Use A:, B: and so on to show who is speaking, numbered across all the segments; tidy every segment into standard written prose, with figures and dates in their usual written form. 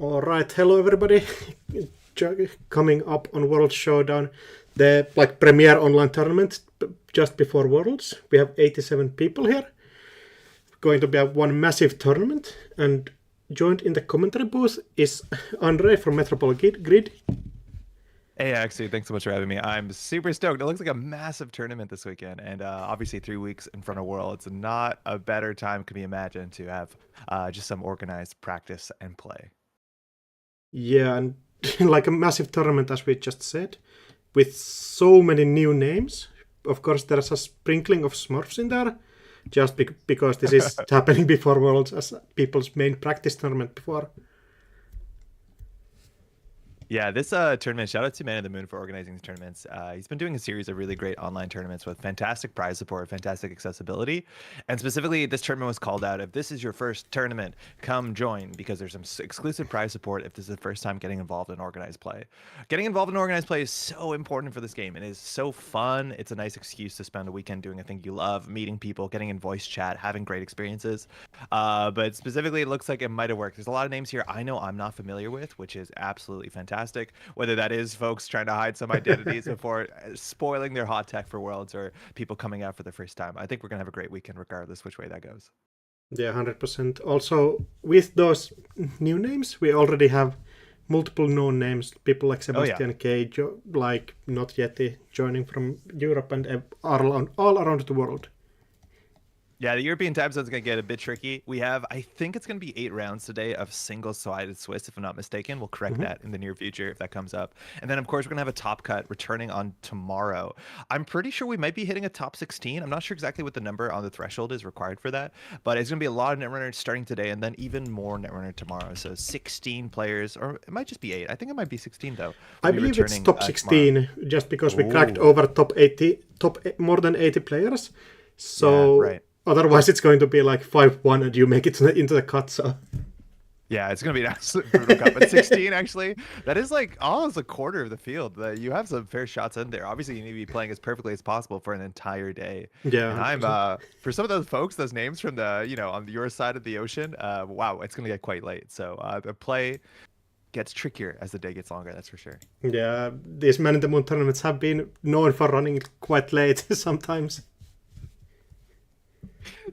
A: All right, hello everybody. Coming up on World Showdown, the premier online tournament just before Worlds. We have 87 people here. Going to be one massive tournament, and joined in the commentary booth is Andre from Metropole Grid.
B: Hey, actually, thanks so much for having me. I'm super stoked. It looks like a massive tournament this weekend, and obviously 3 weeks in front of Worlds. Not a better time can be imagined to have just some organized practice and play.
A: Yeah, and like a massive tournament, as we just said, with so many new names. Of course, there's a sprinkling of Smurfs in there, just because this is happening before Worlds as people's main practice tournament before.
B: Yeah, this tournament, shout out to Man of the Moon for organizing these tournaments. He's been doing a series of really great online tournaments with fantastic prize support, fantastic accessibility. And specifically, this tournament was called out. If this is your first tournament, come join, because there's some exclusive prize support if this is the first time getting involved in organized play. Getting involved in organized play is so important for this game. It is so fun. It's a nice excuse to spend a weekend doing a thing you love, meeting people, getting in voice chat, having great experiences. But specifically, it looks like it might have worked. There's a lot of names here I know I'm not familiar with, which is absolutely fantastic. Whether that is folks trying to hide some identities before spoiling their hot tech for Worlds, or people coming out for the first time. I think we're going to have a great weekend regardless which way that goes.
A: Yeah, 100%. Also, with those new names, we already have multiple known names. People like Sebastian K, like Not Yeti, joining from Europe and all around the world.
B: Yeah, the European time zone is going to get a bit tricky. We have, I think it's going to be 8 rounds today of single-sided Swiss, if I'm not mistaken. We'll correct that in the near future if that comes up. And then, of course, we're going to have a top cut returning on tomorrow. I'm pretty sure we might be hitting a top 16. I'm not sure exactly what the number on the threshold is required for that, but it's going to be a lot of netrunners starting today, and then even more netrunner tomorrow. So 16 players, or it might just be 8. I think it might be 16, though.
A: I believe it's top 16, just because we cracked over top more than 80 players. So...
B: Yeah, right.
A: Otherwise, it's going to be like 5-1 and you make it into the cut, so...
B: Yeah, it's going to be an absolute brutal cut. But 16, actually, that is like almost a quarter of the field. You have some fair shots in there. Obviously, you need to be playing as perfectly as possible for an entire day.
A: Yeah.
B: And I'm, for some of those folks, those names from the, on your side of the ocean, wow, it's going to get quite late. So the play gets trickier as the day gets longer, that's for sure.
A: Yeah, these Man in the Moon tournaments have been known for running quite late sometimes.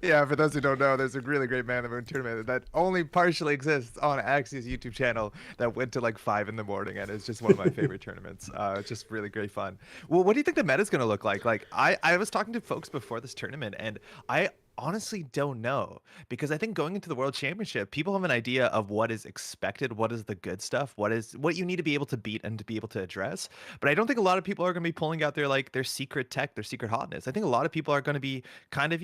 B: Yeah, for those who don't know, there's a really great Man in the Moon tournament that only partially exists on Axi's YouTube channel that went to like 5 in the morning, and it's just one of my favorite tournaments. It's just really great fun. Well, what do you think the meta is going to look like? Like, I was talking to folks before this tournament, and I honestly don't know, because I think going into the World Championship, people have an idea of what is expected, what is the good stuff, what you need to be able to beat and to be able to address. But I don't think a lot of people are going to be pulling out their secret tech, their secret hotness. I think a lot of people are going to be kind of,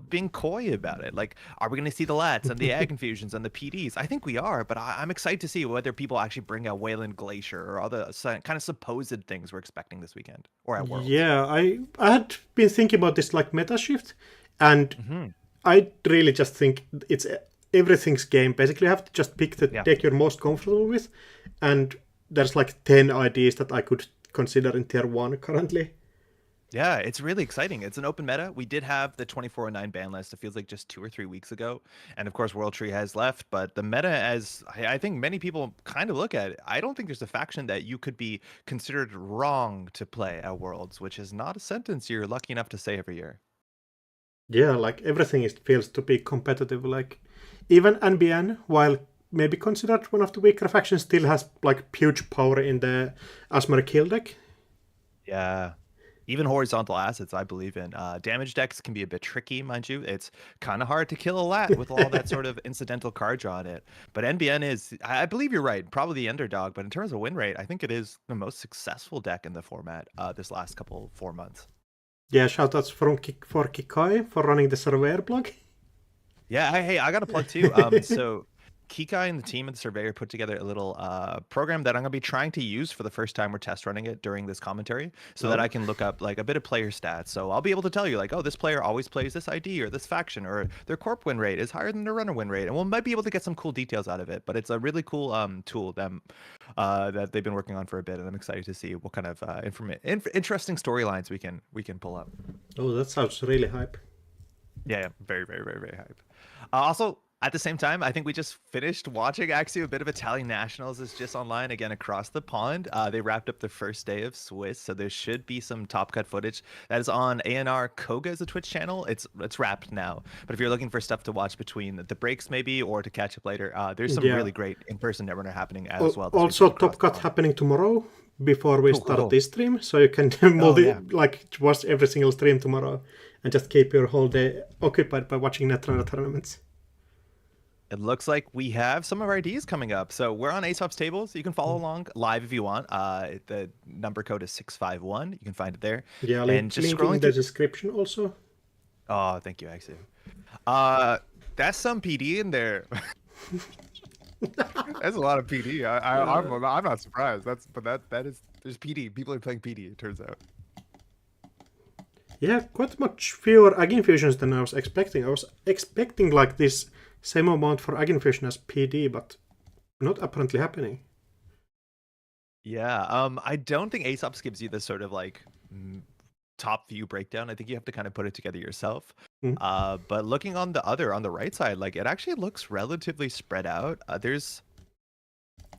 B: being coy about it. Like, are we going to see the lats and the egg infusions and the PDs? I think we are, but I'm excited to see whether people actually bring out Wayland Glacier or all the kind of supposed things we're expecting this weekend or at Worlds.
A: Yeah, I had been thinking about this like meta shift, and I really just think it's everything's game. Basically, you have to just pick the deck you're most comfortable with, and there's like 10 ideas that I could consider in tier 1 currently.
B: Yeah, it's really exciting. It's an open meta. We did have the 24/09 ban list. It feels like just 2 or 3 weeks ago. And of course, World Tree has left. But the meta, as I think many people kind of look at it, I don't think there's a faction that you could be considered wrong to play at Worlds, which is not a sentence you're lucky enough to say every year.
A: Yeah, like everything feels to be competitive. Like even NBN, while maybe considered one of the weaker factions, still has like huge power in the Asmar kill deck.
B: Yeah. Even horizontal assets, I believe in. Damage decks can be a bit tricky, mind you. It's kind of hard to kill a lat with all that sort of incidental card draw on it. But NBN is, I believe you're right, probably the underdog. But in terms of win rate, I think it is the most successful deck in the format this last 4 months.
A: Yeah, shoutouts for Kikai for running the Surveyor blog.
B: Yeah, hey, I got a plug too. So Kikai and the team and the Surveyor put together a little program that I'm going to be trying to use for the first time. We're test running it during this commentary so that I can look up like a bit of player stats. So I'll be able to tell you like, oh, this player always plays this ID or this faction, or their corp win rate is higher than their runner win rate. And we might be able to get some cool details out of it. But it's a really cool tool that they've been working on for a bit. And I'm excited to see what kind of interesting storylines we can pull up.
A: Oh, that sounds really hype.
B: Yeah, very, very, very, very hype. Also, At the same time, I think we just finished watching actually a bit of Italian Nationals is just online again across the pond. They wrapped up the first day of Swiss, so there should be some Top Cut footage that is on ANR Koga as a Twitch channel. It's wrapped now, but if you're looking for stuff to watch between the breaks maybe or to catch up later, there's some
A: Yeah.
B: really great in-person Netrunner happening as well. This
A: Also,
B: weekend across
A: Top
B: the
A: Cut
B: pond.
A: happening tomorrow before we
B: Cool,
A: start
B: cool.
A: this stream, so you can
B: yeah.
A: watch every single stream tomorrow and just keep your whole day occupied by watching Netrunner tournaments.
B: It looks like we have some of our IDs coming up. So we're on Aesop's table, so you can follow along live if you want. The number code is 651. You can find it there.
A: Yeah,
B: And just
A: link in
B: scrolling
A: the
B: through.
A: description also.
B: Oh, thank you, actually. That's some PD in there. That's a lot of PD. I'm not surprised. There's PD. People are playing PD. It turns out.
A: Yeah, quite much fewer Ag Infusions than I was expecting. I was expecting like this same amount for Ag Infusion as PD, but not apparently happening.
B: Yeah. I don't think Aesop's gives you this sort of like top view breakdown. I think you have to kind of put it together yourself. But looking on the right side, like it actually looks relatively spread out. There's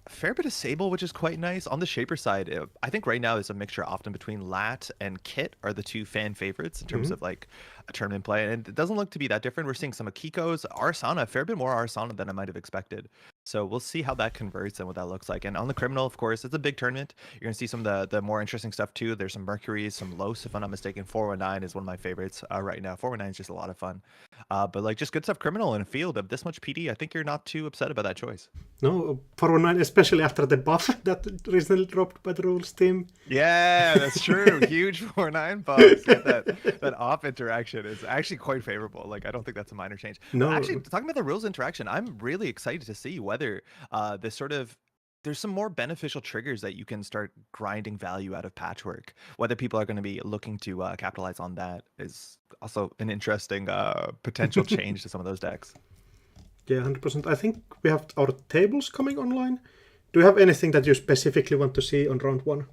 B: a fair bit of Sable, which is quite nice. On the Shaper side, I think right now there's a mixture often between Lat and Kit are the two fan favorites in terms of like a tournament play, and it doesn't look to be that different. We're seeing some Akiko's, Arsana, a fair bit more Arsana than I might have expected. So we'll see how that converts and what that looks like. And on the Criminal, of course, it's a big tournament. You're going to see some of the more interesting stuff too. There's some Mercuries, some Los, if I'm not mistaken. 419 is one of my favorites right now. 419 is just a lot of fun. But like just good stuff Criminal in a field of this much PD. I think you're not too upset about that choice.
A: No, 419, especially after the buff that recently dropped by the rules team.
B: Yeah, that's true. Huge 4-9 buffs. That off interaction is actually quite favorable. Like I don't think that's a minor change.
A: No.
B: But actually, talking about the rules interaction, I'm really excited to see whether this sort of there's some more beneficial triggers that you can start grinding value out of Patchwork. Whether people are going to be looking to capitalize on that is also an interesting potential change to some of those decks.
A: Yeah, 100%. I think we have our tables coming online. Do you have anything that you specifically want to see on round one?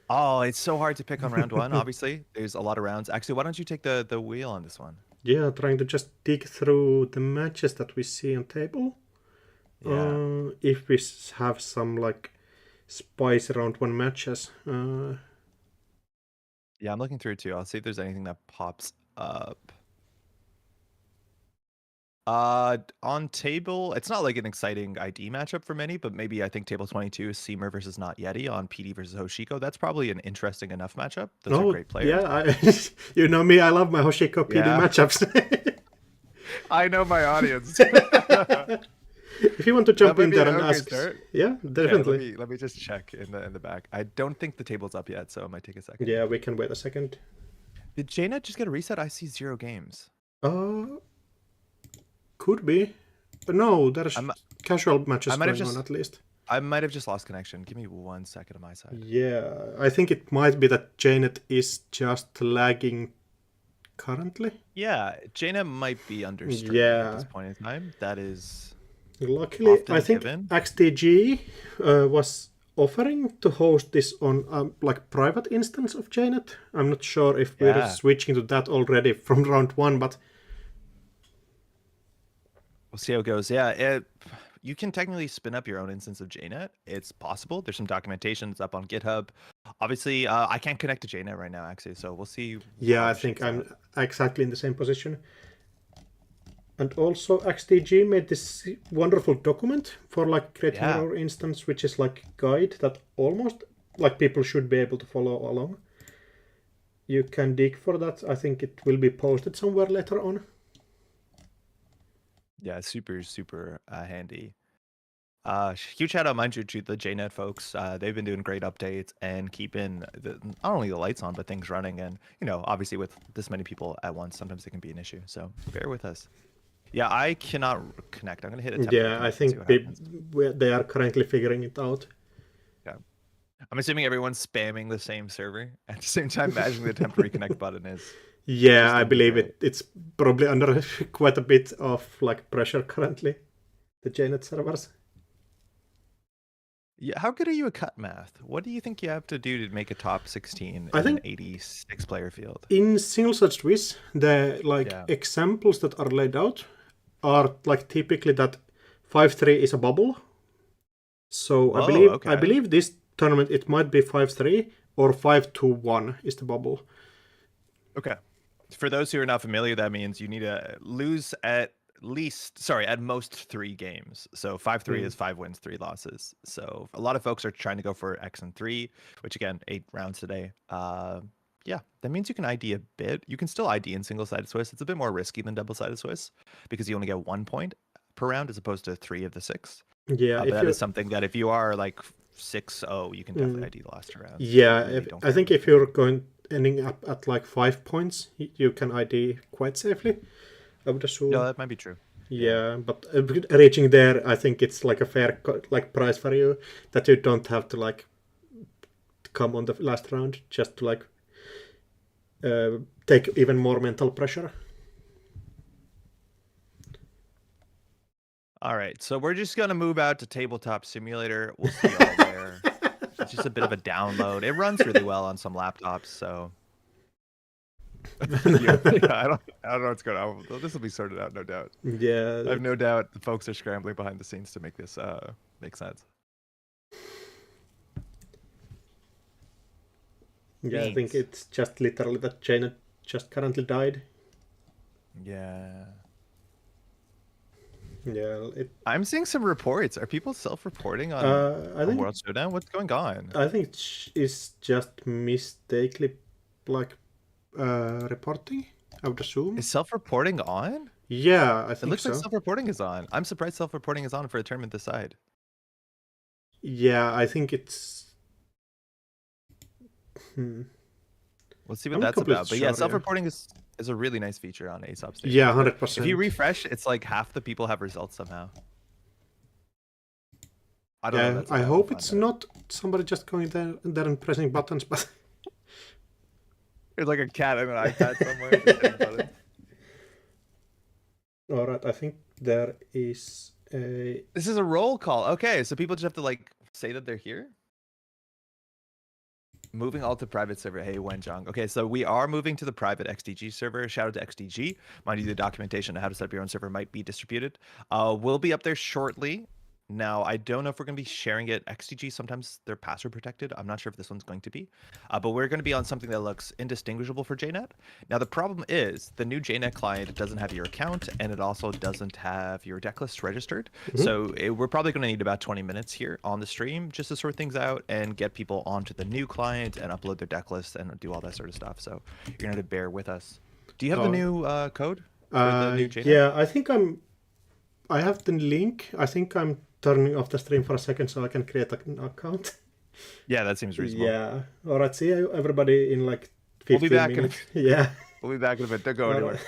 B: Oh, it's so hard to pick on round one, obviously. There's a lot of rounds. Actually, why don't you take the wheel on this one?
A: Yeah, trying to just dig through the matches that we see on table.
B: Yeah.
A: If we have some like spicy round one matches.
B: Yeah, I'm looking through it too. I'll see if there's anything that pops up. On table, it's not like an exciting ID matchup for many, but maybe I think table 22 is Seamer versus Not Yeti on PD versus Hoshiko. That's probably an interesting enough matchup. Those are great players.
A: Yeah, you know me, I love my Hoshiko PD matchups.
B: I know my audience.
A: If you want to jump in there and ask, yeah, definitely.
B: Yeah, let me just check in the back. I don't think the table's up yet, so it might take a second.
A: Yeah, we can wait a second.
B: Did Jaina just get a reset? I see 0 games.
A: Could be. But no, there's casual matches going on at least.
B: I might have just lost connection. Give me 1 second on my side.
A: Yeah, I think it might be that Janet is just lagging currently.
B: Yeah, Jaina might be under stream at this point in time. That is
A: luckily, I think XTG was offering to host this on like private instance of Janet. I'm not sure if we're switching to that already from round one, but
B: we'll see how it goes. Yeah, you can technically spin up your own instance of JNet. It's possible. There's some documentation. It's up on GitHub. Obviously, I can't connect to JNet right now, actually, so we'll see.
A: Yeah, I think I'm exactly in the same position. And also, XTG made this wonderful document for like creating your instance, which is like guide that almost like people should be able to follow along. You can dig for that. I think it will be posted somewhere later on.
B: Yeah, super handy. Huge shout out, mind you, to the JNet folks. They've been doing great updates and keeping not only the lights on but things running. And obviously with this many people at once, sometimes it can be an issue. So bear with us. Yeah, I cannot connect. I'm gonna hit it.
A: Yeah, I think they are currently figuring it out.
B: Yeah, I'm assuming everyone's spamming the same server at the same time. Imagine the temporary connect button is.
A: Yeah, I believe it's probably under quite a bit of like pressure currently, the JNet servers.
B: Yeah, how good are you at cut math? What do you think you have to do to make a top 16 in an 86-player field?
A: In single-set Swiss, the examples that are laid out, are like typically that 5-3 is a bubble. So
B: Whoa,
A: I
B: okay.
A: believe this tournament it might be 5-3 or 5-1 is the bubble.
B: Okay. For those who are not familiar, that means you need to lose at most 3 games. So 5-3 is 5 wins, 3 losses. So a lot of folks are trying to go for X and 3, which again, 8 rounds today. Yeah, that means you can ID a bit. You can still ID in single-sided Swiss. It's a bit more risky than double-sided Swiss because you only get 1 point per round as opposed to 3 of the 6.
A: Yeah,
B: But
A: if
B: that
A: you
B: is something that if you are like 6-0, you can definitely ID the last 2 rounds.
A: yeah,
B: Really don't
A: I
B: care
A: think
B: about
A: if you're going ending up at like 5 points, you can ID quite safely. I would
B: No,
A: assume.
B: that might be true. Yeah.
A: Yeah, but reaching there, I think it's like a fair like price for you that you don't have to like come on the last round just to like take even more mental pressure.
B: All right, so we're just gonna move out to Tabletop Simulator. We'll see y'all there. It's just a bit of a download. It runs really well on some laptops, so yeah, I don't know what's going on. This will be sorted out, no doubt.
A: Yeah,
B: I have no doubt the folks are scrambling behind the scenes to make this make sense.
A: yeah. I think
B: Beans.
A: it's just literally that Jaina just currently died.
B: Yeah.
A: Yeah,
B: I'm seeing some reports. Are people self-reporting
A: I
B: on
A: think
B: World Showdown? What's going on?
A: I think it's just mistakenly like reporting. I would assume.
B: Is self-reporting on?
A: Yeah, I
B: It
A: think
B: looks like
A: so.
B: self-reporting is on. I'm surprised self-reporting is on for a tournament this side.
A: Yeah, I think it's.
B: Let's see what
A: I'm not
B: that's
A: completely
B: about. But yeah,
A: sure. Yeah.
B: self-reporting is a really nice feature on Aesop
A: Yeah,
B: Station. But if you
A: 100%.
B: refresh, it's like half the people have results somehow. I don't know if
A: Yeah,
B: that's
A: I
B: allowed. We'll
A: hope
B: find
A: it's
B: out.
A: not somebody just going there and pressing buttons, but
B: There's like a cat and an iPad somewhere just hitting buttons.
A: all right. I think there is a.
B: This is a roll call. Okay, so people just have to like say that they're here. Moving all to private server. Hey, Wenjong. Okay, so we are moving to the private XDG server. Shout out to XDG. Mind you, the documentation on how to set up your own server might be distributed. We'll be up there shortly. Now, I don't know if we're going to be sharing it. XDG, sometimes they're password protected. I'm not sure if this one's going to be. But we're going to be on something that looks indistinguishable for JNet. Now, the problem is the new JNet client doesn't have your account, and it also doesn't have your deck list registered. So we're probably going to need about 20 minutes here on the stream just to sort things out and get people onto the new client and upload their deck list and do all that sort of stuff. So you're going to have to bear with us. Do you have the new code for the new JNet?
A: Yeah, I think I have the link. I think I'm turning off the stream for a second so I can create an account.
B: Yeah, that seems reasonable.
A: Yeah. All right. See you everybody in like 15
B: We'll be back
A: minutes. Yeah.
B: We'll be back in a bit. Don't go anywhere.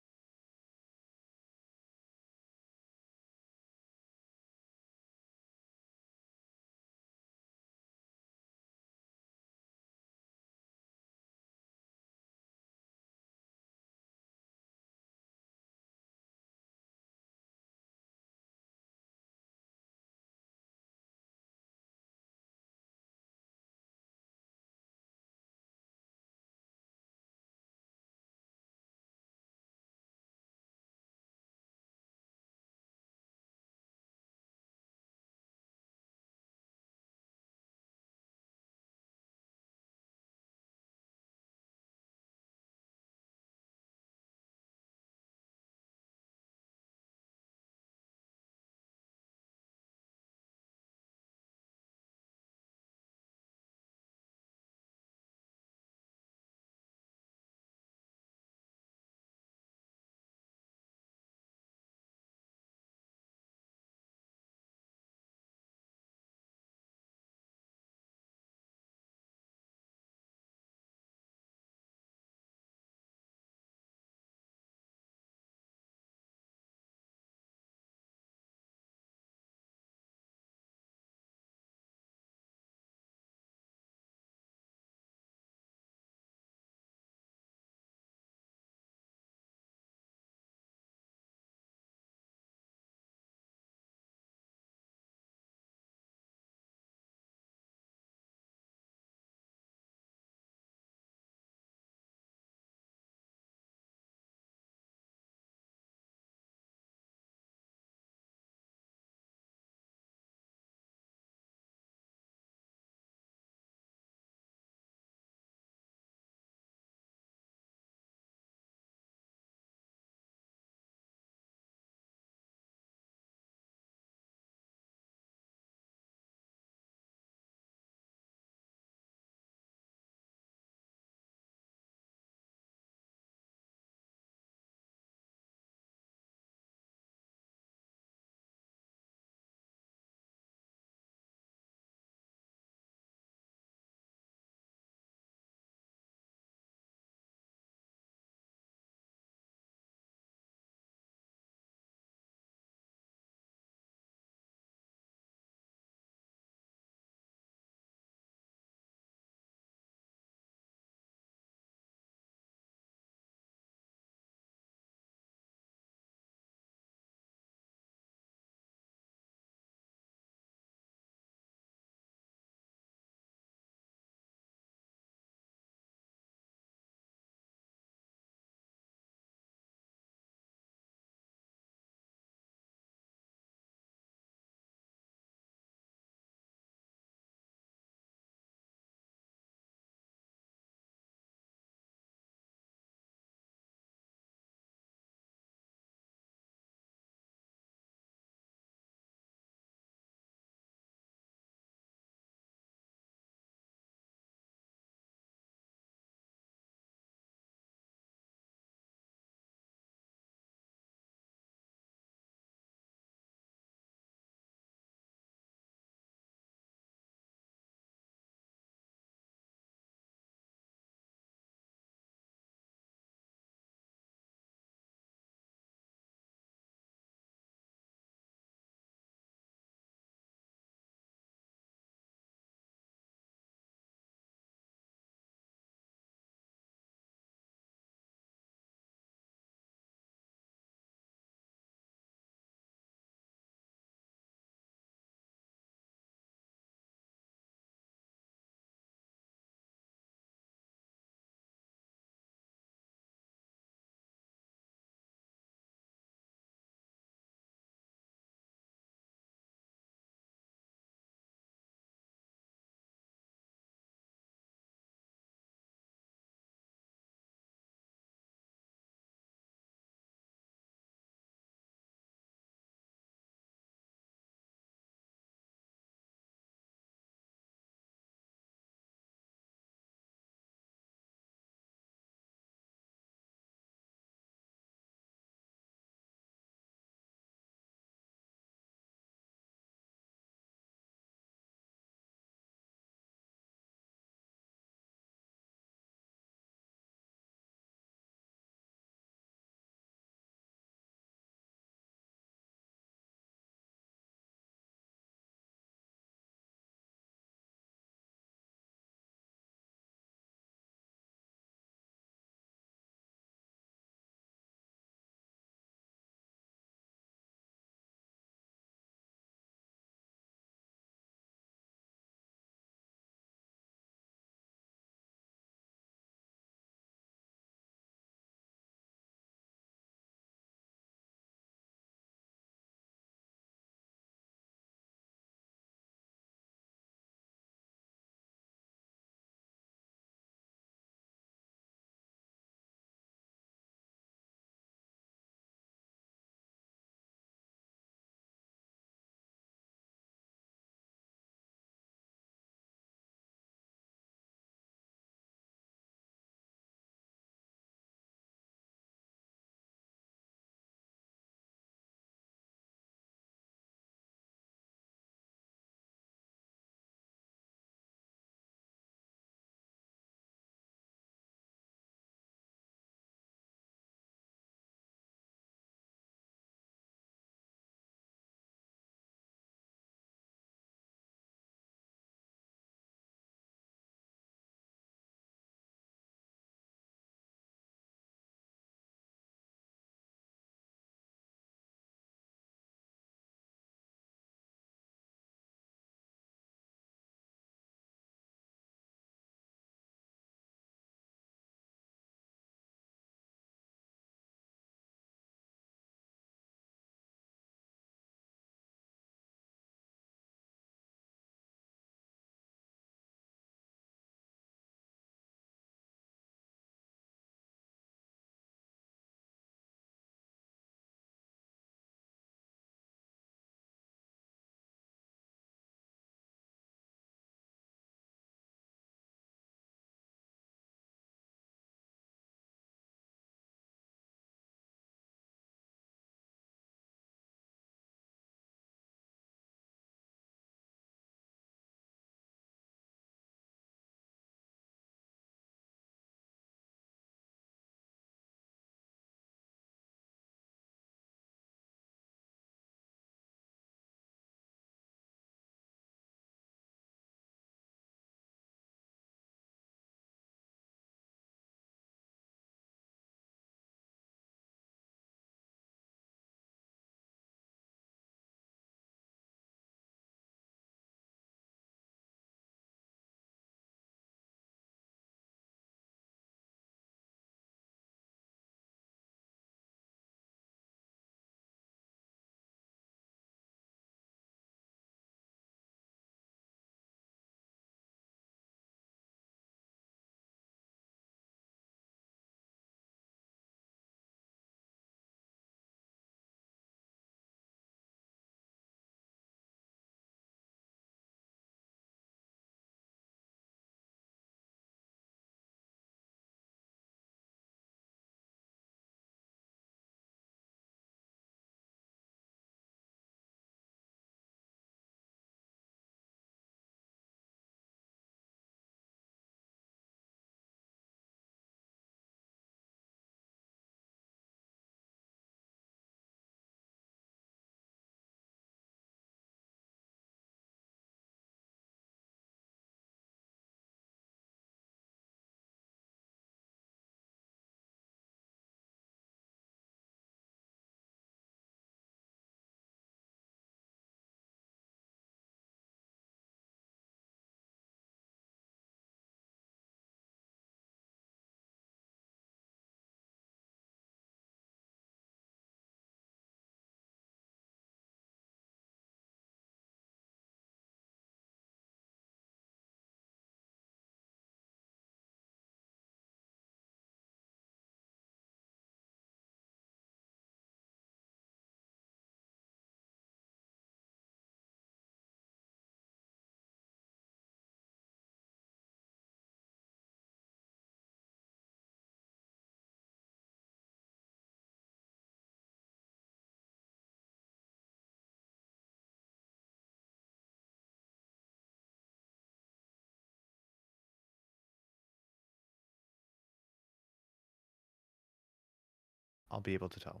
B: I'll be able to tell.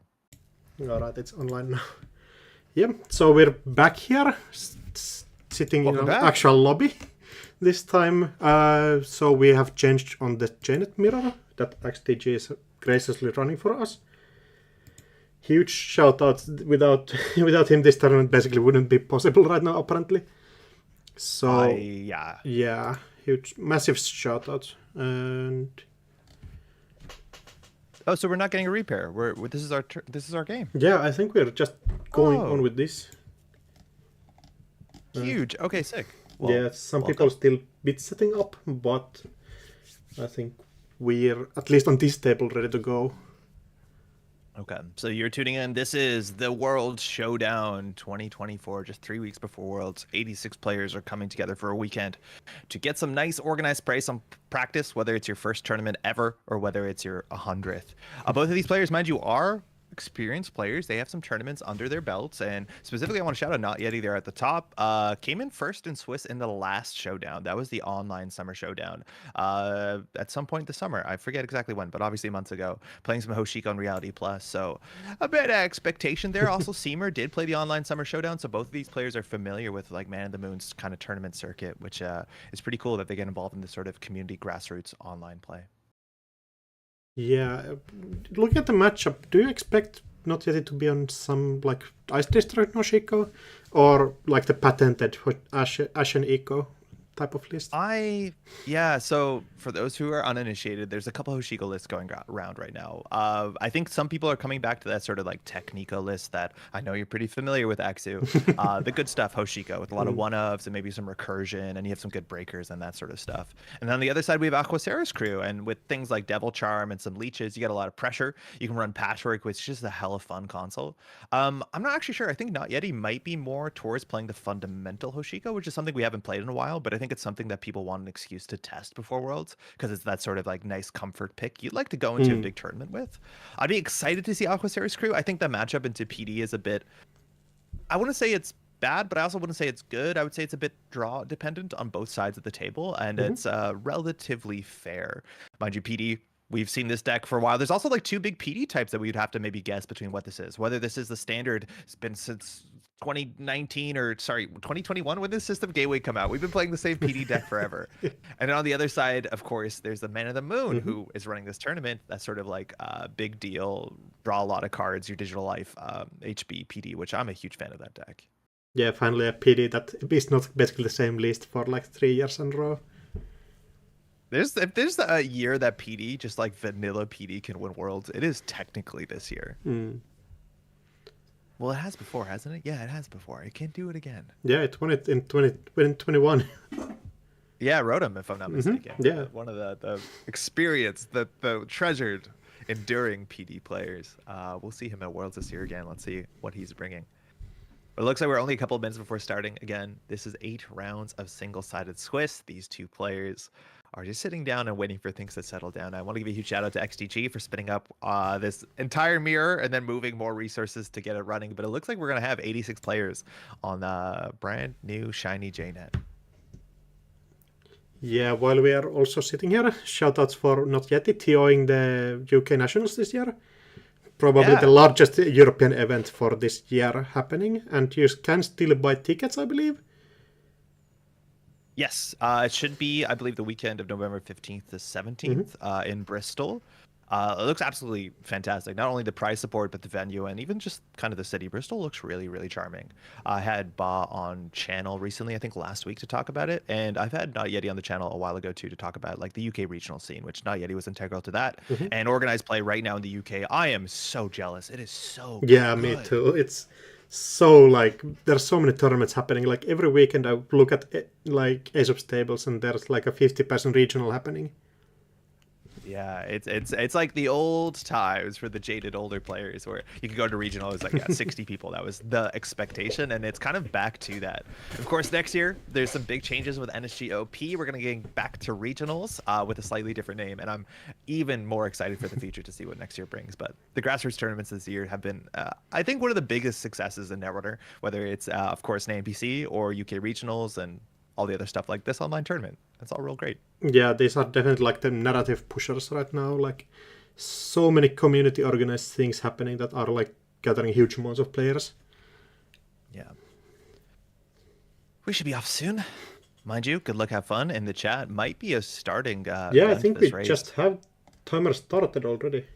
A: Alright, it's online now. Yeah, so we're back here, sitting
B: Welcome
A: in an
B: back.
A: actual lobby this time. So we have changed on the Janet mirror that XTG is graciously running for us. Huge shout out. Without him, this tournament basically wouldn't be possible right now, apparently. So yeah, huge, massive shout out. And
B: Oh, so we're not getting a repair. This is our game.
A: yeah, I think we're just going on with this.
B: Huge. Okay, sick. Well,
A: yeah, some people still bit setting up, but I think we're at least on this table ready to go.
B: Okay, so you're tuning in. This is the World Showdown 2024, just 3 weeks before Worlds. 86 players are coming together for a weekend to get some nice organized price on practice, whether it's your first tournament ever or whether it's your 100th. Both of these players, mind you, are experienced players. They have some tournaments under their belts, and specifically I want to shout out Not Yeti there at the top. Came in first in Swiss in the last showdown. That was the online summer showdown at some point this summer. I forget exactly when, but obviously months ago, playing some Hoshiko on Reality Plus. So a bit of expectation there. Also Seamer did play the online summer showdown, so both of these players are familiar with like Man of the Moon's kind of tournament circuit, which is pretty cool that they get involved in this sort of community grassroots online play.
A: Yeah, looking at the matchup, do you expect Not Yet to be on some like Ice District Hoshiko or like the patented Ashen Eco type of list?
B: So for those who are uninitiated, there's a couple Hoshiko lists going around right now. I think some people are coming back to that sort of like Technico list that I know you're pretty familiar with, Axu. The good stuff, Hoshiko, with a lot of one-ofs and maybe some recursion, and you have some good breakers and that sort of stuff. And then on the other side, we have Aquaceras crew, and with things like Devil Charm and some leeches, you get a lot of pressure. You can run Patchwork, which is just a hella fun console. I'm not actually sure. I think Not Yeti might be more towards playing the fundamental Hoshiko, which is something we haven't played in a while, but I think it's something that people want an excuse to test before Worlds because it's that sort of like nice comfort pick you'd like to go into a big tournament with. I'd be excited to see Aquaceras crew. I think the matchup into PD is a bit, I wouldn't say it's bad, but I also wouldn't say it's good. I would say it's a bit draw dependent on both sides of the table, and it's relatively fair. Mind you, PD, we've seen this deck for a while. There's also like two big PD types that we'd have to maybe guess between what this is. Whether this is the standard, it's been since 2021 when this system gateway come out. We've been playing the same PD deck forever. And on the other side, of course, there's the Man of the Moon who is running this tournament. That's sort of like a big deal, draw a lot of cards, your digital life, HB PD, which I'm a huge fan of that deck.
A: Yeah, finally a PD that is not basically the same list for like 3 years in a row.
B: If there's a year that PD, just like vanilla PD, can win Worlds, it is technically this year. Well, it has before, hasn't it? Yeah, it has before. It can't do it again.
A: Yeah, it won it in 2021.
B: Yeah, Rotom, if I'm not mistaken.
A: Yeah.
B: One of the experience, the treasured, enduring PD players. We'll see him at Worlds this year again. Let's see what he's bringing. But it looks like we're only a couple of minutes before starting. Again, this is 8 rounds of single-sided Swiss. These two players are just sitting down and waiting for things to settle down. I want to give a huge shout out to XTG for spinning up this entire mirror and then moving more resources to get it running. But it looks like we're going to have 86 players on the brand new shiny JNet.
A: Yeah, while we are also sitting here, shoutouts for Not Yeti TOing the UK Nationals this year. Probably the largest European event for this year happening. And you can still buy tickets, I believe.
B: Yes, it should be, I believe, the weekend of November 15th to 17th in Bristol. It looks absolutely fantastic. Not only the prize support, but the venue and even just kind of the city. Bristol looks really, really charming. I had Ba on channel recently, I think last week, to talk about it. And I've had Not Yeti on the channel a while ago, too, to talk about like the UK regional scene, which Not Yeti was integral to that. And organized play right now in the UK. I am so jealous. It is so good.
A: Me too. It's so like there's so many tournaments happening. Like every weekend I look at like Ace of Stables and there's like a 50% regional happening.
B: Yeah, it's like the old times for the jaded older players where you could go to regional, it was like 60 people. That was the expectation, and it's kind of back to that. Of course, next year there's some big changes with NSG OP. We're gonna get back to regionals with a slightly different name, and I'm even more excited for the future to see what next year brings. But the grassroots tournaments this year have been, I think, one of the biggest successes in Netrunner, whether it's of course NPC or UK regionals and all the other stuff like this online tournament. That's all real great.
A: Yeah, these are definitely like the narrative pushers right now. Like so many community organized things happening that are like gathering huge amounts of players.
B: Yeah. We should be off soon. Mind you, good luck, have fun. In the chat might be a starting
A: I
B: event
A: think
B: this
A: we
B: race.
A: just have timer started already.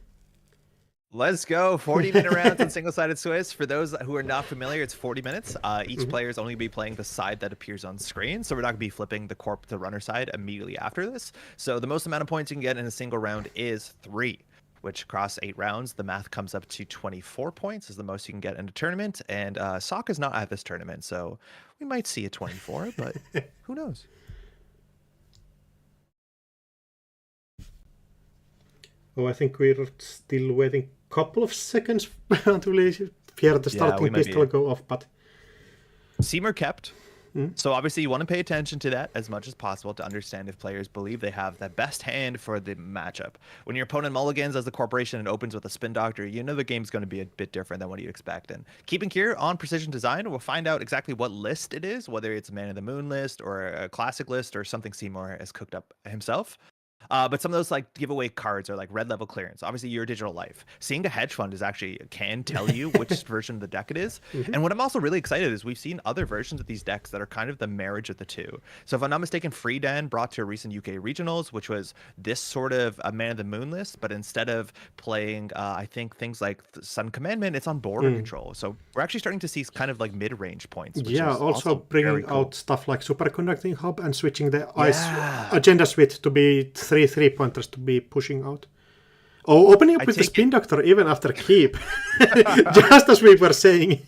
B: Let's go. 40-minute rounds on single-sided Swiss. For those who are not familiar, it's 40 minutes. Each player is only going to be playing the side that appears on screen. So we're not going to be flipping the corp to runner side immediately after this. So the most amount of points you can get in a single round is 3, which across 8 rounds, the math comes up to 24 points is the most you can get in a tournament. And Sokka's not at this tournament, so we might see a 24, but who knows?
A: Oh, I think we're still waiting a couple of seconds until we hear the starting pistol go off, but...
B: Seamer kept. So obviously you want to pay attention to that as much as possible to understand if players believe they have the best hand for the matchup. When your opponent mulligans as the corporation and opens with a spin doctor, you know the game's going to be a bit different than what you expect. And keeping here on Precision Design, we'll find out exactly what list it is, whether it's a Man of the Moon list or a classic list or something Seymour has cooked up himself. But some of those like giveaway cards are like red level clearance. Obviously, your digital life. Seeing a hedge fund is actually can tell you which version of the deck it is. And what I'm also really excited is we've seen other versions of these decks that are kind of the marriage of the two. So if I'm not mistaken, Freedan brought to a recent UK regionals, which was this sort of a Man of the Moon list, but instead of playing, I think things like Sun Commandment, it's on border control. So we're actually starting to see kind of like mid-range points. Which
A: yeah,
B: is
A: also bringing
B: cool.
A: out stuff like Superconducting Hub and switching the ice agenda suite to be 3 3-pointers to be pushing out. Oh, opening up with the Spin Doctor even after keep. Just as we were saying.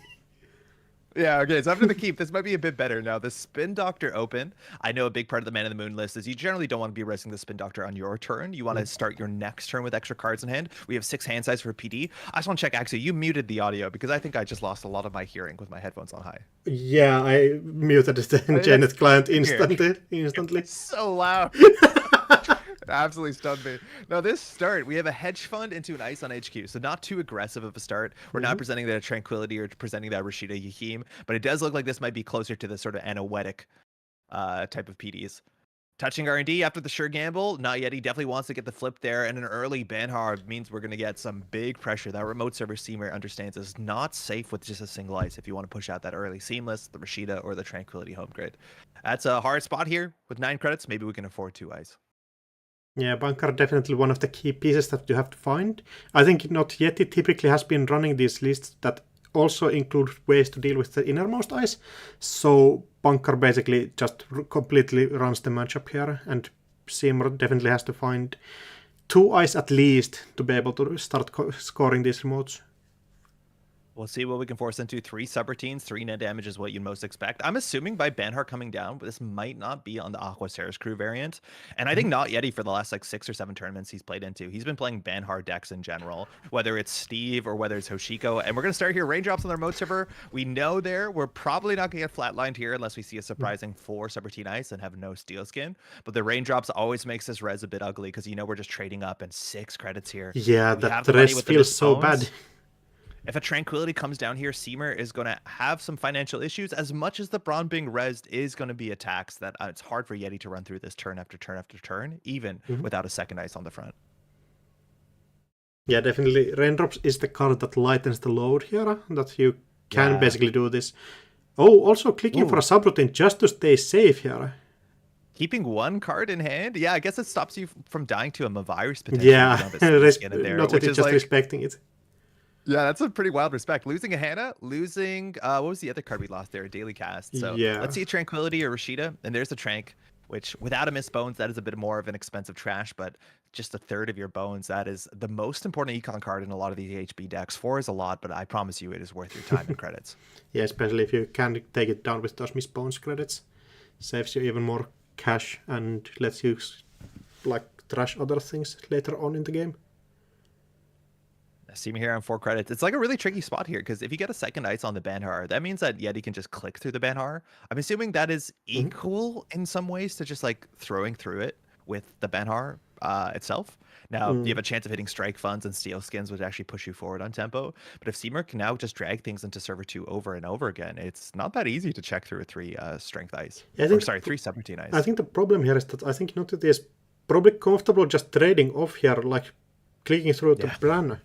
B: Yeah, okay, so after the keep, this might be a bit better. Now, the Spin Doctor open, I know a big part of the Man of the Moon list is you generally don't want to be risking the Spin Doctor on your turn. You want to start your next turn with extra cards in hand. We have 6 hand size for PD. I just want to check, actually, you muted the audio because I think I just lost a lot of my hearing with my headphones on high.
A: Yeah, I muted the Janet client instantly.
B: It's so loud. It absolutely stunned me. Now, this start, we have a hedge fund into an ice on HQ, so not too aggressive of a start. We're not presenting that Tranquility or presenting that Rashida Yahim, but it does look like this might be closer to the sort of Anoetic type of PDs. Touching R&D after the sure gamble, not yet. He definitely wants to get the flip there, and an early Banhar means we're going to get some big pressure. That remote server Seamer understands is not safe with just a single ice if you want to push out that early Seamless, the Rashida, or the Tranquility home grid. That's a hard spot here. With 9 credits, maybe we can afford 2 ice.
A: Yeah, Bunker definitely one of the key pieces that you have to find. I think Not Yeti typically has been running these lists that also include ways to deal with the innermost ice. So Bunker basically just completely runs the matchup here, and Seymour definitely has to find 2 ice at least to be able to start scoring these remotes.
B: We'll see what we can force into. 3 subroutines, 3 net damage is what you'd most expect. I'm assuming by Banhar coming down, but this might not be on the Aqua Ceres crew variant. And I think Not Yeti for the last like 6 or 7 tournaments he's played into, he's been playing Banhar decks in general, whether it's Steve or whether it's Hoshiko. And we're going to start here. Raindrops on the remote server. We know we're probably not going to get flatlined here unless we see a surprising 4 subroutine ice and have no steel skin. But the raindrops always makes this res a bit ugly because you know we're just trading up and 6 credits here.
A: Yeah, that res feels so bad.
B: If a Tranquility comes down here, Seymour is going to have some financial issues. As much as the Brawn being rezzed is going to be a tax that it's hard for Yeti to run through this turn after turn after turn, even without a second ice on the front.
A: Yeah, definitely. Raindrops is the card that lightens the load here, that you can basically do this. Oh, also clicking for a subroutine just to stay safe here.
B: Keeping 1 card in hand? Yeah, I guess it stops you from dying to a Mavirus potentially.
A: Yeah, not that it's just
B: like,
A: respecting it.
B: Yeah, that's a pretty wild respect. Losing a Hannah, losing what was the other card we lost there? A Daily Cast. So let's see a Tranquility or Rashida. And there's a Trank, which without a Miss Bones, that is a bit more of an expensive trash, but just a third of your bones. That is the most important econ card in a lot of these HB decks. 4 is a lot, but I promise you it is worth your time and credits.
A: Yeah, especially if you can take it down with those Miss Bones credits. Saves you even more cash and lets you like trash other things later on in the game.
B: See me here on 4 credits. It's like a really tricky spot here because if you get a second ice on the Banhar, that means that Yeti can just click through the Banhar. I'm assuming that is equal in some ways to just like throwing through it with the Banhar itself. Now, you have a chance of hitting strike funds and steel skins, which actually push you forward on tempo. But if Seymour can now just drag things into server 2 over and over again, it's not that easy to check through a 3 strength ice.
A: Yeah,
B: 3 subroutine ice.
A: I think the problem here is that I think Not Yeti is probably comfortable just trading off here, like clicking through the
B: Yeah.
A: Bran.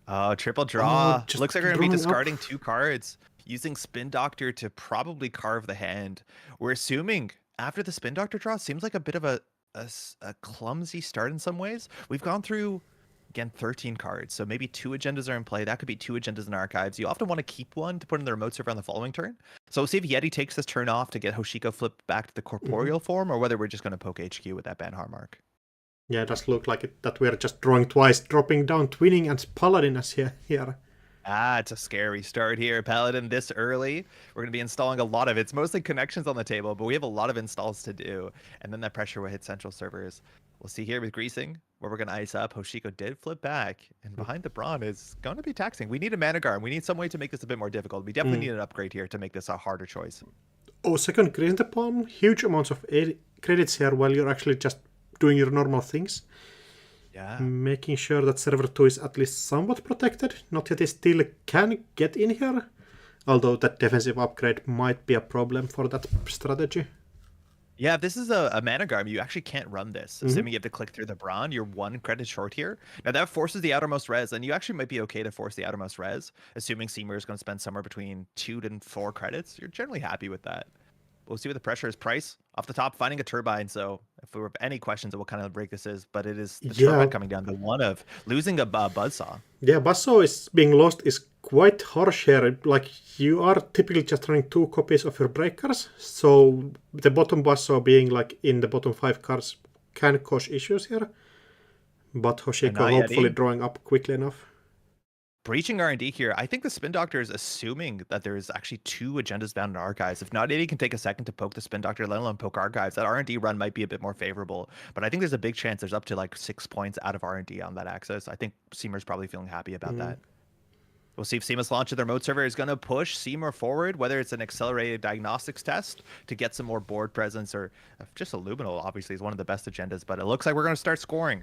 B: Oh, triple draw.
A: just
B: Looks like we're going to be
A: drawing up.
B: discarding 2 cards, using Spin Doctor to probably carve the hand. We're assuming after the Spin Doctor draw, seems like a bit of a clumsy start in some ways. We've gone through, again, 13 cards, so maybe 2 agendas are in play. That could be 2 agendas in archives. You often want to keep one to put in the remote server on the following turn. So we'll see if Yeti takes this turn off to get Hoshiko flipped back to the corporeal form, or whether we're just going to poke HQ with that Banhar mark.
A: Yeah, it does look like it that we're just drawing twice, dropping down Twinning and Paladin as here.
B: It's a scary start here. Paladin this early. We're going to be installing a lot of it. It's mostly connections on the table, but we have a lot of installs to do. And then that pressure will hit central servers. We'll see here with Greasing, where we're going to ice up. Hoshiko did flip back, and behind the Brawn is going to be taxing. We need a Mana Garm. We need some way to make this a bit more difficult. We definitely need an upgrade here to make this a harder choice.
A: Oh, second Greasing the Palm. Huge amounts of credits here while you're actually just doing your normal things.
B: Yeah.
A: Making sure that server 2 is at least somewhat protected. Not yet, it still can get in here. Although that defensive upgrade might be a problem for that strategy.
B: Yeah, if this is a Mana Garm, you actually can't run this. Assuming you have to click through the Brawn, you're 1 credit short here. Now that forces the outermost res, and you actually might be okay to force the outermost res. Assuming Seymour is going to spend somewhere between 2 and 4 credits, you're generally happy with that. We'll see what the pressure is. Price off the top, finding a turbine. So if we have any questions of what kind of break this is, but it is the turbine coming down. The one of losing a buzzsaw.
A: Yeah, buzzsaw is being lost is quite harsh here. Like, you are typically just running 2 copies of your breakers. So the bottom buzzsaw being like in the bottom 5 cards can cause issues here. But Hoshiko hopefully drawing up quickly enough.
B: Breaching R&D here. I think the Spin Doctor is assuming that there's actually 2 agendas bound in archives. If not, Eddie can take a second to poke the Spin Doctor, let alone poke archives. That R&D run might be a bit more favorable, but I think there's a big chance there's up to like 6 points out of R&D on that axis. I think Seymour's probably feeling happy about that. We'll see if Seamless launch of their remote server is going to push Seymour forward, whether it's an accelerated diagnostics test to get some more board presence, or just a Luminal obviously is one of the best agendas, but it looks like we're going to start scoring.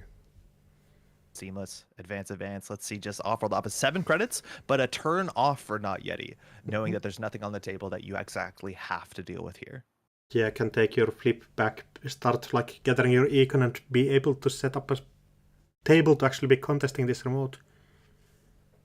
B: Seamless, advance. Let's see, just offered up 7 credits, but a turn off for Not Yeti, knowing that there's nothing on the table that you exactly have to deal with here.
A: Yeah, can take your flip back, start like gathering your econ and be able to set up a table to actually be contesting this remote.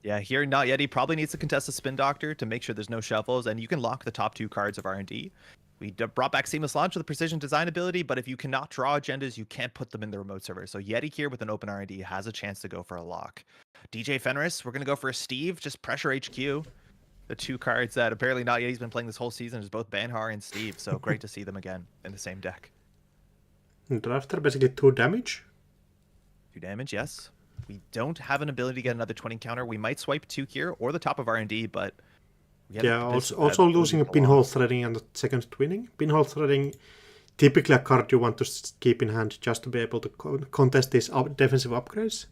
B: Yeah, here Not Yeti probably needs to contest the Spin Doctor to make sure there's no shuffles, and you can lock the top 2 cards of R&D. We brought back Seamless Launch with the Precision Design ability, but if you cannot draw agendas, you can't put them in the remote server. So Yeti here with an open R&D has a chance to go for a lock. DJ Fenris, we're going to go for a Steve, just pressure HQ. The 2 cards that apparently Not Yeti's been playing this whole season is both Banhar and Steve, so great to see them again in the same deck.
A: Drafter, basically 2 damage.
B: 2 damage, yes. We don't have an ability to get another twinning counter. We might swipe 2 here or the top of R&D, but...
A: Yeah, also losing a pinhole threading and the second twinning. Pinhole threading, typically a card you want to keep in hand just to be able to contest these defensive upgrades.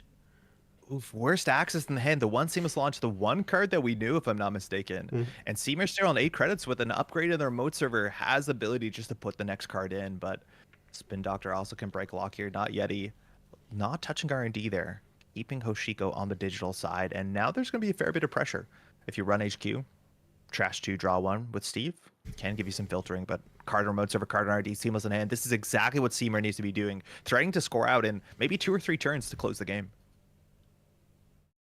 B: Oof, worst access in the hand. The 1 Seamless Launch, the 1 card that we knew, if I'm not mistaken. And Seymour still on 8 credits with an upgrade in the remote server has the ability just to put the next card in, but Spin Doctor also can break lock here. Not Yeti. Not touching R&D there. Keeping Hoshiko on the digital side, and now there's going to be a fair bit of pressure. If you run HQ, trash 2, draw 1 with Steve, can give you some filtering, but card remote server, card RD, Seamless in hand. This is exactly what Seymour needs to be doing, threatening to score out in maybe 2 or 3 turns to close the game.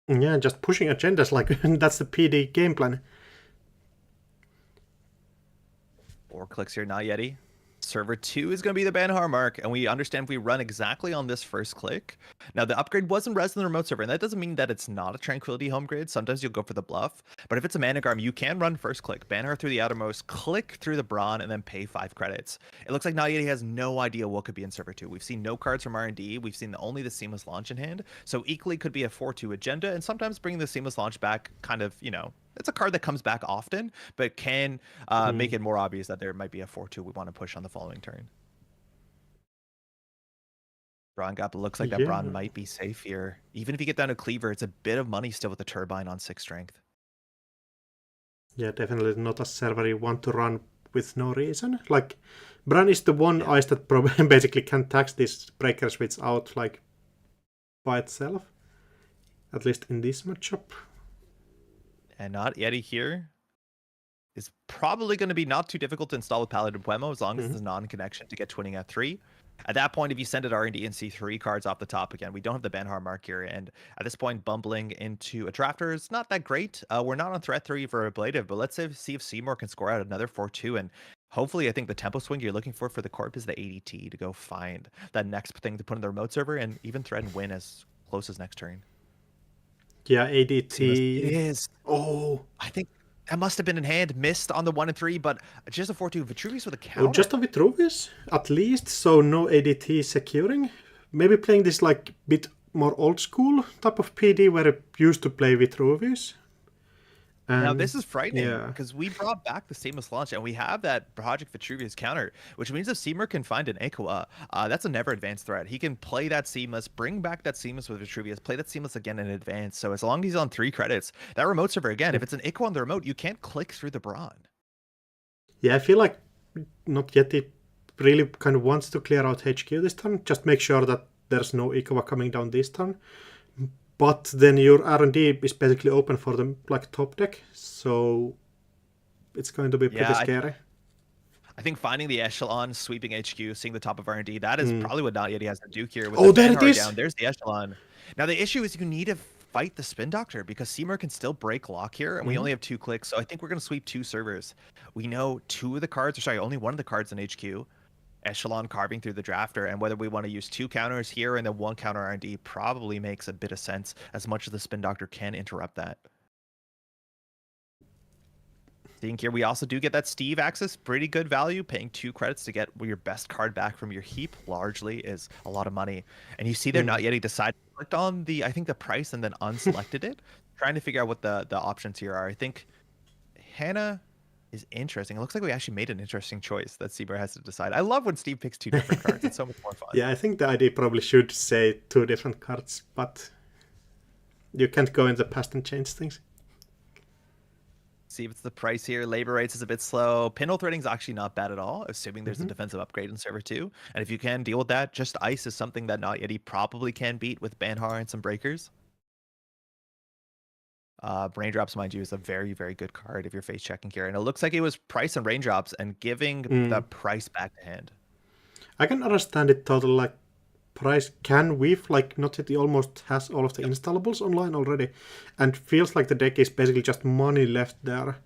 A: Yeah, just pushing agendas, like that's the PD game plan.
B: 4 clicks here, Not Yeti. Server 2 is going to be the Banhar mark, and we understand if we run exactly on this first click. Now, the upgrade wasn't res in the remote server, and that doesn't mean that it's not a Tranquility home grid. Sometimes you'll go for the bluff, but if it's a Mana Garm, you can run first click, Banhar through the outermost, click through the Brawn, and then pay 5 credits. It looks like Not Yeti has no idea what could be in server 2. We've seen no cards from R&D. We've seen only the Seamless Launch in hand, so equally could be a 4-2 agenda, and sometimes bringing the Seamless Launch back kind of, you know, it's a card that comes back often, but can make it more obvious that there might be a 4-2 we want to push on the following turn. Brawn Gap looks like that Brawn might be safe here. Even if you get down to Cleaver, it's a bit of money still with the Turbine on 6 strength.
A: Yeah, definitely not a server you want to run with no reason. Like, Bran is the one ice that basically can tax these breaker switch out, like, by itself. At least in this matchup.
B: And Not Yeti here is probably going to be not too difficult to install with Paladin Puemo as long as it's a non-connection to get twinning at 3. At that point, if you send it R&D and see 3 cards off the top again, we don't have the Banhar mark here. And at this point, bumbling into a drafter is not that great. We're not on threat 3 for ablative, but let's see if Seymour can score out another 4-2. And hopefully, I think the tempo swing you're looking for the Corp is the ADT to go find that next thing to put in the remote server and even threaten win as close as next turn.
A: Yeah,
B: It
A: ADT.
B: is.
A: Oh,
B: I think that must have been in hand. Missed on the 1 and 3, but just a 4-2. Vitruvius with a counter.
A: oh, just a Vitruvius at least, so no ADT securing. Maybe playing this like bit more old school type of PD where it used to play Vitruvius.
B: Now this is frightening
A: yeah.
B: because we brought back the seamless launch and we have that Project Vitruvius counter, which means if Seymour can find an Aqua, that's a never advanced threat. He can play that seamless, bring back that seamless with Vitruvius, play that seamless again in advance. So as long as he's on 3 credits, that remote server again, if it's an Aqua on the remote, you can't click through the Brawn.
A: Yeah, I feel like not yet it really kind of wants to clear out HQ this turn. Just make sure that there's no Ikawa coming down this turn. But then your R&D is basically open for the like top deck, so it's going to be pretty scary.
B: I think finding the Echelon, sweeping HQ, seeing the top of R&D, that is probably what Not Yeti has to do here. With
A: there it is!
B: Down, there's the Echelon. Now the issue is you need to fight the Spin Doctor because Seymour can still break lock here, and we only have 2 clicks, so I think we're going to sweep 2 servers. We know 2 of the cards, or sorry, only 1 of the cards in HQ. Echelon carving through the drafter, and whether we want to use 2 counters here and then 1 counter R&D probably makes a bit of sense, as much as the Spin Doctor can interrupt that. Seeing here, we also do get that Steve access, pretty good value. Paying 2 credits to get your best card back from your heap largely is a lot of money. And you see they're not yet. He decided to click on I think the price and then unselected it, trying to figure out what the options here are. I think Hannah is interesting. It looks like we actually made an interesting choice that Seymour has to decide. I love when Steve picks 2 different cards. It's so much more fun.
A: Yeah, I think the idea probably should say 2 different cards, but you can't go in the past and change things.
B: See if it's the price here. Labor rates is a bit slow. Pinhole threading is actually not bad at all, assuming there's a defensive upgrade in server 2. And if you can deal with that, just ice is something that Not Yeti probably can beat with Banhar and some breakers. Raindrops, mind you, is a very, very good card if you're face checking here. And it looks like it was price and raindrops and giving the price back to hand.
A: I can understand it totally. Like, price can weave, like, Not Yet almost has all of the installables online already. And feels like the deck is basically just money left there.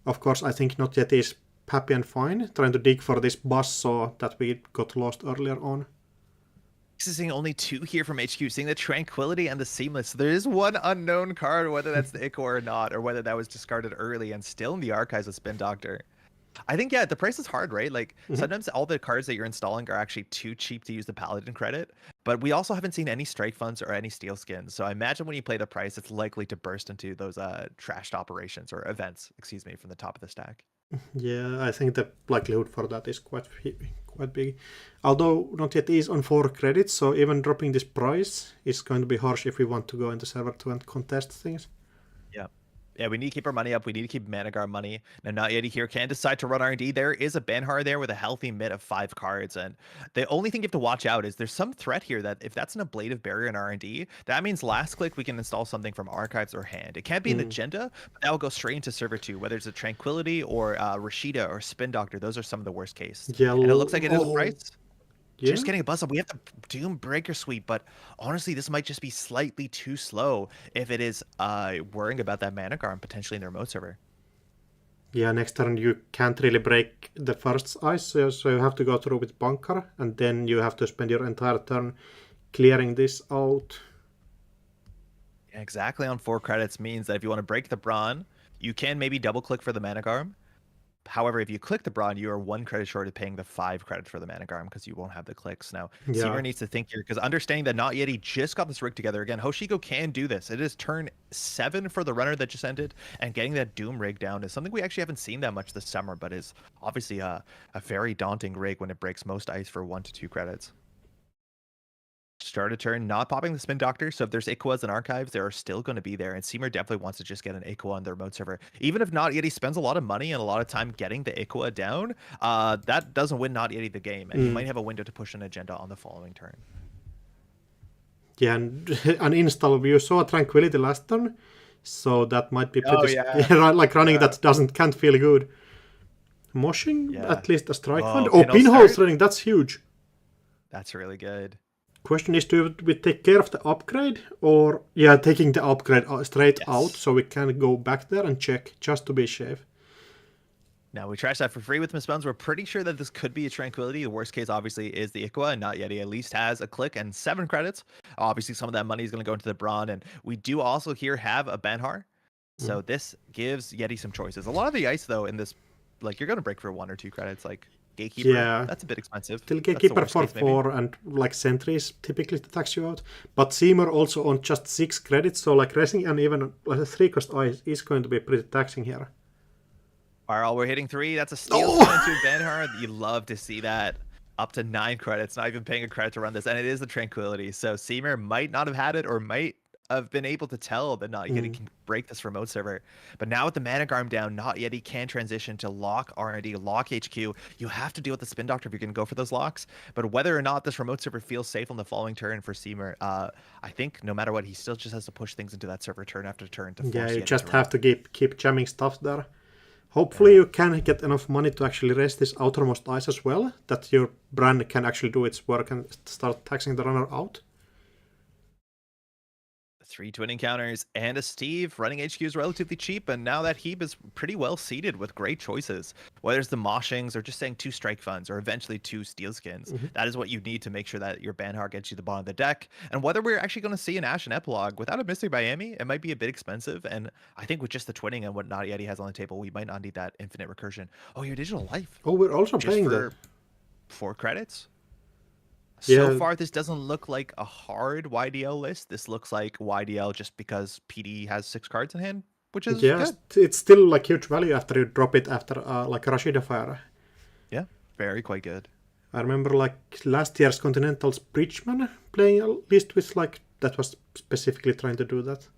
A: Of course, I think Not Yet is happy and fine, trying to dig for this buzzsaw that we got lost earlier on.
B: Seeing only 2 here from HQ, seeing the Tranquility and the Seamless. There is 1 unknown card, whether that's the Ico or not, or whether that was discarded early and still in the archives of Spin Doctor. I think, yeah, the price is hard, right? Like, sometimes all the cards that you're installing are actually too cheap to use the Paladin credit, but we also haven't seen any Strike Funds or any Steel Skins. So I imagine when you play the price, it's likely to burst into those trashed operations or events, excuse me, from the top of the stack.
A: Yeah, I think the likelihood for that is quite big. Although Not Yet is on 4 credits, so even dropping this price is going to be harsh if we want to go into server 2 and contest things.
B: Yeah, we need to keep our money up. We need to keep Managar money. Now, Not Yeti here can decide to run R&D. There is a Banhar there with a healthy mid of 5 cards. And the only thing you have to watch out is there's some threat here that if that's an ablative barrier in R&D, that means last click we can install something from archives or hand. It can't be an agenda, but that will go straight into server 2, whether it's a Tranquility or Rashida or Spin Doctor. Those are some of the worst case.
A: Yeah,
B: and it looks like it is a price.
A: Yeah.
B: Just getting a buzz up. We have the Doom Breaker Sweep, but honestly, this might just be slightly too slow if it is worrying about that Managar and potentially in the remote server.
A: Yeah, next turn you can't really break the first ice, so you have to go through with Bunker, and then you have to spend your entire turn clearing this out.
B: Exactly on 4 credits means that if you want to break the Brawn, you can maybe double click for the Managar. However, if you click the Brawn, you are 1 credit short of paying the 5 credits for the Managarm because you won't have the clicks. Now, Seymour needs to think here because understanding that Not Yeti just got this rig together. Again, Hoshiko can do this. It is turn 7 for the runner that just ended, and getting that Doom rig down is something we actually haven't seen that much this summer, but is obviously a very daunting rig when it breaks most ice for 1 to 2 credits. Start a turn, not popping the Spin Doctor, so if there's Ikoas and archives, they are still going to be there, and Seymour definitely wants to just get an Ikoa on the remote server. Even if Not Yeti spends a lot of money and a lot of time getting the Ikoa down, that doesn't win Not Yeti the game, and he might have a window to push an agenda on the following turn.
A: Yeah, and uninstall, you saw Tranquility last turn, so that might be pretty... like running that can't feel good. Moshing, at least a Strike Fund. Oh, Pinhole Threading, that's huge.
B: That's really good.
A: Question is, do we take care of the upgrade, or yeah, taking the upgrade straight out,
B: Yes.
A: so we can go back there and check just to be safe.
B: Now we trash that for free with Misspawns. We're pretty sure that this could be a Tranquility. The worst case, obviously, is the Ikwa, and not yet. He at least has a click and 7 credits. Obviously, some of that money is going to go into the Brawn, and we do also here have a Banhar. So this gives Yeti some choices. A lot of the ice, though, in this, like, you're going to break for 1 or 2 credits. Like, Gatekeeper,
A: Yeah.
B: that's a bit expensive.
A: Still
B: That's the
A: Gatekeeper
B: worst
A: for
B: case, maybe.
A: 4 and like Sentries typically tax you out. But Seymour also on just 6 credits, so like racing and even like a 3-cost ice is going to be pretty taxing here.
B: All, we're hitting 3. That's a steal into Banhar. You love to see that. Up to 9 credits, not even paying a credit to run this. And it is the Tranquility. So Seymour might not have had it or might have been able to tell that Not Yeti can break this remote server. But now with the Mana Garm down, Not Yeti can transition to lock R&D, lock HQ. You have to deal with the Spin Doctor if you're going to go for those locks. But whether or not this remote server feels safe on the following turn for Seymour, I think no matter what, he still just has to push things into that server turn after turn to force
A: Yeah, you
B: Yeti
A: just
B: to
A: have to keep jamming stuff there. Hopefully you can get enough money to actually raise this outermost ice as well, that your brand can actually do its work and start taxing the runner out.
B: 3 twin encounters and a Steve. Running HQ is relatively cheap, and now that heap is pretty well seated with great choices. Whether it's the Moshings or just saying 2 strike funds or eventually 2 steel skins, that is what you need to make sure that your Banhar gets you the bottom of the deck. And whether we're actually going to see an Ashen Epilogue without a Mystic Miami, it might be a bit expensive. And I think with just the twinning and what Not Yeti has on the table, we might not need that infinite recursion. Oh, your Digital Life.
A: Oh, we're also
B: Just
A: playing
B: for
A: that.
B: 4 credits.
A: Yeah.
B: So far, this doesn't look like a hard YDL list. This looks like YDL just because PD has 6 cards in hand, which is
A: Yeah,
B: good.
A: it's still like huge value after you drop it after like Rashida Fire.
B: Yeah, very quite good.
A: I remember like last year's Continental's Bridgeman playing a list with like that was specifically trying to do that.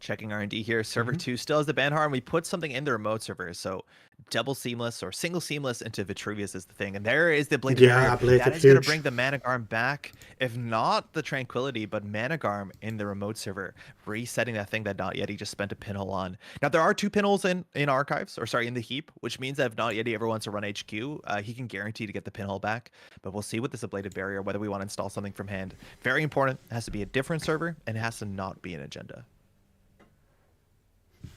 B: Checking R&D here. Server 2 still has the Banhar, and we put something in the remote server. So double seamless or single seamless into Vitruvius is the thing. And there is the Bladed
A: Yeah,
B: Barrier.
A: Bladed,
B: That is going to
A: huge.
B: bring the Mana Garm back. If not the Tranquility, but Mana Garm in the remote server. Resetting that thing that Not Yeti just spent a pinhole on. Now, there are 2 pinholes in archives, or sorry, in the heap, which means that if Not Yeti ever wants to run HQ, he can guarantee to get the pinhole back. But we'll see with this Ablated Barrier, whether we want to install something from hand. Very important. It has to be a different server, and it has to not be an agenda.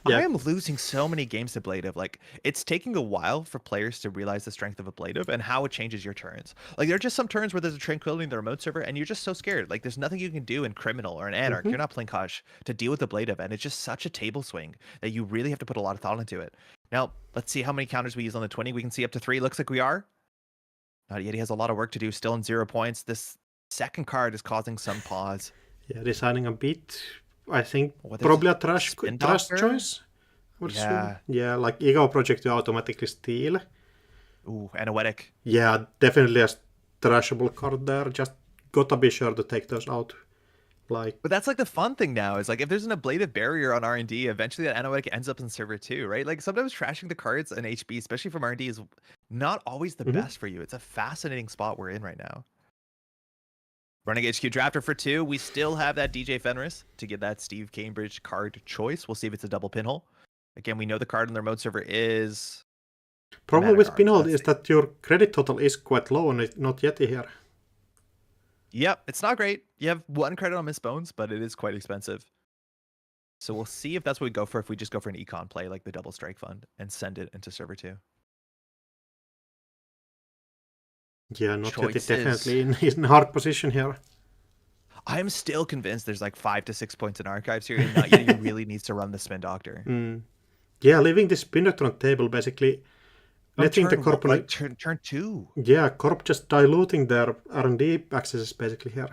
A: Yeah.
B: I am losing so many games to Ablative. Like, it's taking a while for players to realize the strength of Ablative and how it changes your turns. Like, there are just some turns where there's a Tranquility in the remote server, and you're just so scared. Like, there's nothing you can do in Criminal or in Anarch. You're not playing Hush to deal with Ablative, and it's just such a table swing that you really have to put a lot of thought into it. Now, let's see how many counters we use on the 20. We can see up to 3. Looks like we are. Not yet. He has a lot of work to do. Still in 0 points. This second card is causing some pause.
A: Yeah, designing a beat. I think
B: What,
A: probably a trash
B: Doctor?
A: choice.
B: Yeah.
A: Yeah, like Ego Project you automatically steal.
B: Ooh, Anoetic.
A: Yeah, definitely a trashable card there. Just gotta be sure to take those out. Like,
B: But that's like the fun thing now is like if there's an ablative barrier on R&D, eventually that Anoetic ends up in server 2, right? Like sometimes trashing the cards in HB, especially from R&D, is not always the best for you. It's a fascinating spot we're in right now. Running HQ Drafter for 2. We still have that DJ Fenris to get that Steve Cambridge card choice. We'll see if it's a double pinhole. Again, we know the card in the remote server is...
A: problem with
B: Managarm.
A: pinhole is that your credit total is quite low and it's not yet here.
B: Yep, it's not great. You have 1 credit on Miss Bones, but it is quite expensive. So we'll see if that's what we go for, if we just go for an econ play like the double strike fund and send it into server 2.
A: Yeah, not
B: Choices.
A: yet. Definitely in a hard position here.
B: I'm still convinced there's like 5 to 6 points in archives here, and not yet he really needs to run the Spin Doctor.
A: Yeah, leaving the Spin Doctor on table, basically letting the Corp...
B: Like turn 2.
A: Yeah, Corp just diluting their R&D accesses basically here.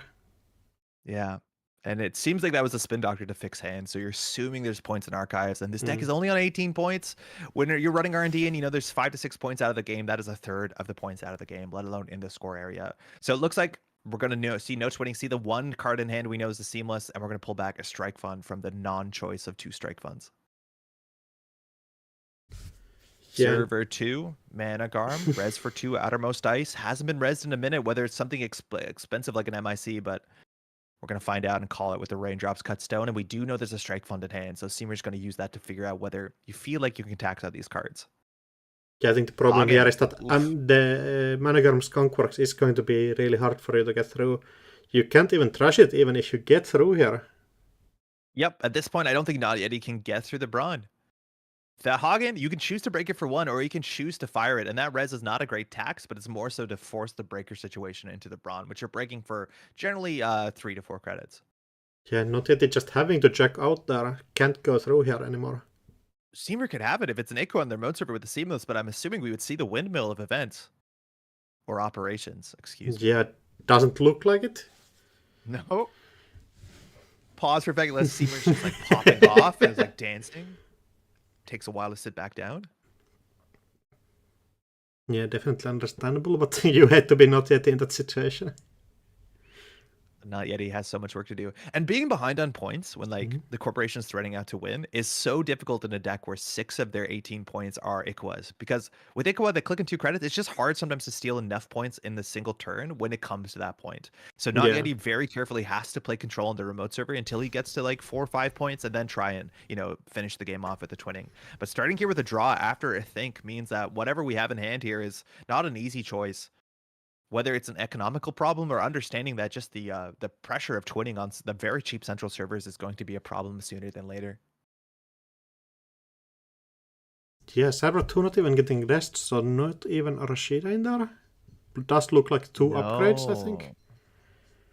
B: Yeah. And it seems like that was a Spin Doctor to fix hand, so you're assuming there's points in archives, and this deck is only on 18 points. When you're running R&D and you know there's 5 to 6 points out of the game, that is a third of the points out of the game, let alone in the score area. So it looks like we're going to see no twinning, see the 1 card in hand we know is the Seamless, and we're going to pull back a strike fund from the non-choice of 2 strike funds. Yeah. Server 2, Mana Garm, res for 2, Outermost Ice. Hasn't been resed in a minute, whether it's something expensive like an MIC, but we're going to find out and call it with the Raindrops Cut Stone. And we do know there's a strike fund in hand, so Seymour's going to use that to figure out whether you feel like you can tax out these cards.
A: Yeah, I think the problem
B: Hagen.
A: here is that
B: Oof.
A: the Managerm Skunkworks is going to be really hard for you to get through. You can't even trash it even if you get through here.
B: Yep. At this point, I don't think Not Yeti can get through the Brawn. The Hagen, you can choose to break it for 1, or you can choose to fire it, and that res is not a great tax, but it's more so to force the breaker situation into the Brawn, which you're breaking for generally 3 to 4 credits.
A: Yeah, Not Yet just having to check out there. Can't go through here anymore.
B: Seamer could have it if it's an Echo on their mode server with the Seamless, but I'm assuming we would see the windmill of events. Or operations, excuse me.
A: Yeah, doesn't look like it.
B: No. Pause for a second, unless Seamer's just like popping off and is like dancing. Takes a while to sit back down.
A: Yeah, definitely understandable, but you had to be Not Yet in that situation.
B: Not yet. He has so much work to do. And being behind on points when like the corporation's threatening out to win is so difficult in a deck where 6 of their 18 points are Ikwas. Because with Ikwa, they click in 2 credits, it's just hard sometimes to steal enough points in the single turn when it comes to that point. So Not
A: Yeah.
B: Yet, he very carefully has to play control on the remote server until he gets to like 4 or 5 points and then try and, finish the game off with the twinning. But starting here with a draw after a think means that whatever we have in hand here is not an easy choice. Whether it's an economical problem or understanding that just the pressure of twinning on the very cheap central servers is going to be a problem sooner than later.
A: Yeah, Server 2 not even getting rest, so not even a Rashida in there. It does look like 2 upgrades, I think.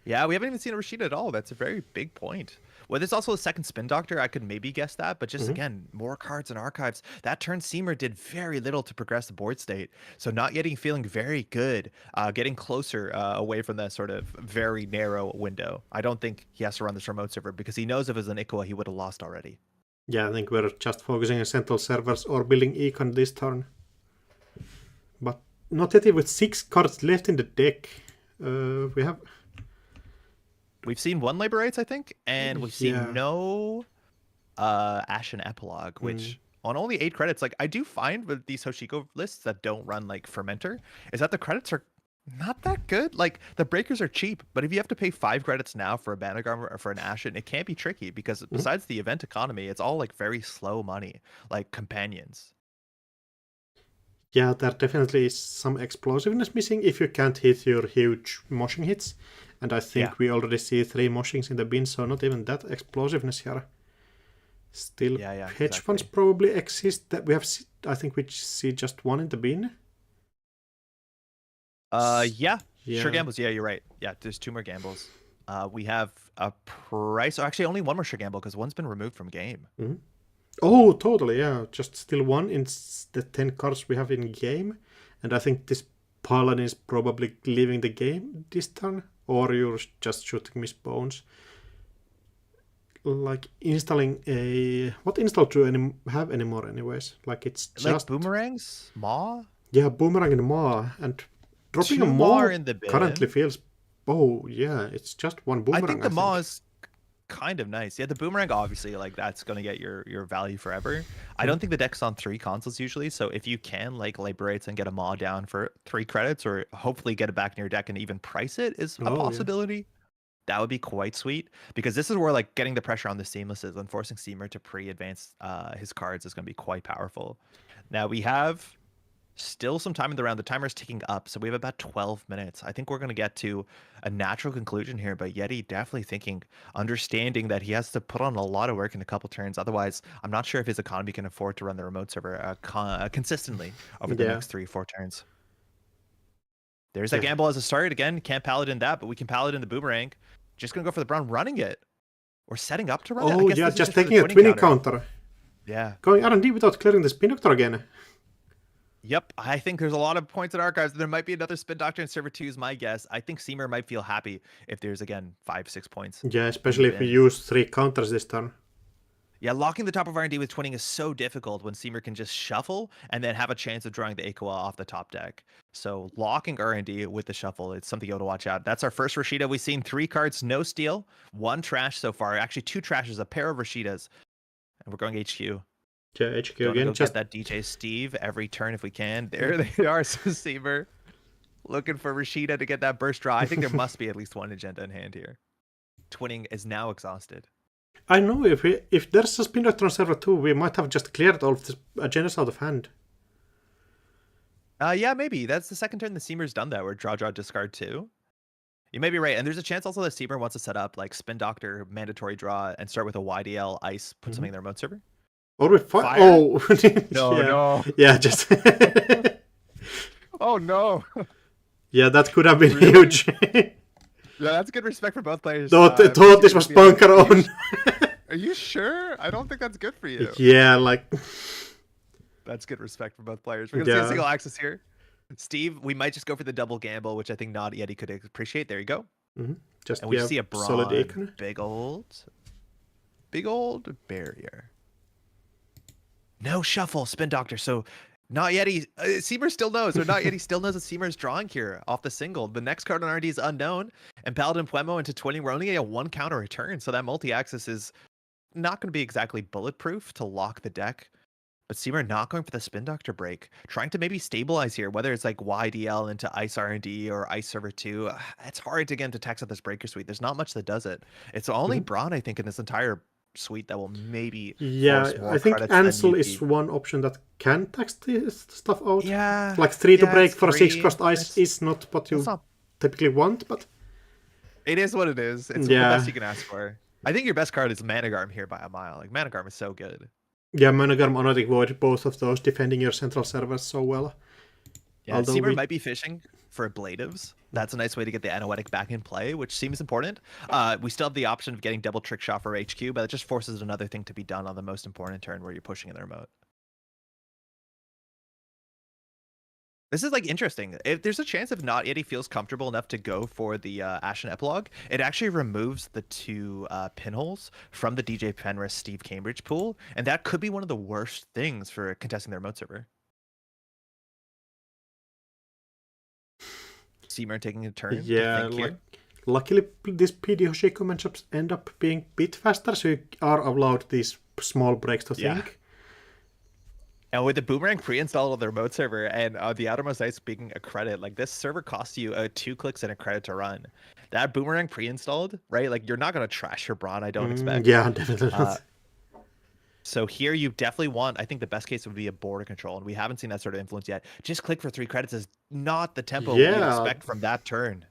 B: Yeah, we haven't even seen a Rashida at all. That's a very big point. Well, there's also a second Spin Doctor. I could maybe guess that, but just again, more cards and archives. That turn Seamer did very little to progress the board state. So not yet feeling very good, getting closer away from that sort of very narrow window. I don't think he has to run this remote server because he knows if it was an Ikoa, he would have lost already.
A: Yeah, I think we're just focusing on central servers or building econ this turn. But Not Yet with 6 cards left in the deck.
B: We've seen 1 Laborites, I think, and we've seen no Ashen Epilogue, which on only 8 credits, like I do find with these Hoshiko lists that don't run like Fermenter, is that the credits are not that good. Like the breakers are cheap, but if you have to pay 5 credits now for a Banagarm or for an Ashen, it can be tricky because besides the event economy, it's all like very slow money, like companions.
A: Yeah, there definitely is some explosiveness missing if you can't hit your huge moshing hits. And I think we already see 3 moshings in the bin, so not even that explosiveness here. Still, hedge funds probably exist. That we have, I think we see just 1 in the bin.
B: Sure gambles. Yeah, you're right. Yeah, there's 2 more gambles. We have a price. Oh, actually, only 1 more sure gamble because 1's been removed from game.
A: Oh, totally. Yeah, just still 1 in the 10 cards we have in game, and I think this Paladin is probably leaving the game this turn, or you're just shooting Miss Bones. Like installing a what install do you have anymore? Anyways, like it's just
B: like boomerangs, Maw.
A: Yeah, boomerang and Maw, and dropping a Maw in the bin currently feels. Oh yeah, it's just 1 boomerang.
B: I think the Maw is kind of nice. Yeah, the boomerang obviously like that's gonna get your value forever. I don't think the deck's on 3 consoles usually, so if you can like Liberates and get a Maw down for 3 credits, or hopefully get it back in your deck and even price it is a possibility. Yeah. That would be quite sweet because this is where like getting the pressure on the Seamless and forcing Seamer to pre-advance his cards is going to be quite powerful. Now we have still some time in the round. The timer's ticking up, so we have about 12 minutes. I think we're going to get to a natural conclusion here, but Yeti definitely understanding that he has to put on a lot of work in a couple turns. Otherwise, I'm not sure if his economy can afford to run the remote server consistently over the next 3-4 turns. There's that gamble as a start. Again, can't Paladin that, but we can Paladin the boomerang. Just going to go for the Brawn running it. Or setting up to run it.
A: Oh, yeah, just taking a twinning counter.
B: Yeah.
A: Going R&D without clearing the Spin Doctor again.
B: Yep, I think there's a lot of points in archives. There might be another Spin Doctor in server 2 is my guess. I think Seamer might feel happy if there's, again, 5-6 points.
A: Yeah, especially if we use 3 counters this turn.
B: Yeah, locking the top of R&D with twinning is so difficult when Seamer can just shuffle and then have a chance of drawing the Ikoa off the top deck. So locking R&D with the shuffle, it's something you have to watch out. That's our first Rashida. We've seen 3 cards, no steal, 1 trash so far. Actually, 2 trashes, a pair of Rashidas. And we're going HQ.
A: Yeah, HQ again.
B: Just get that DJ Steve every turn if we can. There they are, so Seamer looking for Rashida to get that burst draw. I think there must be at least 1 agenda in hand here. Twinning is now exhausted.
A: I know if there's a Spin Doctor on server 2, we might have just cleared all of the agendas out of hand.
B: Yeah, maybe. That's the second turn the Seamer's done that, where draw, discard 2. You may be right. And there's a chance also that Seamer wants to set up like Spin Doctor, mandatory draw, and start with a YDL, Ice, put something in their remote server.
A: Or we
B: Fire?
A: Oh,
B: No,
A: yeah.
B: no.
A: Yeah, just.
B: Oh, no.
A: Yeah, that could have been
B: Really?
A: huge.
B: Yeah, that's good respect for both players.
A: Thought this was bunker on.
B: Are you sure? I don't think that's good for you.
A: Yeah, like.
B: That's good respect for both players. We're gonna see a single axis here. Steve, we might just go for the double gamble, which I think Not Yeti could appreciate. There you go.
A: Just
B: And we see a
A: solid
B: Brawn.
A: icon.
B: Big old barrier. No shuffle, Spin Doctor. So Not Yeti, Seamer still knows, or Not Yeti still knows that Seamer is drawing here off the single. The next card on RD is unknown, and Paladin Puemo into 20. We're only getting a 1 counter return, so that multi-axis is not going to be exactly bulletproof to lock the deck. But Seamer not going for the Spin Doctor break, trying to maybe stabilize here, whether it's like YDL into Ice R&D or Ice Server 2. It's hard to get him to tax out this breaker suite. There's not much that does it. It's only Braun, I think, in this entire suite that will maybe force more
A: I think
B: credits than
A: Ansel
B: UP.
A: is one option that can tax this stuff out.
B: Yeah.
A: Like 3 to
B: yeah,
A: break
B: it's
A: for a 6
B: 3.
A: cost ice is not what you
B: It's not-
A: typically want, but
B: It is what it is. It's the best you can ask for. I think your best card is Managarm here by a mile. Like, Managarm is so good.
A: yeah, Managarm, Onotic Void, both of those defending your central servers so well.
B: Yeah, Seamer might be fishing for ablatives. That's a nice way to get the Anoetic back in play, which seems important. We still have the option of getting double trick shot for HQ, but it just forces another thing to be done on the most important turn where you're pushing in the remote. This is like interesting. If there's a chance if Not Yeti feels comfortable enough to go for the Ashen Epilogue, it actually removes the 2 pinholes from the DJ Penrith Steve Cambridge pool, and that could be one of the worst things for contesting their remote server. Seamer taking a turn.
A: Yeah, luckily these PD Hoshiko matchups end up being a bit faster, so you are allowed these small breaks to think.
B: And with the Boomerang pre-installed on the remote server and the Outermost Ice being a credit, like this server costs you 2 clicks and a credit to run. That Boomerang pre-installed, right? Like you're not going to trash your Brawn, I don't expect.
A: Yeah, definitely not.
B: So here you definitely want, I think the best case would be a border control, and we haven't seen that sort of influence yet. Just click for 3 credits is not the tempo we expect from that turn.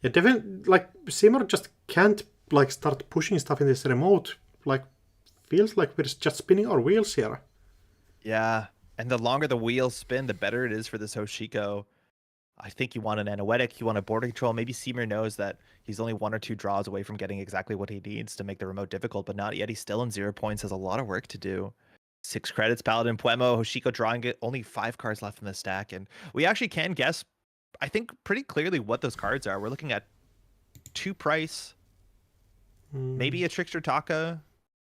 A: Yeah, definitely, like, Seamer just can't, like, start pushing stuff in this remote. Like, feels like we're just spinning our wheels here.
B: Yeah, and the longer the wheels spin, the better it is for this Hoshiko. I think you want an Anoetic, you want a border control. Maybe Seamer knows that he's only 1 or 2 draws away from getting exactly what he needs to make the remote difficult, but not yet. He's still in 0 points, has a lot of work to do. 6 credits, Paladin, Puemo, Hoshiko drawing it, only 5 cards left in the stack, and we actually can guess, I think, pretty clearly what those cards are. We're looking at 2 Price, maybe a Trickster Taka,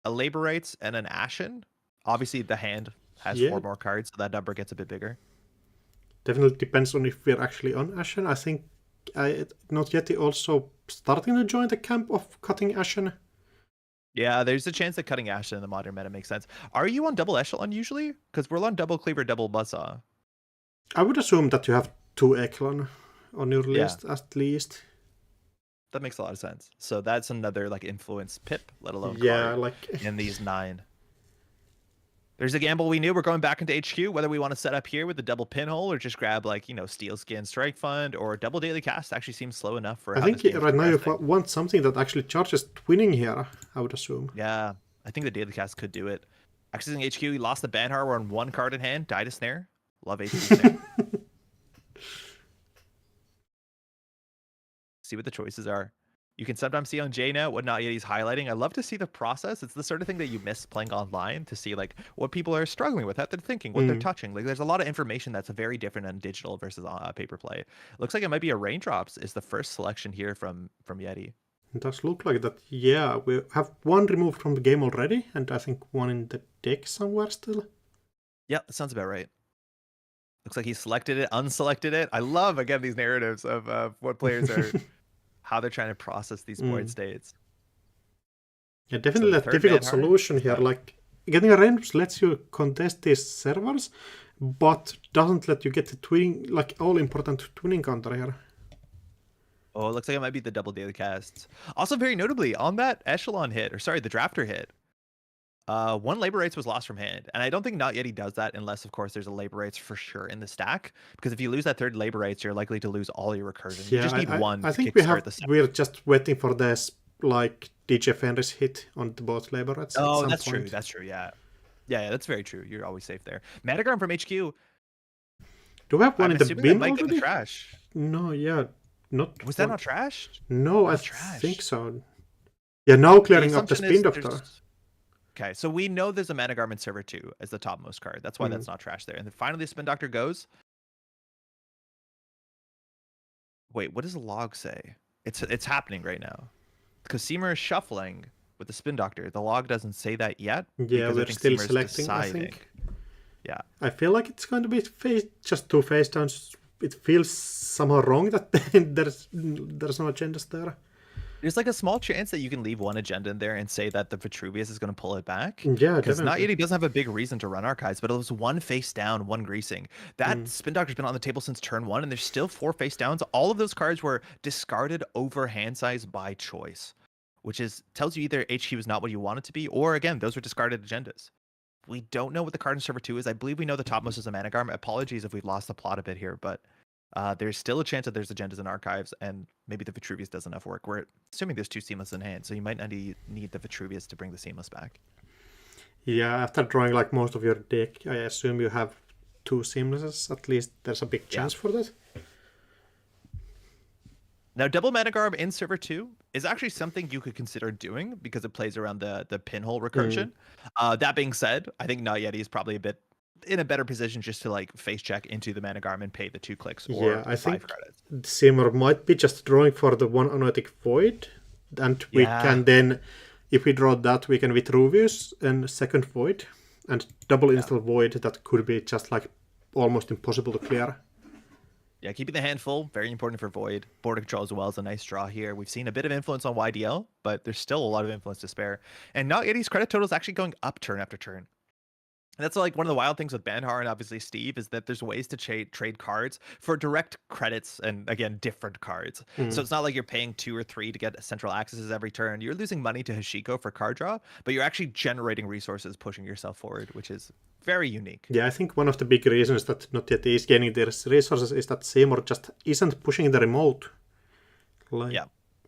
B: a Labor Rights, and an Ashen. Obviously, the hand has 4 more cards, so that number gets a bit bigger.
A: Definitely depends on if we're actually on Ashen. I think Not Yeti also starting to join the camp of cutting Ashen.
B: Yeah, there's a chance that cutting Ashen in the modern meta makes sense. Are you on double Echelon usually? Because we're on double Cleaver, double Buzzsaw.
A: I would assume that you have 2 Echelon on your list at least.
B: That makes a lot of sense. So that's another like influence pip, let alone
A: card
B: like in these 9. There's a gamble we knew. We're going back into HQ, whether we want to set up here with the double pinhole or just grab like, you know, Steel Skin Strike Fund or double Daily Cast actually seems slow enough for
A: I think right now you want something that actually charges twinning here, I would assume.
B: Yeah, I think the Daily Cast could do it. Accessing HQ, we lost the Banhar. We're on 1 card in hand. Died a Snare. Love HQ Snare. See what the choices are. You can sometimes see on J now what Not Yeti's highlighting. I love to see the process. It's the sort of thing that you miss playing online, to see like what people are struggling with, how they're thinking, what they're touching. Like there's a lot of information that's very different on digital versus paper play. Looks like it might be a Raindrops is the first selection here from Yeti.
A: It does look like that. Yeah, we have 1 removed from the game already, and I think 1 in the deck somewhere still.
B: Yeah, that sounds about right. Looks like he selected it, unselected it. I love, again, these narratives of what players are, how they're trying to process these board states.
A: Yeah, definitely a difficult solution here. Like, getting a range lets you contest these servers, but doesn't let you get the twinning, like, all-important twinning counter here.
B: Oh, it looks like it might be the double Daily Casts. Also, very notably, on that Echelon hit, or sorry, the Drafter hit, One labor rates was lost from hand, and I don't think Not Yeti does that unless, of course, there's a labor rates for sure in the stack. Because if you lose that third labor rates, you're likely to lose all your recursion. You
A: Yeah,
B: just need one
A: I
B: to
A: think
B: kickstart the second.
A: we're just waiting for this like DJ Fenris hit on the both labor at
B: Oh,
A: some
B: that's
A: point.
B: true. That's true. Yeah. Yeah, that's very true. You're always safe there. Managarm from HQ.
A: Do we have one
B: I'm
A: in the
B: assuming that
A: bin
B: might get in
A: already?
B: the trash.
A: No, yeah, not.
B: Was that not trashed?
A: No, I
B: trash?
A: think so. Yeah, now clearing up the
B: assumption
A: Spin
B: is
A: Doctor.
B: there's- Okay, so we know there's a Managarm in server 2 as the topmost card. That's why that's not trash there. And then finally, the Spin Doctor goes. Wait, what does the log say? It's happening right now. Because Seamer is shuffling with the Spin Doctor. The log doesn't say that yet.
A: Yeah,
B: because
A: we're
B: I think
A: still
B: Seamer's
A: selecting,
B: deciding.
A: I think.
B: Yeah.
A: I feel like it's going to be just 2 face downs. It feels somehow wrong that there's no agendas there.
B: There's like a small chance that you can leave one agenda in there and say that the Vitruvius is going to pull it back.
A: Yeah,
B: Because Not
A: definitely.
B: Yeti doesn't have a big reason to run archives, but it was one face down, one greasing. That Spin Doctor's been on the table since turn 1, and there's still 4 face downs. All of those cards were discarded over hand size by choice, which tells you either HQ is not what you want it to be, or again, those were discarded agendas. We don't know what the card in server 2 is. I believe we know the topmost is a Managarm. Apologies if we've lost the plot a bit here, but there's still a chance that there's agendas in archives, and maybe the Vitruvius does enough work. We're assuming there's 2 Seamless in hand, so you might not need the Vitruvius to bring the Seamless back.
A: Yeah, after drawing like most of your deck, I assume you have 2 Seamlesses. At least there's a big chance for that.
B: Now, double Managarm in server 2 is actually something you could consider doing because it plays around the pinhole recursion. That being said, I think Not Yeti is probably in a better position just to like face check into the Managarm and pay the 2 clicks or
A: I
B: 5
A: think
B: credits.
A: Simmer might be just drawing for the 1 Anoetic Void, and we can then, if we draw that, we can Vitruvius and second Void, and double install Void. That could be just like almost impossible to clear.
B: Yeah, keeping the hand full, very important for Void. Border control as well is a nice draw here. We've seen a bit of influence on YDL, but there's still a lot of influence to spare. And Not Yeti's credit total is actually going up turn after turn. And that's like one of the wild things with Banhar and obviously Steve is that there's ways to trade cards for direct credits and again different cards. So it's not like you're paying 2 or 3 to get central accesses every turn. You're losing money to Hashiko for card draw, but you're actually generating resources, pushing yourself forward, which is very unique.
A: Yeah, I think one of the big reasons that Not Yet is gaining their resources is that Seymour just isn't pushing the remote. Like,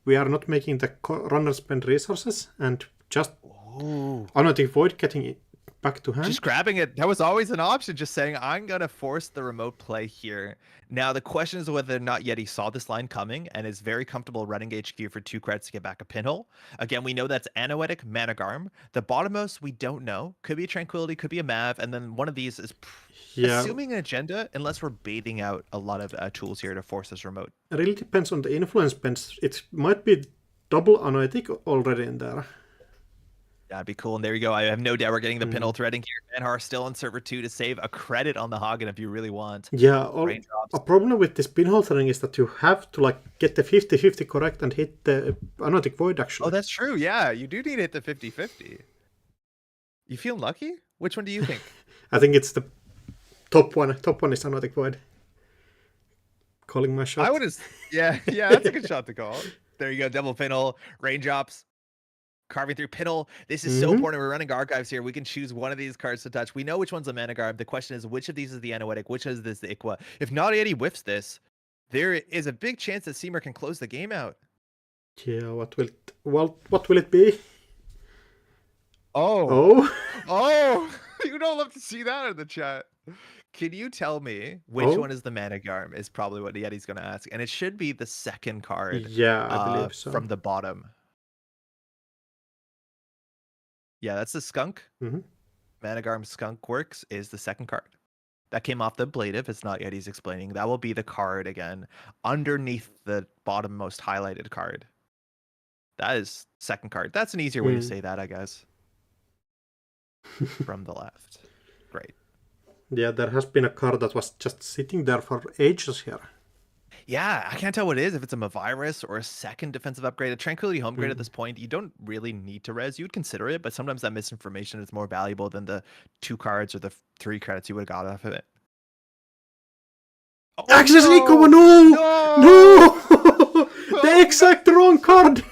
A: we are not making the runner spend resources, and just Anoetic Void getting it back to hand.
B: Just grabbing it. That was always an option, just saying, I'm going to force the remote play here. Now, the question is whether or not Yeti saw this line coming and is very comfortable running HQ for 2 credits to get back a pinhole. Again, we know that's Anoetic Managarm. The bottommost, we don't know. Could be a Tranquility, could be a Mav, and then one of these is assuming an agenda, unless we're baiting out a lot of tools here to force this remote.
A: It really depends on the influence spends. It might be double Anoetic already in there.
B: That'd be cool. And there you go. I have no doubt we're getting the pinhole threading here. Banhar still on server 2 to save a credit on the Hagen if you really want.
A: Yeah, a problem with this pinhole threading is that you have to like get the 50-50 correct and hit the Anoetic Void actually.
B: Oh, that's true. Yeah, you do need to hit the 50-50. You feel lucky? Which one do you think?
A: I think it's the top one. Top one is Anoetic Void. Calling my shot.
B: I would have. Yeah, that's a good shot to call. There you go. Double pinhole, raindrops. Carving through pinhole. This is so important. We're running archives here. We can choose one of these cards to touch. We know which one's a Managarm. The question is, which of these is the Anoetic? Which is this the Iqua? If Not Yeti whiffs this, there is a big chance that Seamer can close the game out.
A: Yeah, what will it be?
B: Oh! You don't love to see that in the chat. Can you tell me which one is the Managarm? Is probably what Yeti's going to ask, and it should be the second card.
A: Yeah, I believe so.
B: From the bottom. Yeah, that's the Skunk. Managarm Skunk Works is the second card. That came off the Ablative. It's Not Yeti's explaining. That will be the card again underneath the bottommost highlighted card. That is second card. That's an easier way to say that, I guess. From the left. Great.
A: Yeah, there has been a card that was just sitting there for ages here.
B: Yeah, I can't tell what it is. If it's a Mavirus or a second defensive upgrade, a Tranquility Home Grade at this point, you don't really need to res. You'd consider it, but sometimes that misinformation is more valuable than the 2 cards or the 3 credits you would have got off of it.
A: Oh, Access Eco, no! The exact wrong card!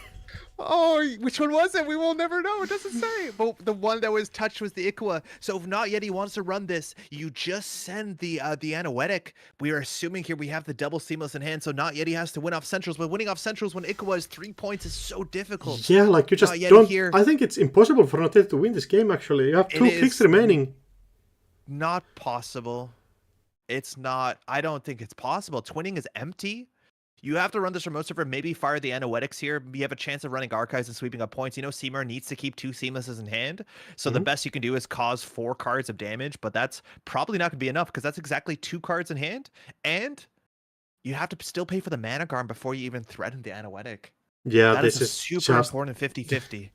B: Oh, Which one was it? We will never know. It doesn't say. But the one that was touched was the Ikua. So if Not Yeti wants to run this, you just send the Anoetic. We are assuming here we have the double seamless in hand, so Not Yeti has to win off centrals. But winning off centrals when Ikua is 3 points is so difficult.
A: Yeah, like you just don't. Here. I think it's impossible for Not Yeti to win this game. Actually, you have 2 clicks remaining.
B: Not possible. It's not. I don't think it's possible. Twinning is empty. You have to run this remote server, maybe fire the Anoetics here. You have a chance of running Archives and sweeping up points. You know, Seymour needs to keep 2 seamlesses in hand. So the best you can do is cause 4 cards of damage, but that's probably not going to be enough because that's exactly 2 cards in hand. And you have to still pay for the Mana Garm before you even threaten the Anoetic.
A: Yeah,
B: that
A: this
B: is super important 50-50.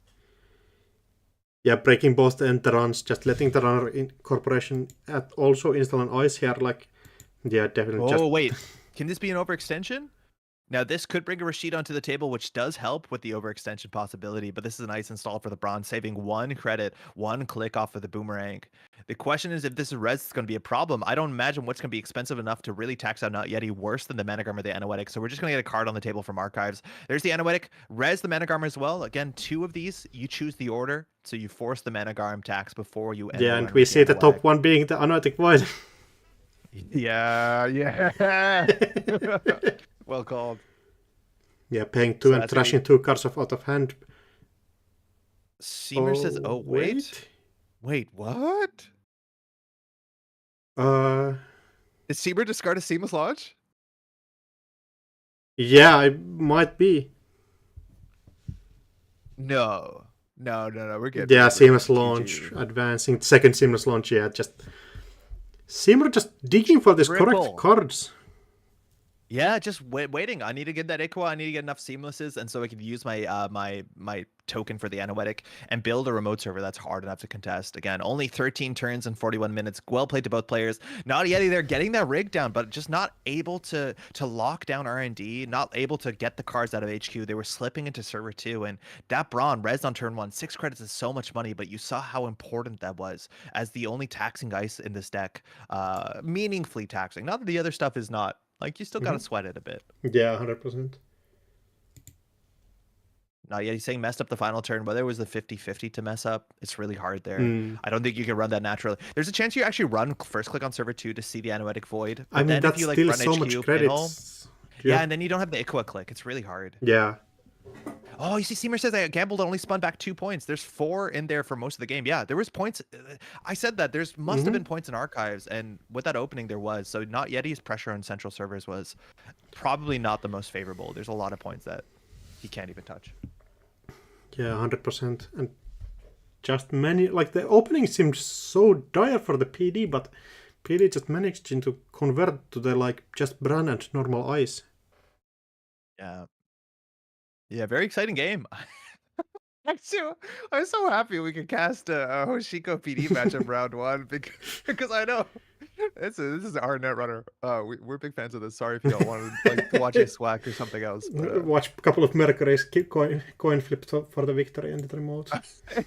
A: Yeah, breaking both the end runs, just letting the runner in corporation also install an ice here. Like, yeah, definitely.
B: Oh, wait. Can this be an overextension? Now, this could bring a Rashid onto the table, which does help with the overextension possibility, but this is an ice install for the bronze, saving 1 credit, 1 click off of the boomerang. The question is if this is res, it's going to be a problem. I don't imagine what's going to be expensive enough to really tax out Not Yeti worse than the Managarm or the Anoetic, so we're just going to get a card on the table from Archives. There's the Anoetic, res the Managarm as well. Again, 2 of these, you choose the order, so you force the Managarm tax before you end.
A: Yeah, and we see the top one being the Anoetic Void.
B: Yeah. Well called.
A: Yeah, paying 2 and trashing 2 cards out of hand.
B: Seymour says, "Oh wait, what? Did Seymour discard a Seamless Launch?"
A: Yeah, it might be.
B: No. We're good.
A: Yeah, Seamless Launch, advancing. Second Seamless Launch, yeah, just Seymour just digging for these correct cards.
B: Yeah, just waiting. I need to get that Ikua. I need to get enough seamlesses, and so I can use my my token for the Anoetic and build a remote server that's hard enough to contest. Again, only 13 turns and 41 minutes. Well played to both players. Not Yeti, they're getting that rig down, but just not able to lock down R&D, not able to get the cards out of HQ. They were slipping into server 2, and that Brawn, res on turn 1. 6 credits is so much money, but you saw how important that was as the only taxing ice in this deck, meaningfully taxing. Not that the other stuff is not. Like, you still got to sweat it a bit.
A: Yeah, 100%.
B: Not yet. He's saying messed up the final turn. Whether it was the 50-50 to mess up, it's really hard there. I don't think you can run that naturally. There's a chance you actually run first click on server 2 to see the Anoetic Void. But
A: I mean,
B: then
A: that's
B: if you, like,
A: still
B: run
A: so
B: HQ,
A: much credits.
B: Yeah, and then you don't have the Ikua click. It's really hard.
A: Yeah.
B: Oh, you see, Seymour says I gambled and only spun back 2 points. There's 4 in there for most of the game. Yeah, there was points. I said that there's must have been points in Archives, and with that opening there was. So Not Yeti's pressure on central servers was probably not the most favorable. There's a lot of points that he can't even touch.
A: Yeah, 100%. And just many, like, the opening seemed so dire for the PD, but PD just managed to convert to the, like, just Bran and normal ice.
B: Yeah, very exciting game. I'm so happy we could cast a Hoshiko PD matchup round 1 because I know this is our net runner. We're big fans of this. Sorry if you don't want to like watch a SWAC or something else. But,
A: watch a couple of Mercury's coin flip for the victory and the remote.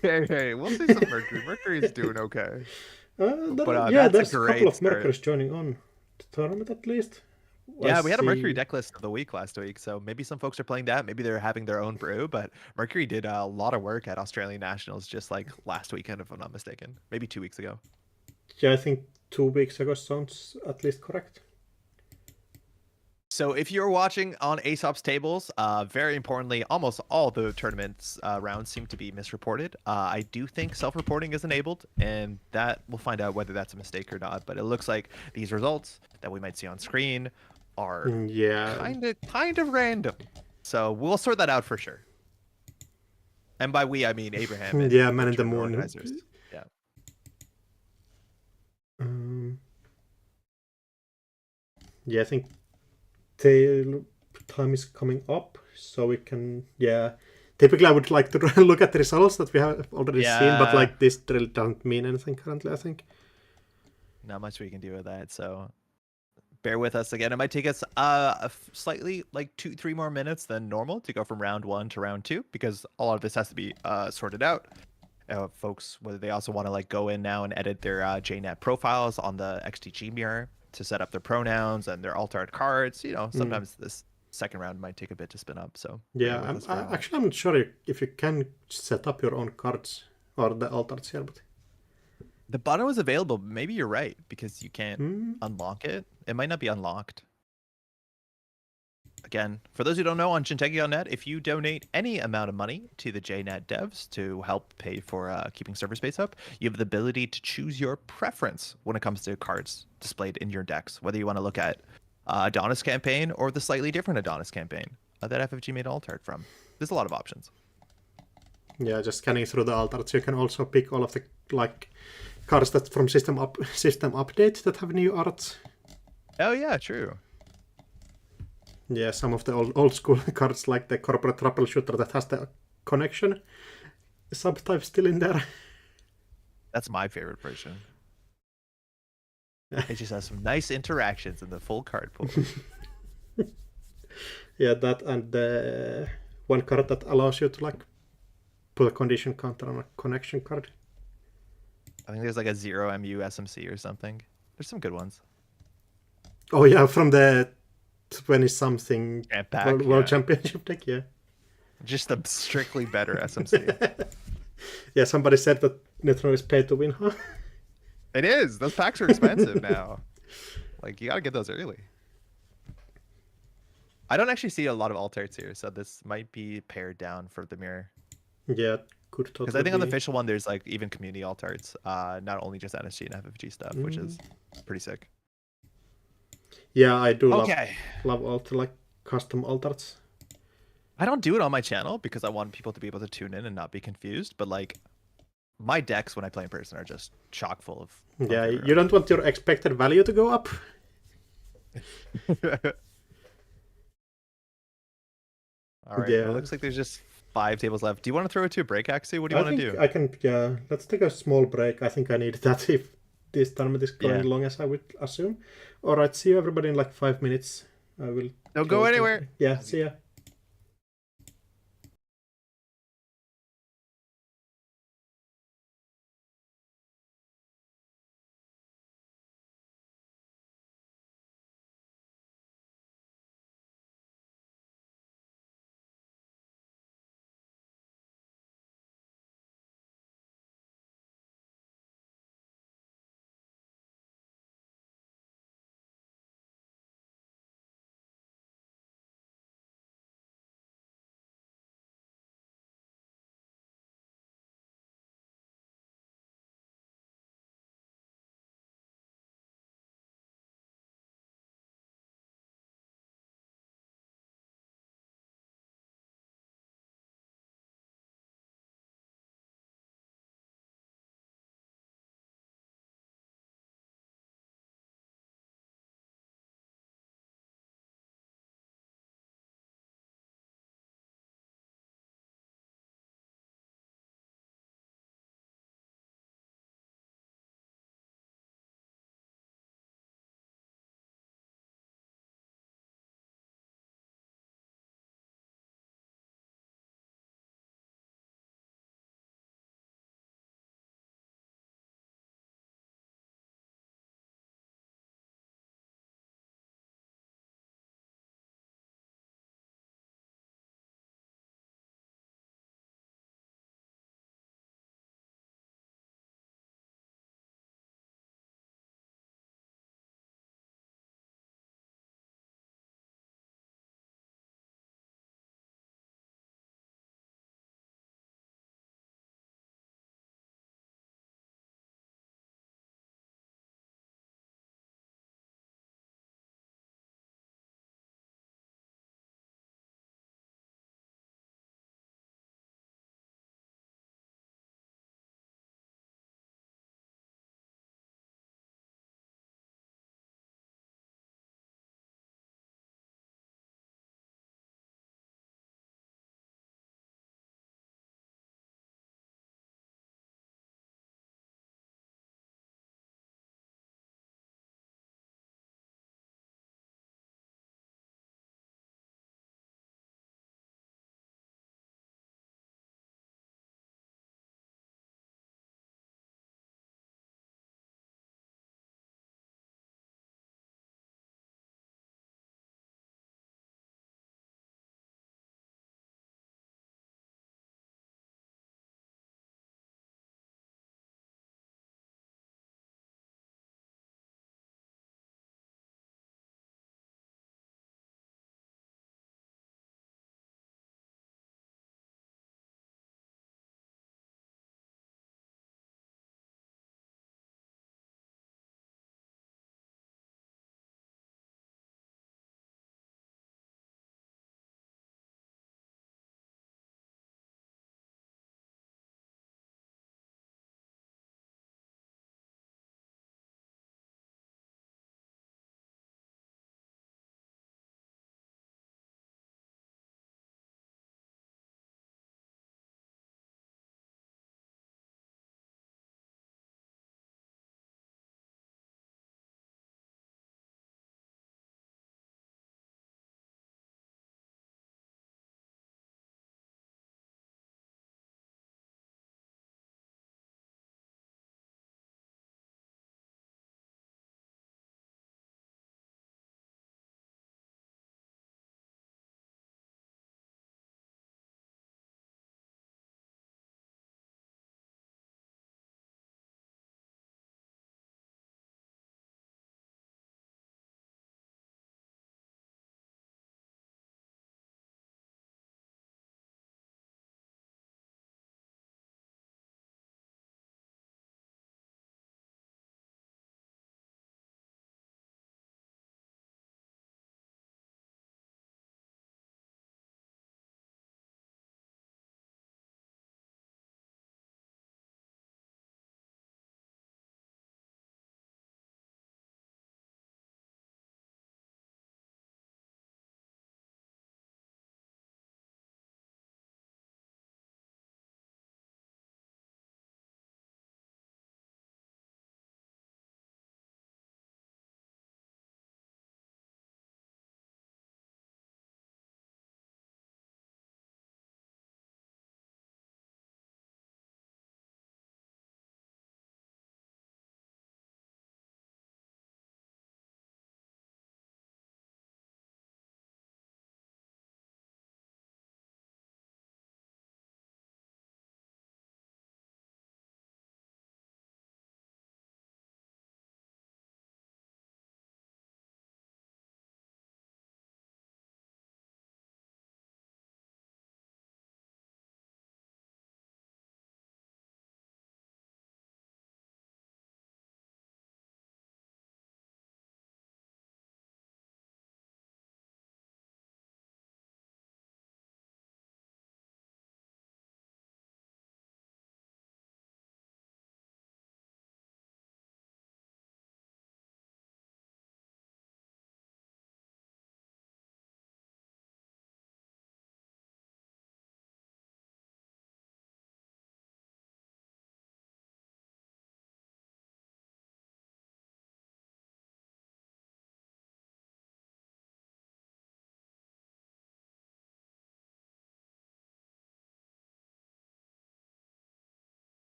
B: hey, we'll see some Mercury. Mercury's doing okay.
A: Yeah, there's a couple of Mercury's joining on the tournament at least.
B: Yeah, we had a Mercury deck list of the week last week, so maybe some folks are playing that. Maybe they're having their own brew, but Mercury did a lot of work at Australian Nationals just like last weekend, if I'm not mistaken. Maybe 2 weeks ago.
A: Yeah, I think 2 weeks ago sounds at least correct.
B: So if you're watching on Aesop's tables, very importantly, almost all the tournaments rounds seem to be misreported. I do think self-reporting is enabled, and that we'll find out whether that's a mistake or not. But it looks like these results that we might see on screen are kind of random. So we'll sort that out for sure. And by we, I mean Abraham. And
A: yeah, Man in the Moon.
B: Organizers. Yeah.
A: Yeah, I think tail time is coming up, so we can. Yeah, typically I would like to look at the results that we have already seen, but like this really doesn't mean anything currently. I think
B: not much we can do with that. So bear with us again. It might take us slightly like 2-3 more minutes than normal to go from round 1 to round 2 because a lot of this has to be sorted out. Folks, whether they also want to like go in now and edit their JNet profiles on the XTG mirror to set up their pronouns and their alt art cards. You know, sometimes this second round might take a bit to spin up. So
A: Yeah,
B: bear with us for a moment.
A: actually, I'm not sure if you can set up your own cards or the altars here, but
B: The button was available. But maybe you're right because you can't
A: hmm,
B: unlock it. It might not be unlocked. Again, for those who don't know, on Jinteki.net, if you donate any amount of money to the JNet devs to help pay for keeping server space up, you have the ability to choose your preference when it comes to cards displayed in your decks, whether you want to look at Adonis campaign or the slightly different Adonis campaign that FFG made alt art from. There's a lot of options.
A: yeah, just scanning through the altars, you can also pick all of the like cards that from system update that have new art.
B: Oh yeah, true.
A: Yeah, some of the old school cards like the corporate troubleshooter that has the connection subtype still in there.
B: That's my favorite version. It just has some nice interactions in the full card pool.
A: Yeah, that and the one card that allows you to like put a condition counter on a connection card.
B: I think there's like a 0 MU SMC or something. There's some good ones.
A: Oh yeah, from the 20 something
B: Camp pack,
A: World
B: yeah.
A: Championship deck, yeah.
B: Just a strictly better SMC.
A: Yeah, somebody said that Neutron is pay to win, huh?
B: It is. Those packs are expensive now. Like, you gotta get those early. I don't actually see a lot of alt arts here, so this might be pared down for the mirror.
A: Yeah, could totally
B: Because I think on the
A: be.
B: official one, there's like even community alt arts, not only just NSG and FFG stuff, which is pretty sick.
A: Yeah, I do
B: Okay.
A: love all the like custom altars.
B: I don't do it on my channel because I want people to be able to tune in and not be confused. But like, my decks when I play in person are just chock full of.
A: Yeah, you don't want your expected value to go up.
B: All right.
A: Yeah.
B: Well, it looks like there's just 5 tables left. Do you want to throw it to a break, Axie? What do you want to do?
A: I can, yeah, let's take a small break. I think I need that if this tournament is going long as I would assume. Alright, see you everybody in like 5 minutes. I will.
B: Don't go anywhere.
A: Yeah, see ya.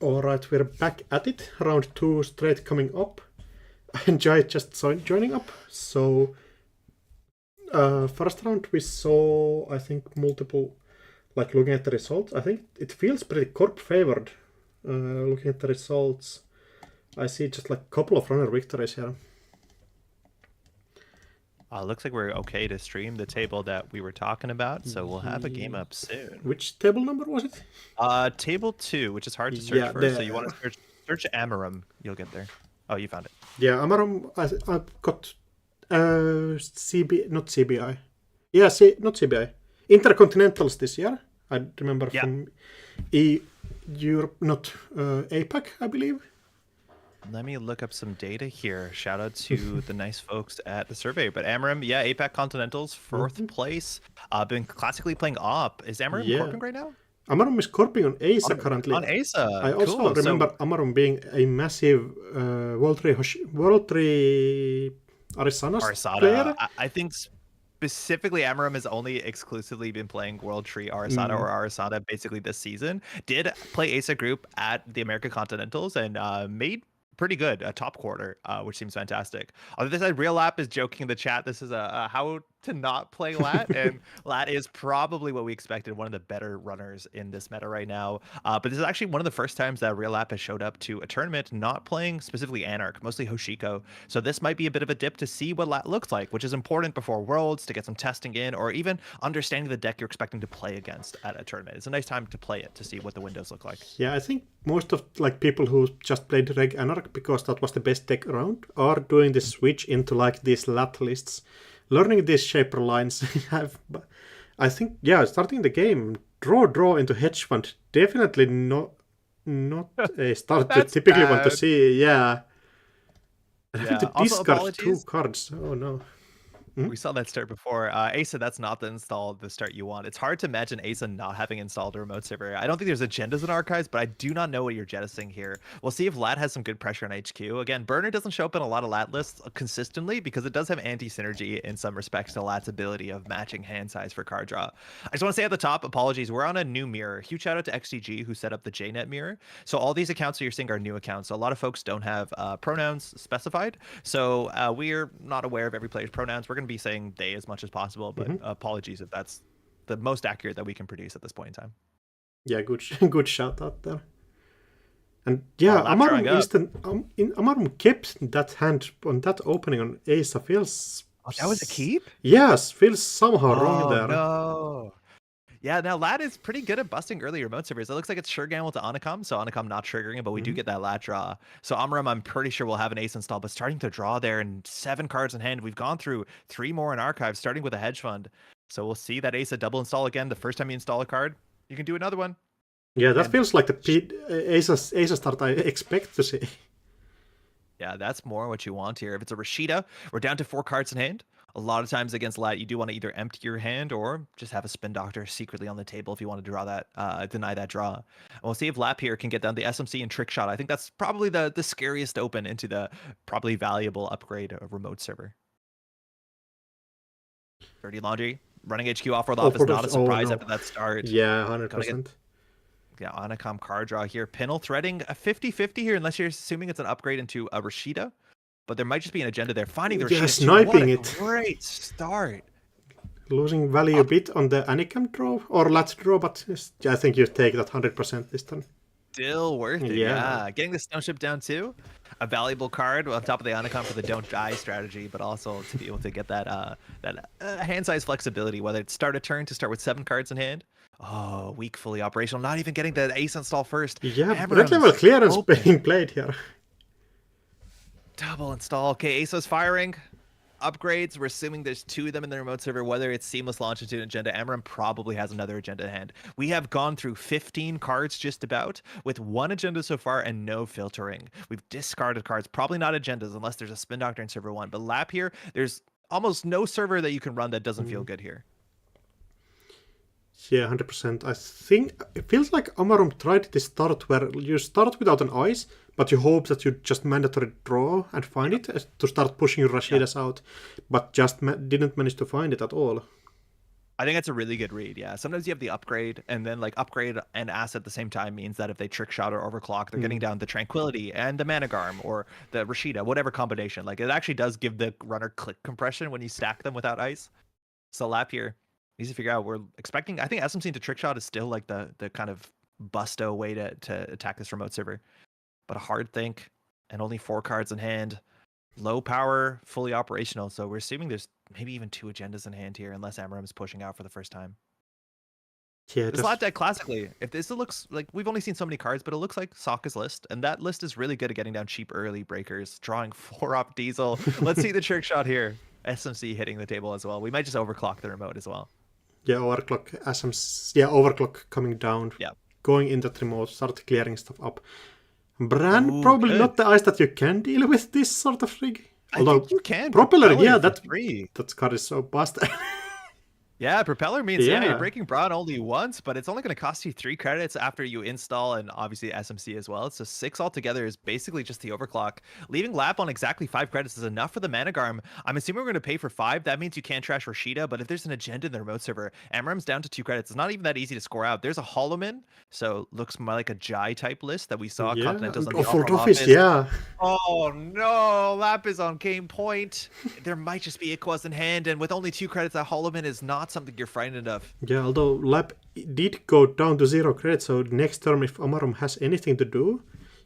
A: Alright, we're back at it. Round 2 straight coming up. I enjoyed just joining up. So, first round we saw, I think, multiple, like looking at the results. I think it feels pretty Corp favored. Looking at the results, I see just like a couple of runner victories here.
C: Looks like we're okay to stream the table that we were talking about, so we'll have a game up soon.
A: Which table number was it?
C: Table 2, which is hard to search for. So you want to search Amarum, you'll get there. Oh, you found it.
A: Yeah, Amarum. I got not CBI. Yeah, not CBI. Intercontinentals this year. I remember from Europe, not APAC, I believe.
C: Let me look up some data here. Shout out to the nice folks at the survey. But Amarum, APAC Continentals, 4th place. Been classically playing op. Is Amarum corping right now?
A: Amarum is corping on ASA currently.
C: On ASA.
A: I also remember Amarum being a massive World 3 Arisanas player.
C: I think specifically Amarum has only exclusively been playing World Tree Arasada or Arasada basically this season. Did play ASA group at the American Continentals and made pretty good, a top quarter, which seems fantastic. On the other side, Real Lap is joking in the chat. This is a how to not play Lat, and Lat is probably what we expected, one of the better runners in this meta right now. But this is actually one of the first times that Real Lap has showed up to a tournament not playing specifically Anarch, mostly Hoshiko. So this might be a bit of a dip to see what Lat looks like, which is important before Worlds to get some testing in, or even understanding the deck you're expecting to play against at a tournament. It's a nice time to play it to see what the windows look like.
A: Yeah, I think most of like people who just played Reg Anarch because that was the best deck around are doing the switch into like these Lat lists. Learning these shaper lines, I think, starting the game, draw into hedge fund, definitely not a start you typically want to see. Yeah. I have to discard 2 cards. Oh no.
C: We saw that start before. ASA, that's not the start you want. It's hard to imagine ASA not having installed a remote server. I don't think there's agendas in archives, but I do not know what you're jettisoning here. We'll see if Lat has some good pressure on HQ. Again, Burner doesn't show up in a lot of Lat lists consistently because it does have anti-synergy in some respects to Lat's ability of matching hand size for card draw. I just want to say at the top, apologies, we're on a new mirror. Huge shout out to XDG who set up the JNet mirror. So all these accounts that you're seeing are new accounts. So a lot of folks don't have pronouns specified. So we're not aware of every player's pronouns. We're going to be saying they as much as possible, but apologies if that's the most accurate that we can produce at this point in time.
A: Yeah, good shout out there. And Amarum kept that hand on that opening on Asa. Feels
C: that was a keep?
A: Yes, feels somehow wrong there.
C: No. Yeah, now Lat is pretty good at busting early remote servers. It looks like it's sure gamble to Anacom, so Anacom not triggering it, but we do get that Lat draw. So Amarum, I'm pretty sure we'll have an ace install, but starting to draw there and 7 cards in hand. We've gone through 3 more in archives, starting with a hedge fund. So we'll see that ace double install again. The first time you install a card, you can do another one.
A: Yeah, that feels like the ace start I expect to see.
C: Yeah, that's more what you want here. If it's a Rashida, we're down to 4 cards in hand. A lot of times against Lat, you do want to either empty your hand or just have a Spin Doctor secretly on the table if you want to draw that, deny that draw. And we'll see if Lap here can get down the SMC and Trick Shot. I think that's probably the scariest open into the probably valuable upgrade of remote server. Dirty Laundry, running HQ off-world off is not a surprise after that start.
A: Yeah, 100%.
C: Yeah, Anacom card draw here. Pinel threading a 50-50 here, unless you're assuming it's an upgrade into a Rashida. But there might just be an agenda there. Finding the Rashida.
A: Sniping it.
C: Great start.
A: Losing value a bit on the Anicam draw or Lat draw, but I think you take that 100% this time.
C: Still worth it, yeah. Getting the Stone Ship down too. A valuable card on top of the Anacom for the don't die strategy, but also to be able to get that hand size flexibility, whether it's start a turn to start with 7 cards in hand. Oh, weak fully operational. Not even getting the ace install first.
A: Yeah, red level clearance being played here.
C: Double install. Okay, Asa's firing. Upgrades. We're assuming there's 2 of them in the remote server, whether it's Seamless Longitude agenda. Amarum probably has another agenda in hand. We have gone through 15 cards just about, with 1 agenda so far and no filtering. We've discarded cards, probably not agendas unless there's a Spin Doctor in server 1. But Lap here, there's almost no server that you can run that doesn't feel good here.
A: Yeah, 100%. I think it feels like Amarum tried this start where you start without an ice, but you hope that you just mandatory draw and find it to start pushing your Rashidas out, but just didn't manage to find it at all.
C: I think that's a really good read. Yeah. Sometimes you have the upgrade, and then like upgrade and ass at the same time means that if they trick shot or overclock, they're getting down the Tranquility and the Managarm or the Rashida, whatever combination. Like it actually does give the runner click compression when you stack them without ice. So Lap here needs to figure out. We're expecting. I think SMC into trick shot is still like the kind of busto way to attack this remote server, but a hard think and only 4 cards in hand. Low power, fully operational. So we're assuming there's maybe even 2 agendas in hand here, unless Amarim's pushing out for the first time.
A: Yeah,
C: This lap deck classically, if this looks like we've only seen so many cards, but it looks like Sokka's list, and that list is really good at getting down cheap early breakers, drawing 4 off Diesel. Let's see the trick shot here. SMC hitting the table as well. We might just overclock the remote as well.
A: Yeah, overclock SMC. Yeah, overclock coming down.
C: Yeah.
A: Going in that remote, start clearing stuff up. Bran,
C: Ooh,
A: probably
C: good.
A: not the ice that you can deal with this sort of rig. Although
C: I think you can.
A: Propeller, yeah,
C: for
A: that
C: 3.
A: card is so busted.
C: Yeah, Propeller means yeah, you're
A: Yeah.
C: breaking Brawn only once, but it's only going to cost you 3 credits after you install, and obviously SMC as well. So 6 altogether is basically just the overclock. Leaving Lap on exactly 5 credits is enough for the Managarm. I'm assuming we're going to pay for 5. That means you can't trash Rashida, but if there's an agenda in the remote server, Amarim's down to 2 credits. It's not even that easy to score out. There's a Holoman, so looks more like a Jai type list that we saw
A: Yeah,
C: Continentals on the
A: full
C: Alpha
A: office,
C: office.
A: yeah.
C: Oh no, Lap is on game point. There might just be Iquas in hand, and with only 2 credits, that Holoman is not something you're frightened of.
A: Yeah, although Lab did go down to 0 credits, so next turn if Amarum has anything to do,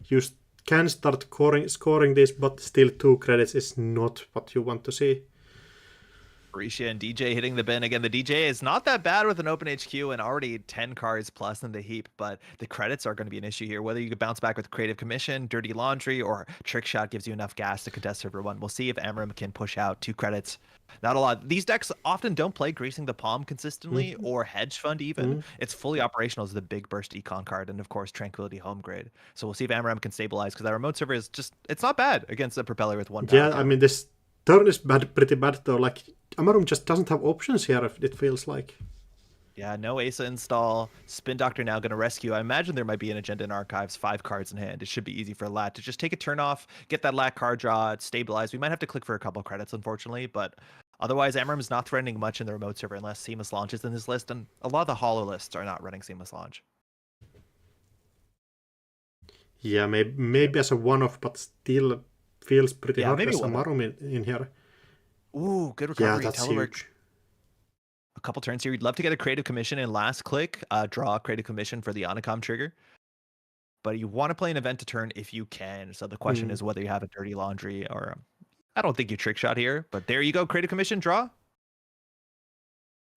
A: you can start scoring this, but still 2 credits is not what you want to see.
C: Risha and DJ hitting the bin again. The DJ is not that bad with an open HQ and already 10 cards plus in the heap, but the credits are going to be an issue here. Whether you could bounce back with Creative Commission, Dirty Laundry, or Trick Shot gives you enough gas to contest server 1. We'll see if Amarim can push out 2 credits. Not a lot. These decks often don't play Greasing the Palm consistently or Hedge Fund even. It's fully operational as the big burst econ card, and of course Tranquility home grade. So we'll see if Amarim can stabilize, because that remote server is just, it's not bad against the Propeller with 1 power
A: Yeah,
C: count.
A: I mean, this turn is pretty bad though. Like, Amarum just doesn't have options here, it feels like.
C: Yeah, no Asa install. Spin Doctor now going to rescue. I imagine there might be an agenda in archives, 5 cards in hand. It should be easy for Lat to just take a turn off, get that Lat card draw, stabilize. We might have to click for a couple credits, unfortunately, but otherwise, Amarim is not threatening much in the remote server unless Seamless Launch is in this list, and a lot of the Hollow lists are not running Seamless Launch.
A: Yeah, maybe as a one-off, but still feels pretty hard
C: maybe
A: as
C: one-off.
A: Amarum in here.
C: Ooh, good
A: Yeah,
C: recovery.
A: that's
C: Telework.
A: huge.
C: A couple turns here. You'd love to get a Creative Commission in last click, draw a Creative Commission for the Onacom trigger. But you want to play an event to turn if you can. So the question is whether you have a Dirty Laundry or... I don't think you trick shot here, but there you go. Creative Commission, draw.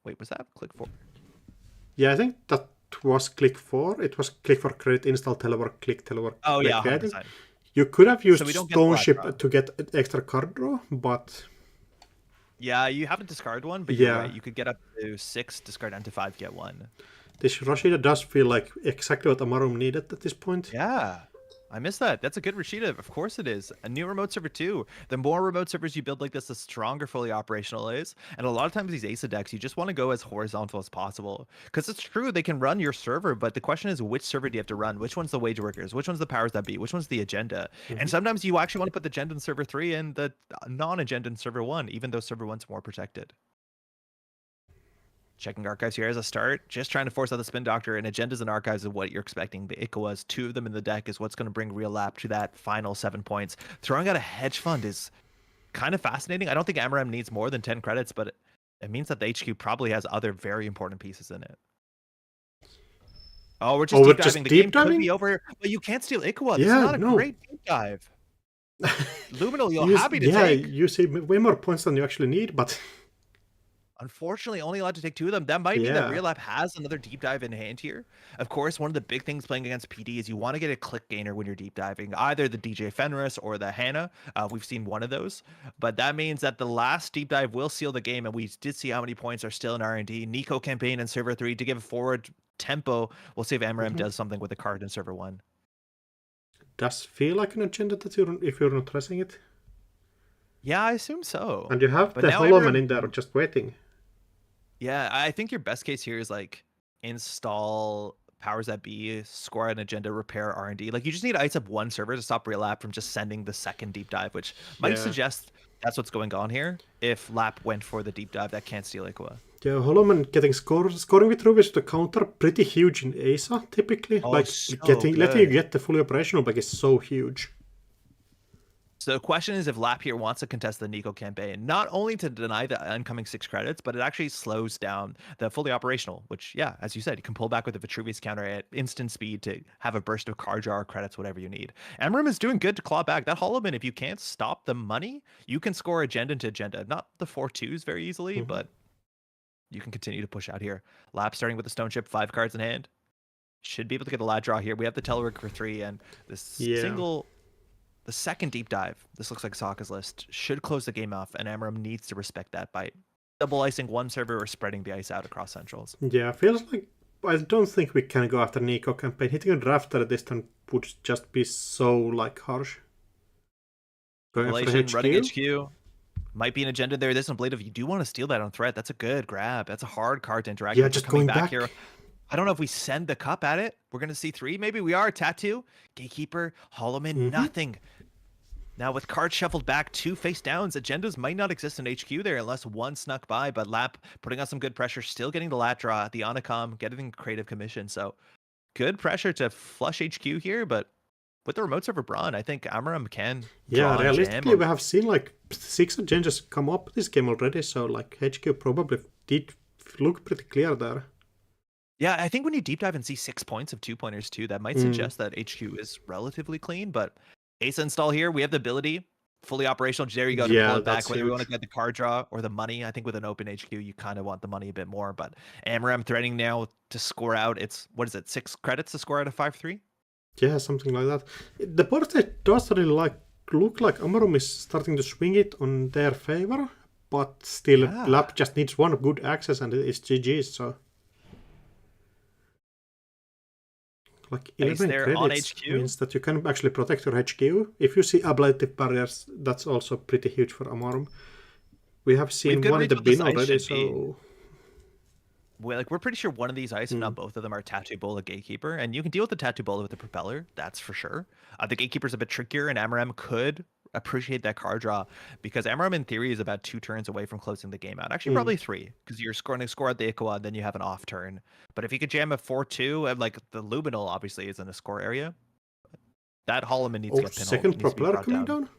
C: Wait, was that click 4?
A: Yeah, I think that was click 4. It was click for credit, install telework, click telework.
C: Oh, yeah,
A: creative.
C: 100%.
A: You could have used
C: we don't get
A: Stone
C: flat
A: Ship
C: draw.
A: to get extra card draw, but
C: Yeah, you have to discard one, but you're
A: Yeah.
C: right. You could get up to 6, discard down to 5, get 1.
A: this Rashida does feel like exactly what Amarum needed at this point.
C: Yeah, I miss that. That's a good Rashida. Of course it is. A new remote server too. The more remote servers you build like this, the stronger fully operational is. And a lot of times these Asa decks, you just want to go as horizontal as possible. Because it's true, they can run your server, but the question is which server do you have to run? Which one's the wage workers? Which one's the powers that be? Which one's the agenda? And sometimes you actually want to put the agenda in server 3 and the non-agenda in server 1, even though server 1's more protected. Checking archives here as a start, just trying to force out the Spin Doctor, and agendas and archives is what you're expecting. The Ikawas, 2 of them in the deck, is what's going to bring Real Lap to that final 7 points. Throwing out a Hedge Fund is kind of fascinating. I don't think Amaram needs more than 10 credits, but it means that the HQ probably has other very important pieces in it. Oh, we're just deep diving. The game could be over, but you can't steal Ikawa. This is not a great deep dive. Luminal, you're happy to take.
A: You see way more points than you actually need, but
C: Unfortunately, only allowed to take 2 of them. That might mean that Real Lap has another deep dive in hand here. Of course, one of the big things playing against PD is you want to get a click gainer when you're deep diving, either the DJ Fenris or the Hannah. We've seen one of those, but that means that the last deep dive will seal the game, and we did see how many points are still in R&D. Nico campaign in server 3 to give forward tempo. We'll see if Amaram does something with the card in server 1.
A: Does feel like an agenda that if you're not pressing it.
C: Yeah, I assume so.
A: And you have
C: But
A: the
C: now
A: Holoman in there just waiting.
C: Yeah, I think your best case here is like install powers that be, score an agenda, repair R&D. Like you just need to ice up one server to stop Real Lap from just sending the second deep dive, which might suggest that's what's going on here if Lap went for the deep dive that can't steal Ikoa.
A: Yeah, Holloman getting scoring with rubies to counter pretty huge in Asa typically.
C: Oh,
A: Like
C: so
A: letting you
C: good.
A: get the fully operational back is so huge.
C: So the question is if Lap here wants to contest the Nico campaign, not only to deny the incoming 6 credits, but it actually slows down the fully operational, which, yeah, as you said, you can pull back with the Vitruvius counter at instant speed to have a burst of card draw credits, whatever you need. Emram is doing good to claw back. That Holloman, if you can't stop the money, you can score agenda into agenda. Not the 4-2s very easily, but you can continue to push out here. Lap starting with the Stone Chip, 5 cards in hand. Should be able to get a lat draw here. We have the Telework for 3, and this the second deep dive, this looks like Sokka's list, should close the game off, and Amram needs to respect that by double icing one server or spreading the ice out across centrals.
A: Yeah, feels like I don't think we can go after Nico campaign. Hitting a drafter at this turn would just be so like harsh. Going after HQ?
C: Running HQ. Might be an agenda there. This one, Blade, if you do want to steal that on threat, that's a good grab. That's a hard card to interact with.
A: Yeah, just going back
C: here. I don't know if we send the cup at it. We're going to see 3. Maybe we are. Tattoo, Gatekeeper, Holloman, nothing. Now with cards shuffled back, 2 face downs, agendas might not exist in HQ there unless one snuck by, but Lap putting on some good pressure, still getting the lat draw, the Onacom, getting creative commission. So good pressure to flush HQ here, but with the remote server Braun, I think Amaram can
A: Yeah, realistically, we have seen like 6 agendas come up this game already, so like HQ probably did look pretty clear there.
C: Yeah, I think when you deep dive and see 6 points of 2-pointers too, that might suggest that HQ is relatively clean, but Ace install here, we have the ability, fully operational. There you go, to pull it back, whether we want to get the card draw or the money. I think with an open HQ, you kind of want the money a bit more, but Amaram threatening now to score out. It's, what is it, 6 credits to score out of 5-3?
A: Yeah, something like that. The board state does really look like Amarum is starting to swing it on their favor, but still Lap just needs one good access and it's GG's, so... Like 11 credits means that you can actually protect your HQ. If you see ablative barriers, that's also pretty huge for Amarum. We have seen one in the bin already, so...
C: We're pretty sure one of these ice, if not both of them, are Tattoo Bola Gatekeeper, and you can deal with the Tattoo Bola with the Propeller, that's for sure. The Gatekeeper's a bit trickier, and Amaram could appreciate that card draw, because Amaram in theory is about 2 turns away from closing the game out. Actually, probably 3, because you're going to score at the Ikoa, then you have an off turn. But if you could jam a 4-2, and like the Luminal obviously is in a score area, that Holloman needs to get pinholed.
A: Second Propeller coming down?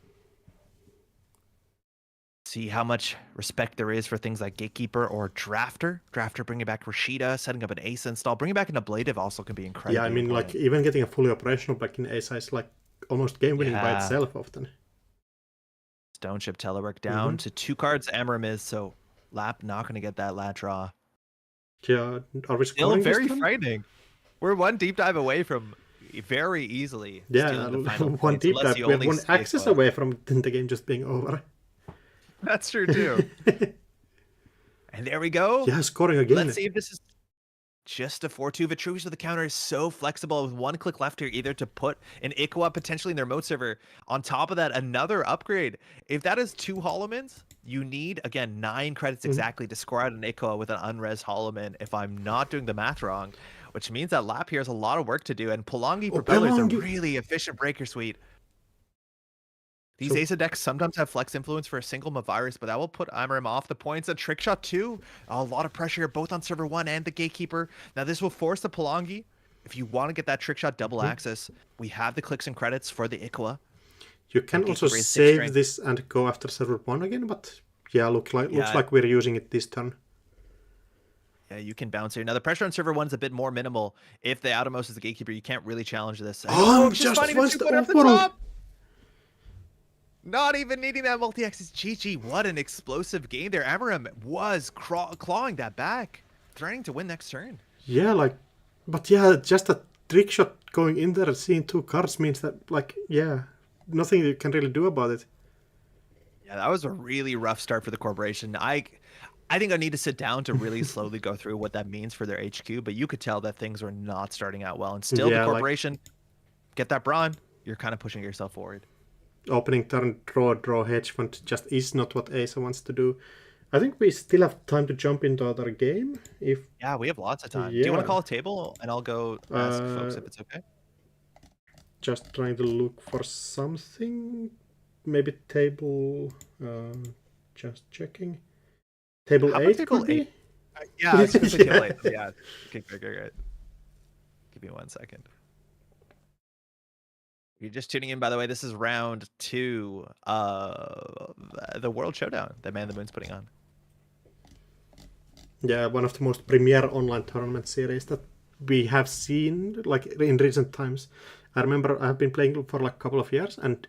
C: See how much respect there is for things like Gatekeeper or Drafter. Drafter bringing back Rashida, setting up an Ace install. Bringing back an Ablative also can be incredible.
A: Yeah, I mean, like, even getting a fully operational back in Ace is like almost game-winning by itself often.
C: Stone Chip Telework down to 2 cards. Amaram is, so Lap not going to get that lat draw.
A: Yeah, are we
C: still very frightening. We're one deep dive away from very easily.
A: Yeah, one deep dive. We have one access away from the game just being over.
C: That's true too. And there we go.
A: Yeah, scoring again.
C: Let's see if this is just a 4-2. Vitruvius with the counter is so flexible with 1 click left here, either to put an Ikoa potentially in their remote server. On top of that, another upgrade. If that is 2 Hollomans, you need, again, 9 credits exactly to score out an Ikoa with an unres Holloman, if I'm not doing the math wrong, which means that Lap here has a lot of work to do, and Polongi Propeller is a really efficient breaker suite. These Asa decks sometimes have flex influence for a single Mavirus, but that will put Amaram off the points. A trick shot too. A lot of pressure both on server 1 and the Gatekeeper. Now this will force the Polongi. If you want to get that trick shot double access, we have the clicks and credits for the Ikoa.
A: You can also save this and go after server 1 again, but yeah, looks like we're using it this turn.
C: Yeah, you can bounce here. Now the pressure on server 1 is a bit more minimal. If the Outermost is the Gatekeeper, you can't really challenge this.
A: Just once the off-world!
C: Not even needing that multi-X is GG. What an explosive game there. Amaram was clawing that back, threatening to win next turn.
A: Yeah, but yeah, just a trick shot going in there and seeing 2 cards means that, nothing you can really do about it.
C: Yeah, that was a really rough start for the corporation. I think I need to sit down to really slowly go through what that means for their HQ, but you could tell that things were not starting out well. And still, the corporation, get that Braun, you're kind of pushing yourself forward.
A: Opening turn, draw, hedge fund just is not what Asa wants to do. I think we still have time to jump into other game.
C: Yeah, we have lots of time. Do you want to call a table and I'll go ask folks if it's okay?
A: Just trying to look for something. Maybe table. Just checking. Table 8 could be?
C: Yeah, I was gonna say kill late. Yeah. Okay, great. Give me 1 second. If you're just tuning in, by the way, this is round 2 of the World Showdown that Man in the Moon's putting on.
A: Yeah, one of the most premier online tournament series that we have seen like in recent times. I remember I've been playing for like a couple of years, and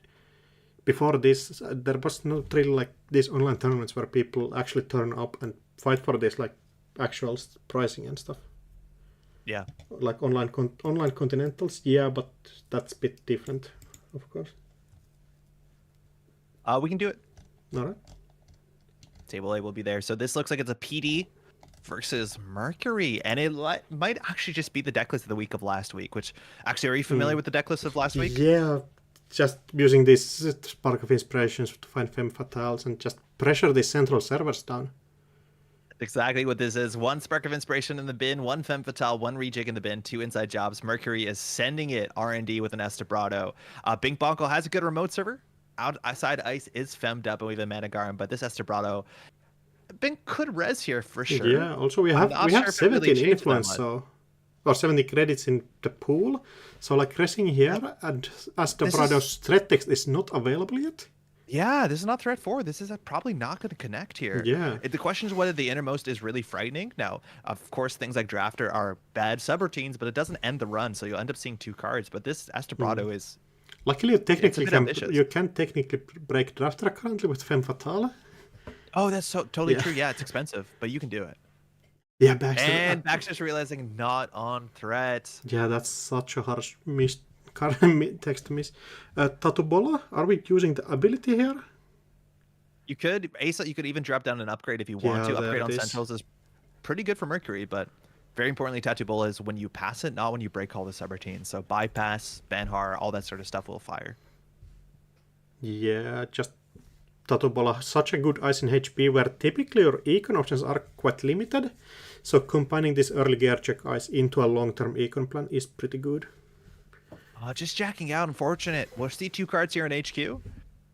A: before this, there was not really like these online tournaments where people actually turn up and fight for this like actual pricing and stuff.
C: Yeah.
A: Like online continentals, yeah, but that's a bit different, of course.
C: We can do it.
A: All right.
C: Table A will be there. So this looks like it's a PD versus Mercury, and it might actually just be the deck list of the week of last week. Which actually, are you familiar with the deck list of last week?
A: Yeah, just using this spark of inspirations to find femme fatales and just pressure the central servers down.
C: Exactly what this is. 1 Spark of Inspiration in the bin, 1 Femme Fatale, 1 Rejig in the bin, 2 Inside Jobs. Mercury is sending it R&D with an Estebrado. Bink Bonko has a good remote server. Outside Ice is femmed up, and we have a Managarum, but this Estebrado, Bink could res here for sure.
A: Yeah, also we have 17 influence, so or 70 credits in the pool. So like resing here, and Estebrado's threat text is not available yet.
C: Yeah, this is not threat 4. This is probably not going to connect here.
A: Yeah.
C: The question is whether the innermost is really frightening. Now, of course, things like Drafter are bad subroutines, but it doesn't end the run, so you'll end up seeing 2 cards. But this Estebrado is...
A: Luckily, you can technically break Drafter currently with Femme Fatale.
C: Oh, that's totally true. Yeah, it's expensive, but you can do it.
A: Yeah, Baxter.
C: And Baxter's realizing not on threat.
A: Yeah, that's such a harsh text to miss. Tatubola, are we using the ability here?
C: You could. Asa, you could even drop down an upgrade if you want to. Upgrade on Centrals is pretty good for Mercury, but very importantly, Tatubola is when you pass it, not when you break all the subroutines. So bypass, Banhar, all that sort of stuff will fire.
A: Yeah, just Tatubola, such a good ice in HP where typically your econ options are quite limited. So combining this early gear check ice into a long-term econ plan is pretty good.
C: Just jacking out, unfortunate. We'll see 2 cards here in HQ.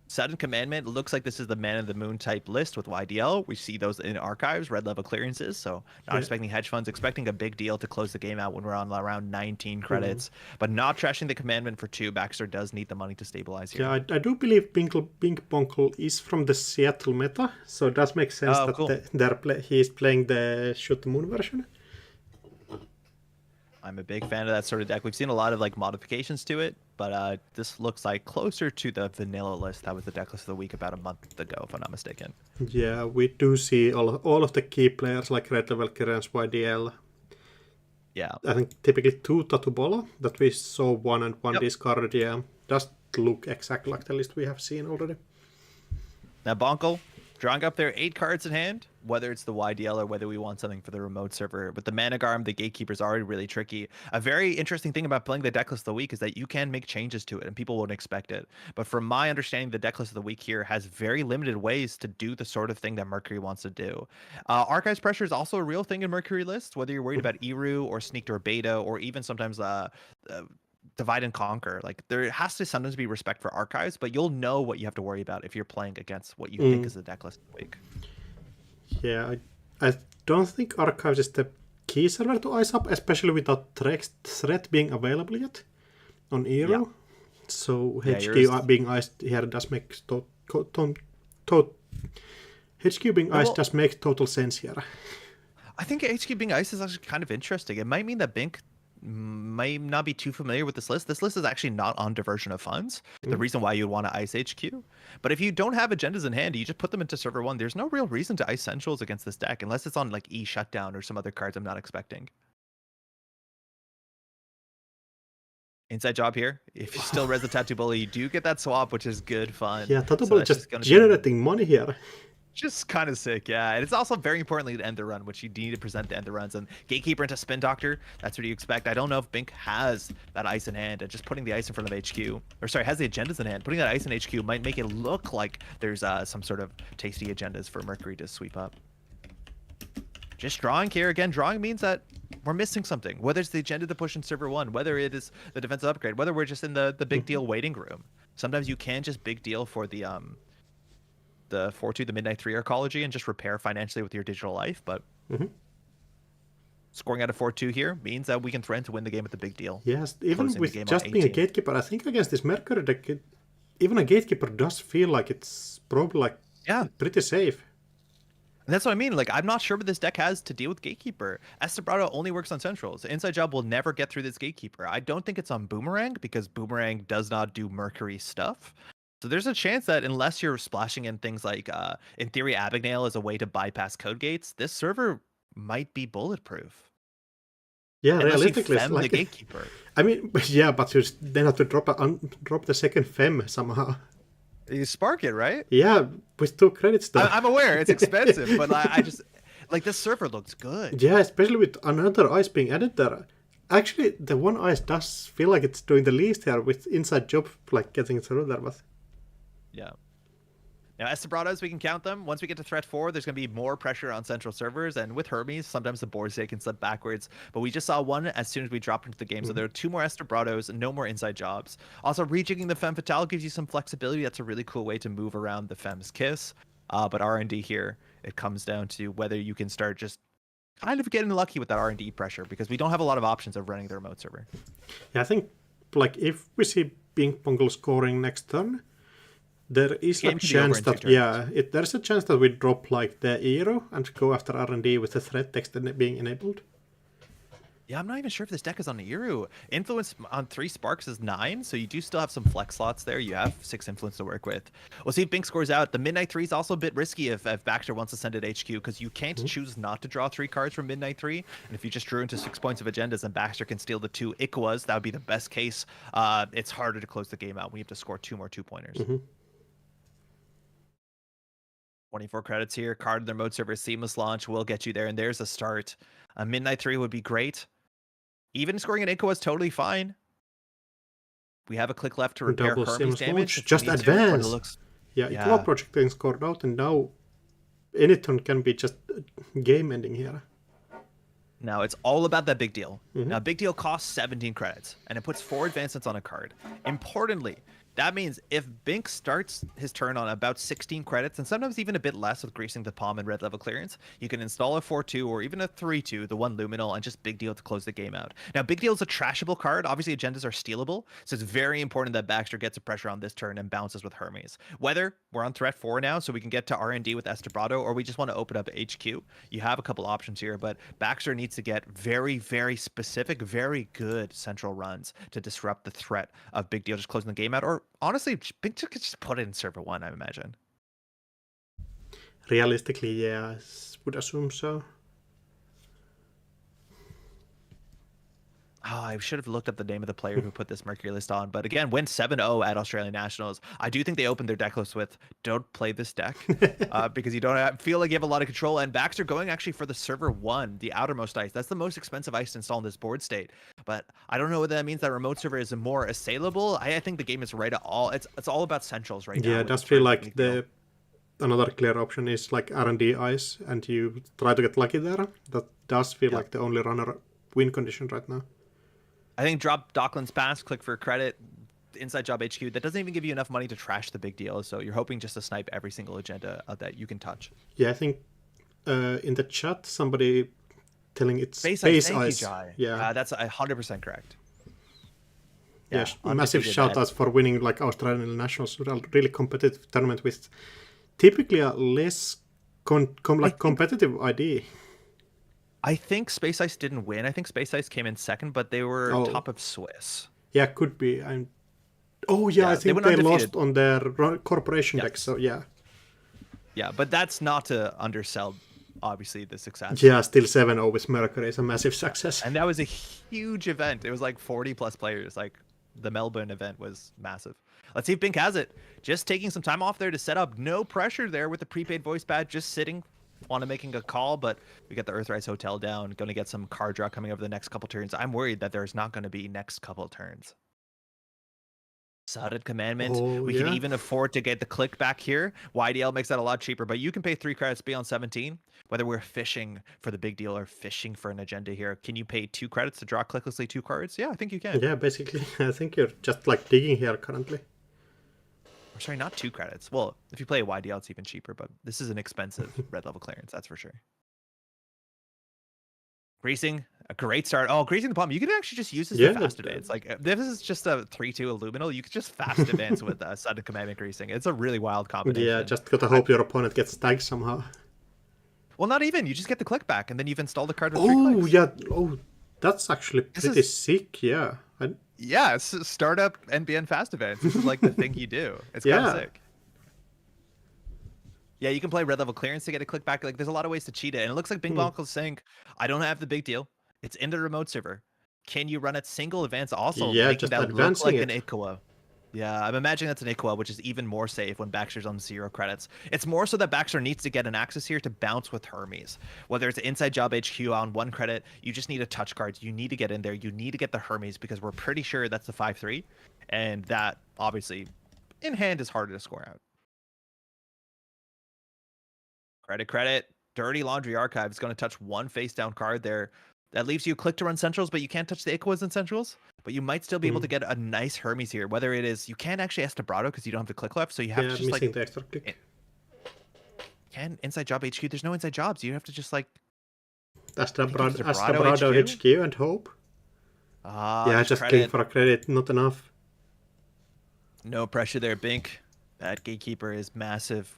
C: Sudden Commandment looks like this is the Man of the Moon type list with YDL. We see those in archives, red level clearances. So not expecting hedge funds, expecting a big deal to close the game out when we're on around 19 credits, but not trashing the Commandment for 2. Baxter does need the money to stabilize here.
A: Yeah, I do believe Bink Bonkle is from the Seattle meta, so it does make sense that cool. He is playing the Shoot the Moon version.
C: I'm a big fan of that sort of deck. We've seen a lot of like modifications to it, but this looks like closer to the vanilla list. That was the deck list of the week about a month ago, if I'm not mistaken.
A: Yeah, we do see all of the key players like Red Level Kerens, YDL.
C: Yeah.
A: I think typically 2 Tatubola that we saw 1 and 1 discarded. Yeah, does look exactly like the list we have seen already.
C: Now Bonko drawing up their 8 cards in hand, whether it's the YDL or whether we want something for the remote server. With the Managarm, the Gatekeeper's already really tricky. A very interesting thing about playing the deck list of the week is that you can make changes to it and people won't expect it. But from my understanding, the deck list of the week here has very limited ways to do the sort of thing that Mercury wants to do. Archives pressure is also a real thing in Mercury lists, whether you're worried about Eru or Sneak Door Beta or even sometimes Divide and Conquer. Like there has to sometimes be respect for archives, but you'll know what you have to worry about if you're playing against what you think is the deck list of the week.
A: Yeah, I don't think archives is the key server to ice up, especially without threat being available yet on Eru. Yeah. So HQ being iced here does make HQ being iced does make total sense here.
C: I think HQ being iced is actually kind of interesting. It might mean that Bink might not be too familiar with this list. This list is actually not on diversion of funds. The reason why you'd want to ice HQ. But if you don't have agendas in hand, you just put them into server 1. There's no real reason to ice Centrals against this deck unless it's on like E Shutdown or some other cards I'm not expecting. Inside job here. If you still res the Tatubola, you do get that swap, which is good fun.
A: Yeah, Tatubola just generating money here.
C: Just kind of sick, yeah. And it's also very importantly to end the run, which you need to present to end the runs. And Gatekeeper into Spin Doctor, that's what you expect. I don't know if Bink has that ice in hand, and just putting the ice in front of HQ, or sorry, has the agendas in hand. Putting that ice in HQ might make it look like there's some sort of tasty agendas for Mercury to sweep up. Just drawing here. Again, drawing means that we're missing something. Whether it's the agenda to push in server 1, whether it is the defensive upgrade, whether we're just in the big deal waiting room. Sometimes you can just big deal for the 4-2, the Midnight 3 Arcology, and just repair financially with your digital life. But Scoring out of 4-2 here means that we can threaten to win the game with the big deal.
A: Yes, even
C: Closing the
A: with
C: game on
A: just being a
C: 18.
A: gatekeeper, I think against this Mercury deck, even a gatekeeper does feel like it's probably like
C: Yeah.
A: pretty safe.
C: And that's what I mean. Like, I'm not sure what this deck has to deal with Gatekeeper. Estebrado only works on Centrals. Inside Job will never get through this Gatekeeper. I don't think it's on Boomerang because Boomerang does not do Mercury stuff. So there's a chance that unless you're splashing in things like, in theory, Abigail is a way to bypass code gates, this server might be bulletproof.
A: Yeah,
C: Unless you
A: realistically, it's
C: fem the
A: like
C: Gatekeeper.
A: I mean, yeah, but you then have to drop the second fem somehow.
C: You spark it, right?
A: Yeah, with 2 credits though.
C: I'm aware it's expensive, but I just like this server looks good.
A: Yeah, especially with another ice being added there. Actually, the one ice does feel like it's doing the least here with Inside Job like getting through there, but
C: Yeah. Now, Estebrados, we can count them. Once we get to threat 4, there's going to be more pressure on central servers. And with Hermes, sometimes the board state can slip backwards. But we just saw one as soon as we dropped into the game. So there are 2 more Estebrados and no more inside jobs. Also, rejigging the Femme Fatale gives you some flexibility. That's a really cool way to move around the Femme's Kiss. But R&D here, it comes down to whether you can start just kind of getting lucky with that R&D pressure because we don't have a lot of options of running the remote server.
A: yeah, I think like if we see Ping Pongle scoring next turn, there is
C: Game
A: a
C: can be
A: chance
C: over in 2
A: that there's a chance that we drop like the hero and go after R&D with the threat text being enabled.
C: Yeah, I'm not even sure if this deck is on Iru. Influence on 3 sparks is 9, so you do still have some flex slots there. You have 6 influence to work with. We'll see if Bink scores out. The Midnight 3 is also a bit risky if Baxter wants to send it HQ, because you can't choose not to draw 3 cards from Midnight 3. And if you just drew into 6 points of agendas and Baxter can steal the 2 Ikawas, that would be the best case. It's harder to close the game out. We have to score 2 more 2-pointers. 24 credits here. Card in the remote server, seamless launch will get you there, and there's a start. A Midnight 3 would be great. Even scoring an Inco is totally fine. We have a click left to repair
A: Double
C: Hermes
A: seamless
C: damage.
A: launch,
C: if we
A: just
C: need to, but it
A: advance.
C: looks-
A: Yeah,
C: Yeah.
A: Equal Project getting scored out, and now any turn can be just game ending here.
C: Now it's all about that big deal. Now big deal costs 17 credits, and it puts 4 advancements on a card. Importantly, that means if Bink starts his turn on about 16 credits, and sometimes even a bit less with greasing the palm and red level clearance, you can install a 4-2 or even a 3-2, the 1 Luminal, and just Big Deal to close the game out. Now, Big Deal is a trashable card. Obviously, agendas are stealable, so it's very important that Baxter gets a pressure on this turn and bounces with Hermes. Whether we're on threat 4 now, so we can get to R&D with Estebrado, or we just want to open up HQ, you have a couple options here, but Baxter needs to get very, very specific, very good central runs to disrupt the threat of Big Deal just closing the game out, or honestly, Big Deal could just put it in server 1, I imagine.
A: Realistically, yeah, I would assume so.
C: Oh, I should have looked up the name of the player who put this Mercury list on. But again, went 7-0 at Australian Nationals. I do think they opened their deck list with, don't play this deck, because you don't feel like you have a lot of control. And Baxter going actually for the server 1, the outermost ice. That's the most expensive ice to install in this board state. But I don't know whether that means that remote server is more assailable. I think the game is right at all. It's all about centrals right now.
A: Yeah, it does feel like another clear option is like R&D ice, and you try to get lucky there. That does feel like the only runner win condition right now.
C: I think drop Dockland's Pass, click for credit, Inside Job HQ. That doesn't even give you enough money to trash the big deal. So you're hoping just to snipe every single agenda that you can touch.
A: Yeah, I think in the chat somebody telling it's
C: Space
A: ice.
C: Yeah, that's 100% correct.
A: Yeah, massive shout outs for winning like Australian Nationals, really competitive tournament with typically a less competitive ID.
C: I think Space Ice didn't win. I think Space Ice came in second, but they were top of Swiss.
A: Yeah, could be. I think they lost on their corporation deck, so yeah.
C: Yeah, but that's not to undersell, obviously, the success.
A: Yeah, still 7-0 with Mercury is a massive success.
C: And that was a huge event. It was like 40 plus players. Like the Melbourne event was massive. Let's see if Bink has it. Just taking some time off there to set up. No pressure there with the prepaid voice pad, just sitting. Want to making a call, but we got the Earthrise Hotel down. Going to get some card draw coming over the next couple turns. I'm worried that there's not going to be next couple turns. Sudden Commandment. We can even afford to get the click back here. YDL makes that a lot cheaper, but you can pay 3 credits beyond 17. Whether we're fishing for the big deal or fishing for an agenda here, can you pay 2 credits to draw clicklessly 2 cards? Yeah, I think you can.
A: Yeah, basically, I think you're just like digging here currently.
C: Or sorry, not 2 credits. Well, if you play a YDL, it's even cheaper, but this is an expensive red level clearance, that's for sure. Greasing, a great start. Oh, greasing the palm. You can actually just use this
A: Yeah,
C: for fast
A: that-
C: advance. Like, if this is just a 3-2 Illuminal, you could just fast advance with sudden commandment greasing. It's a really wild combination.
A: Yeah, just gotta hope your opponent gets tagged somehow.
C: Well, not even. You just get the click back, and then you've installed the card with 3
A: Oh,
C: clicks.
A: yeah. Oh, that's actually pretty
C: is-
A: sick, yeah.
C: Yeah, it's startup NBN fast advance. This is like the thing you do. It's kind
A: Yeah.
C: of sick. Yeah, you can play red level clearance to get a click back. Like, there's a lot of ways to cheat it. And it looks like Bing Bong is saying, I don't have the big deal. It's in the remote server. Can you run it single advance also?
A: Yeah,
C: making
A: just
C: that look
A: advancing
C: like an
A: it.
C: Ikoa. Yeah, I'm imagining that's an Ikoa, which is even more safe when Baxter's on 0 credits. It's more so that Baxter needs to get an access here to bounce with Hermes. Whether it's Inside Job HQ on 1 credit, you just need a touch card. You need to get in there. You need to get the Hermes because we're pretty sure that's the 5-3. And that, obviously, in hand is harder to score out. Credit. Dirty Laundry Archive is going to touch 1 face down card there. That leaves you click to run centrals, but you can't touch the Ikoas and centrals. But you might still be able to get a nice Hermes here. Whether it is, you can't actually Estabrado because you don't have the click left. So you have
A: Yeah,
C: to just
A: missing
C: like,
A: the extra click.
C: can Inside Job HQ? There's no Inside Jobs. You have to just like,
A: Astabrado HQ and hope. Yeah, just came for a credit, not enough.
C: No pressure there, Bink. That gatekeeper is massive.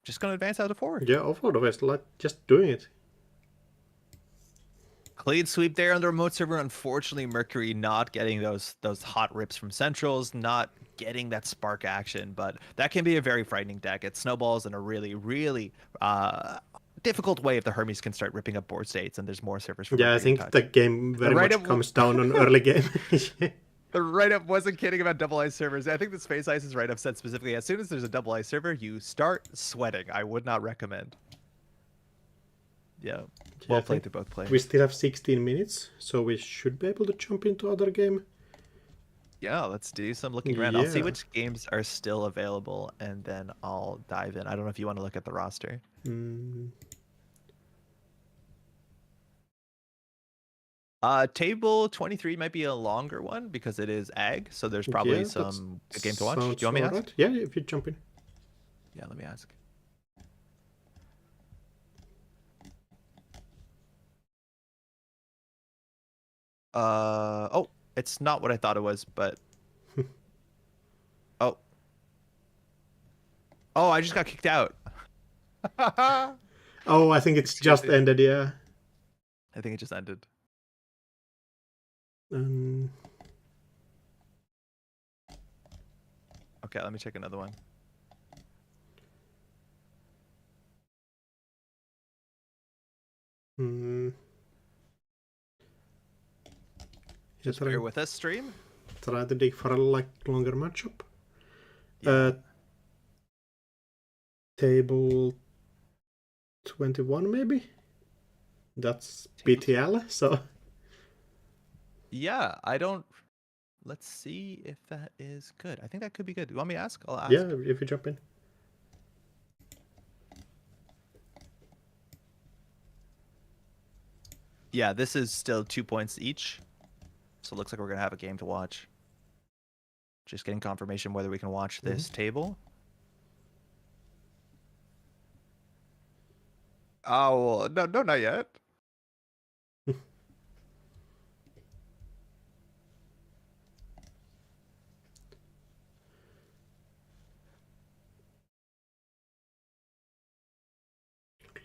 C: Just going to advance out to forward.
A: Yeah, offload of West, like just doing it.
C: Clean sweep there on the remote server. Unfortunately, Mercury not getting those hot rips from centrals, not getting that spark action, but that can be a very frightening deck. It snowballs in a really, really difficult way if the Hermes can start ripping up board states and there's more servers for
A: Yeah, I
C: Mercury to
A: think
C: touch.
A: the game very much comes down on early game.
B: The write-up wasn't kidding about double ice servers. I think the Space Ice's write-up said specifically, as soon as there's a double ice server, you start sweating. I would not recommend. Yeah, well played to both players.
A: We still have 16 minutes, so we should be able to jump into other game.
C: Yeah, let's do some looking around. I'll see
A: Yeah.
C: which games are still available, and then I'll dive in. I don't know if you want to look at the roster. Table 23 might be a longer one because it is ag, so there's probably
A: Yeah,
C: some good game to watch. Do
A: sounds
C: you want me to ask?
A: alright. Yeah, if you jump in.
C: Yeah, let me ask. Oh, it's not what I thought it was, but oh, I just got kicked out.
A: Oh, I think it's just ended, yeah.
C: I think it just ended. Okay, let me check another one. Just bear with us, stream.
A: Try to dig for a longer matchup.
C: Yeah.
A: Table 21 maybe? That's BTL, so...
C: Yeah, I don't... Let's see if that is good. I think that could be good. You want me to ask? I'll ask.
A: Yeah, if you jump in.
C: Yeah, this is still 2 points each. So it looks like we're going to have a game to watch. Just getting confirmation whether we can watch this table.
B: Oh, no, not yet.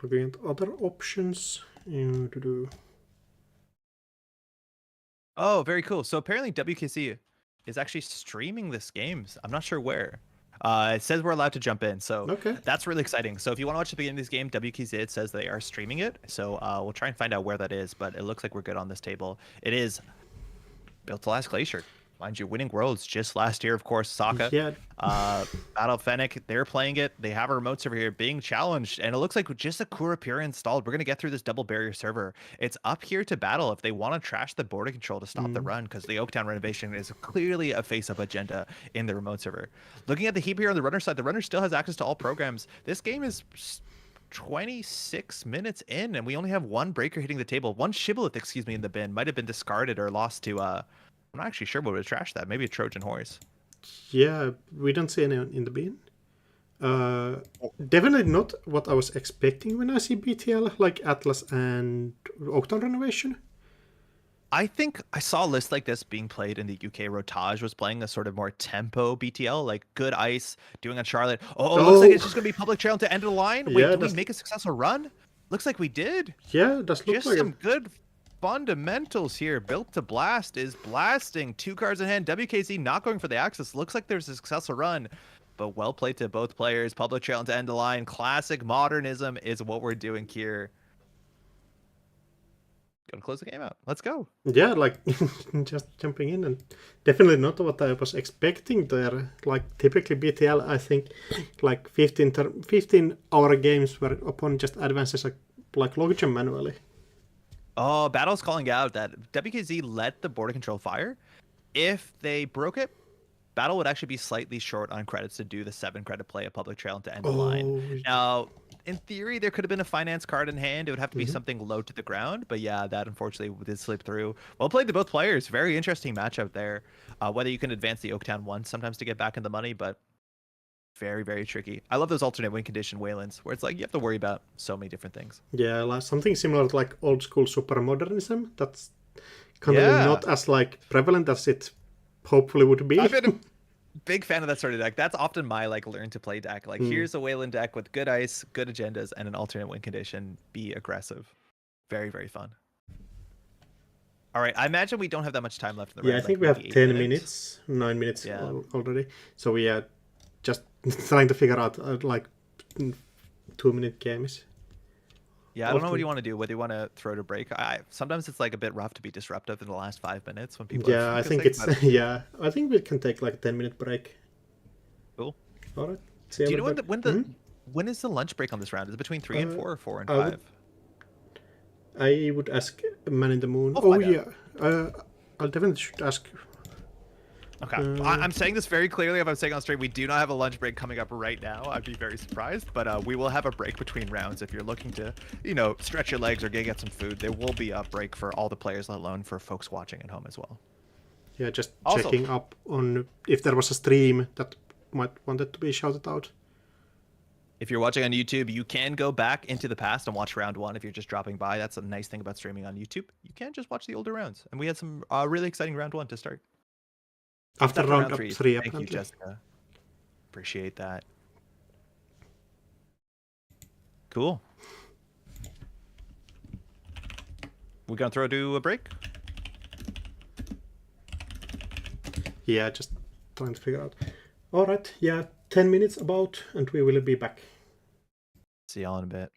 A: Looking at other options.
C: Oh, very cool. So apparently WKC is actually streaming this game. I'm not sure where. It says we're allowed to jump in, so that's really exciting. So if you want to watch the beginning of this game, WKC it says they are streaming it. So we'll try and find out where that is, but it looks like we're good on this table. It is built to last Glacier. Mind you, winning worlds just last year, of course, Sokka.
A: Yeah.
C: Battle Fennec, they're playing it. They have a remote server here being challenged, and it looks like with just a Kura Pura installed, we're going to get through this double barrier server. It's up here to battle if they want to trash the border control to stop the run, because the Oaktown renovation is clearly a face-up agenda in the remote server. Looking at the heap here on the runner side, the runner still has access to all programs. This game is 26 minutes in, and we only have one breaker hitting the table. One Shibboleth, excuse me, in the bin. Might have been discarded or lost to... I'm not actually sure what would have trashed that. Maybe a Trojan horse.
A: Yeah, we don't see anyone in the bin. Definitely not what I was expecting when I see BTL, like Atlas and Oaktown Renovation.
C: I think I saw a list like this being played in the UK. Rotage was playing a sort of more tempo BTL, like good ice, doing on Charlotte. Oh, it looks like it's just going to be public trail to end of the line. Wait,
A: Yeah,
C: did we make a successful run? Looks like we did.
A: Yeah, does look
C: Just
A: like
C: some
A: it.
C: good fundamentals here. Built to Blast is blasting. 2 cards in hand. WKZ not going for the axis. Looks like there's a successful run, but well played to both players. Public trail to end the line. Classic modernism is what we're doing here. Gonna close the game out. Let's go.
A: Yeah, like just jumping in, and definitely not what I was expecting there. Like typically BTL, I think like 15-hour games where opponent just advances like logjam manually.
C: Oh, Battle's calling out that WKZ let the border control fire. If they broke it, Battle would actually be slightly short on credits to do the 7 credit play of Public Trail to end the line. Now, in theory, there could have been a finance card in hand. It would have to be something low to the ground. But yeah, that unfortunately did slip through. Well played to both players. Very interesting matchup there. Whether you can advance the Oaktown one sometimes to get back in the money, but very, very tricky. I love those alternate win condition Waylands where it's like you have to worry about so many different things.
A: Yeah, like something similar to like old school super modernism. That's kind of not as like prevalent as it hopefully would be.
C: I've been a big fan of that sort of deck. That's often my like learn to play deck. Like here's a Wayland deck with good ice, good agendas, and an alternate win condition. Be aggressive. Very, very fun. All right, I imagine we don't have that much time left in the round.
A: I think we
C: like
A: have 10 minutes, 9 minutes already. So we are just trying to figure out like 2-minute games.
C: Yeah, I don't know what you want to do. Whether you want to throw to break. Sometimes it's like a bit rough to be disruptive in the last 5 minutes when people.
A: Yeah, I think it's I think we can take like a 10-minute break.
C: Cool.
A: All right.
C: Do you know when is the lunch break on this round? Is it between 3 and 4 or 4 and 5?
A: I would ask Man in the Moon. I'll definitely should ask.
C: Okay, I'm saying this very clearly. If I'm saying on stream, we do not have a lunch break coming up right now. I'd be very surprised, but we will have a break between rounds. If you're looking to, stretch your legs or get some food, there will be a break for all the players, let alone for folks watching at home as well.
A: Yeah, just checking up on if there was a stream that might wanted to be shouted out.
C: If you're watching on YouTube, you can go back into the past and watch round 1 if you're just dropping by. That's a nice thing about streaming on YouTube. You can just watch the older rounds. And we had some really exciting round 1 to start.
A: After round 3,
C: Thank
A: apparently.
C: you, Jessica. Appreciate that. Cool. We're going to throw to a break?
A: Yeah, just trying to figure out. All right, 10 minutes about, and we will be back.
C: See y'all in a bit.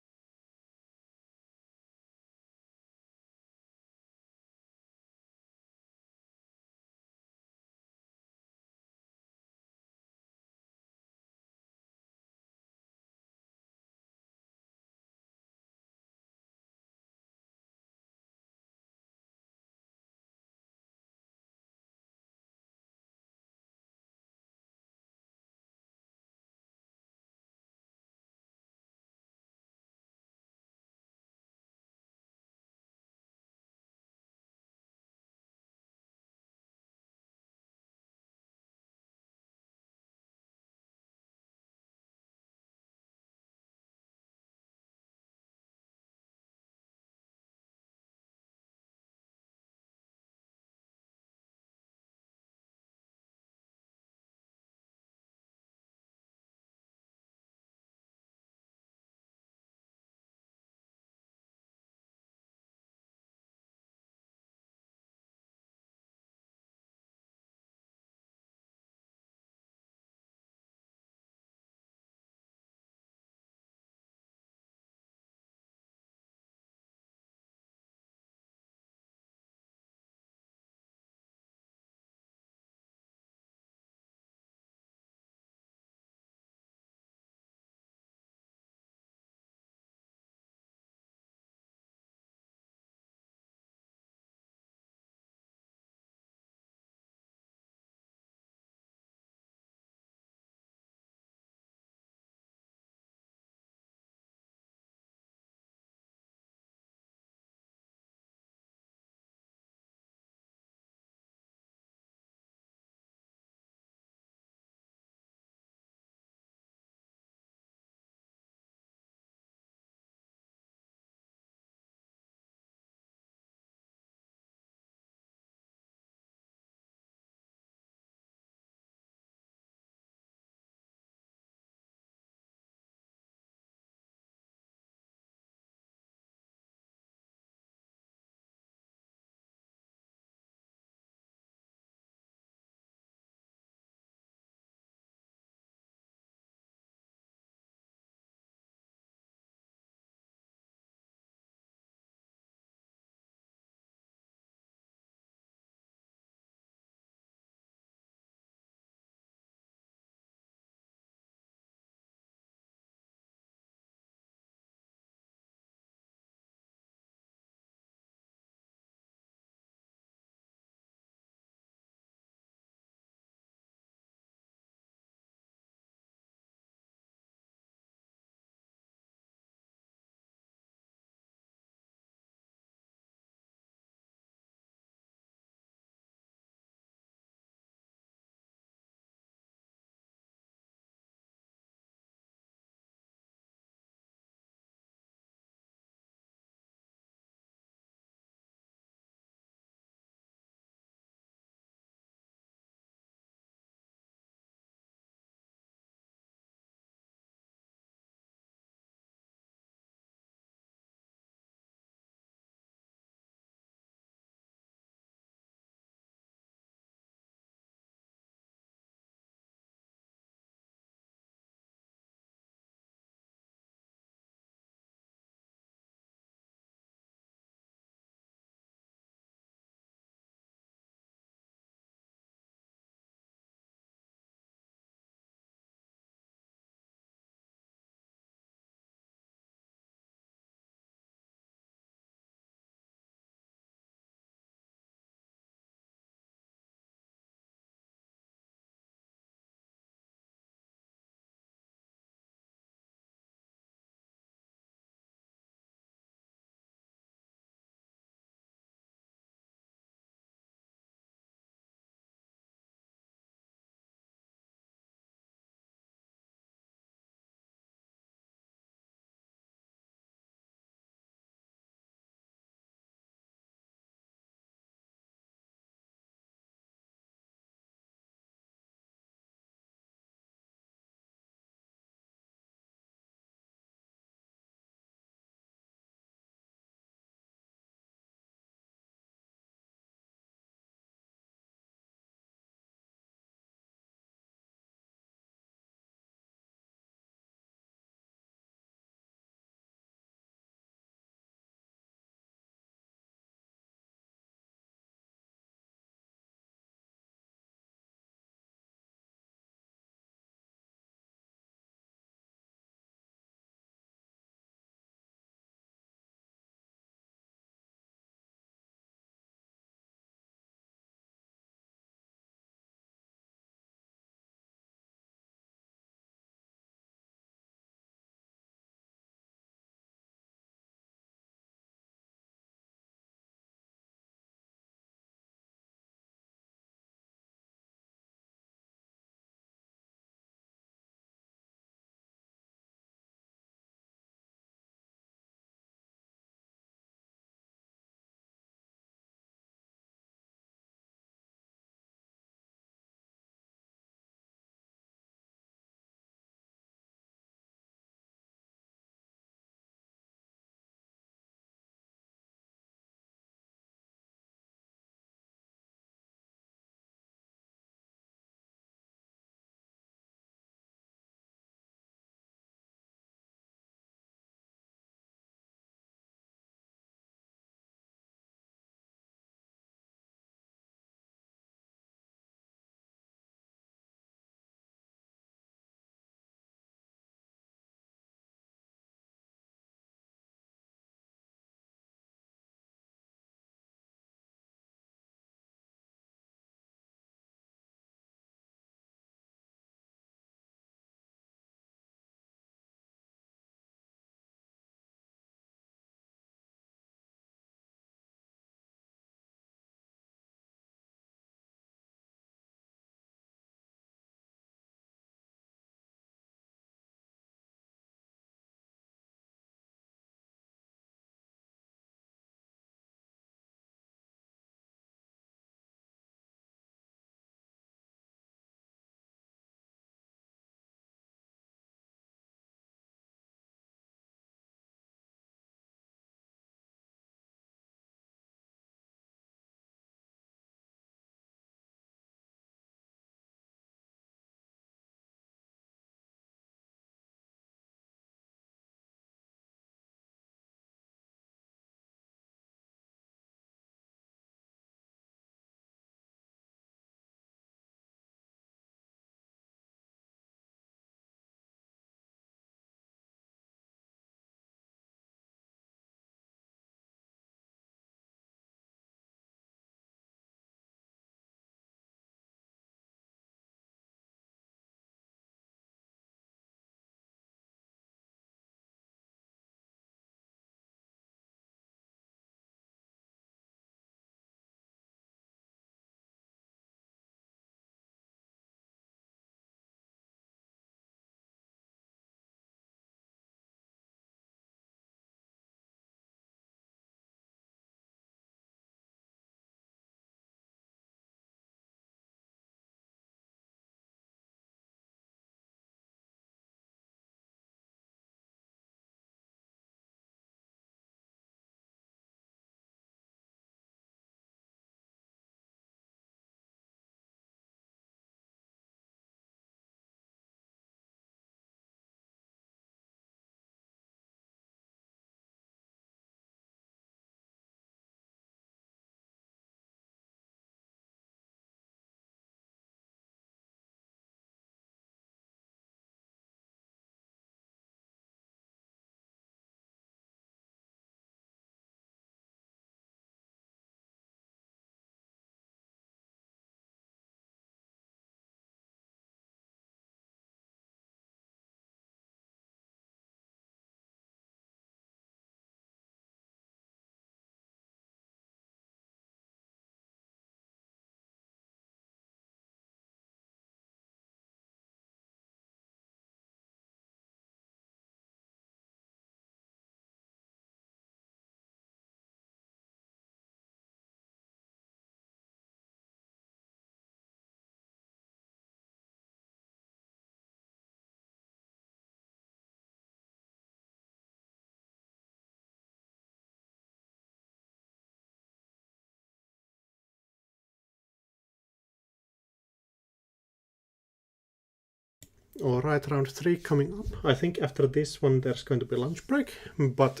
A: All right, round 3 coming up. I think after this one there's going to be lunch break, but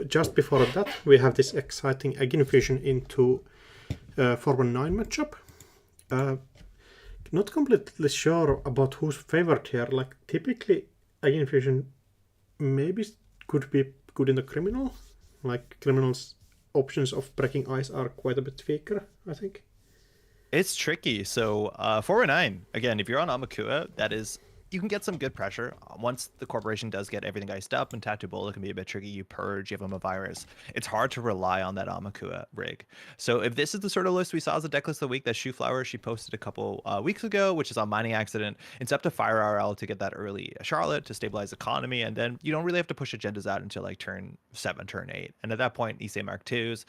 A: just before that we have this exciting Egg Infusion into 419 matchup. Not completely sure about who's favored here. Like typically Egg Infusion maybe could be good in the Criminal. Like Criminal's options of breaking ice are quite a bit weaker, I think.
C: It's tricky. So 419, again, if you're on Amakua, that is, you can get some good pressure. Once the corporation does get everything iced up, and Tattoo Bola can be a bit tricky, you purge, you have them a virus. It's hard to rely on that Amakua rig. So if this is the sort of list we saw as a deck list of the week, that Shoeflower, she posted a couple weeks ago, which is on Mining Accident, it's up to Fire RL to get that early Charlotte to stabilize economy, and then you don't really have to push agendas out until like turn 7, turn 8. And at that point, Issei Mark 2s,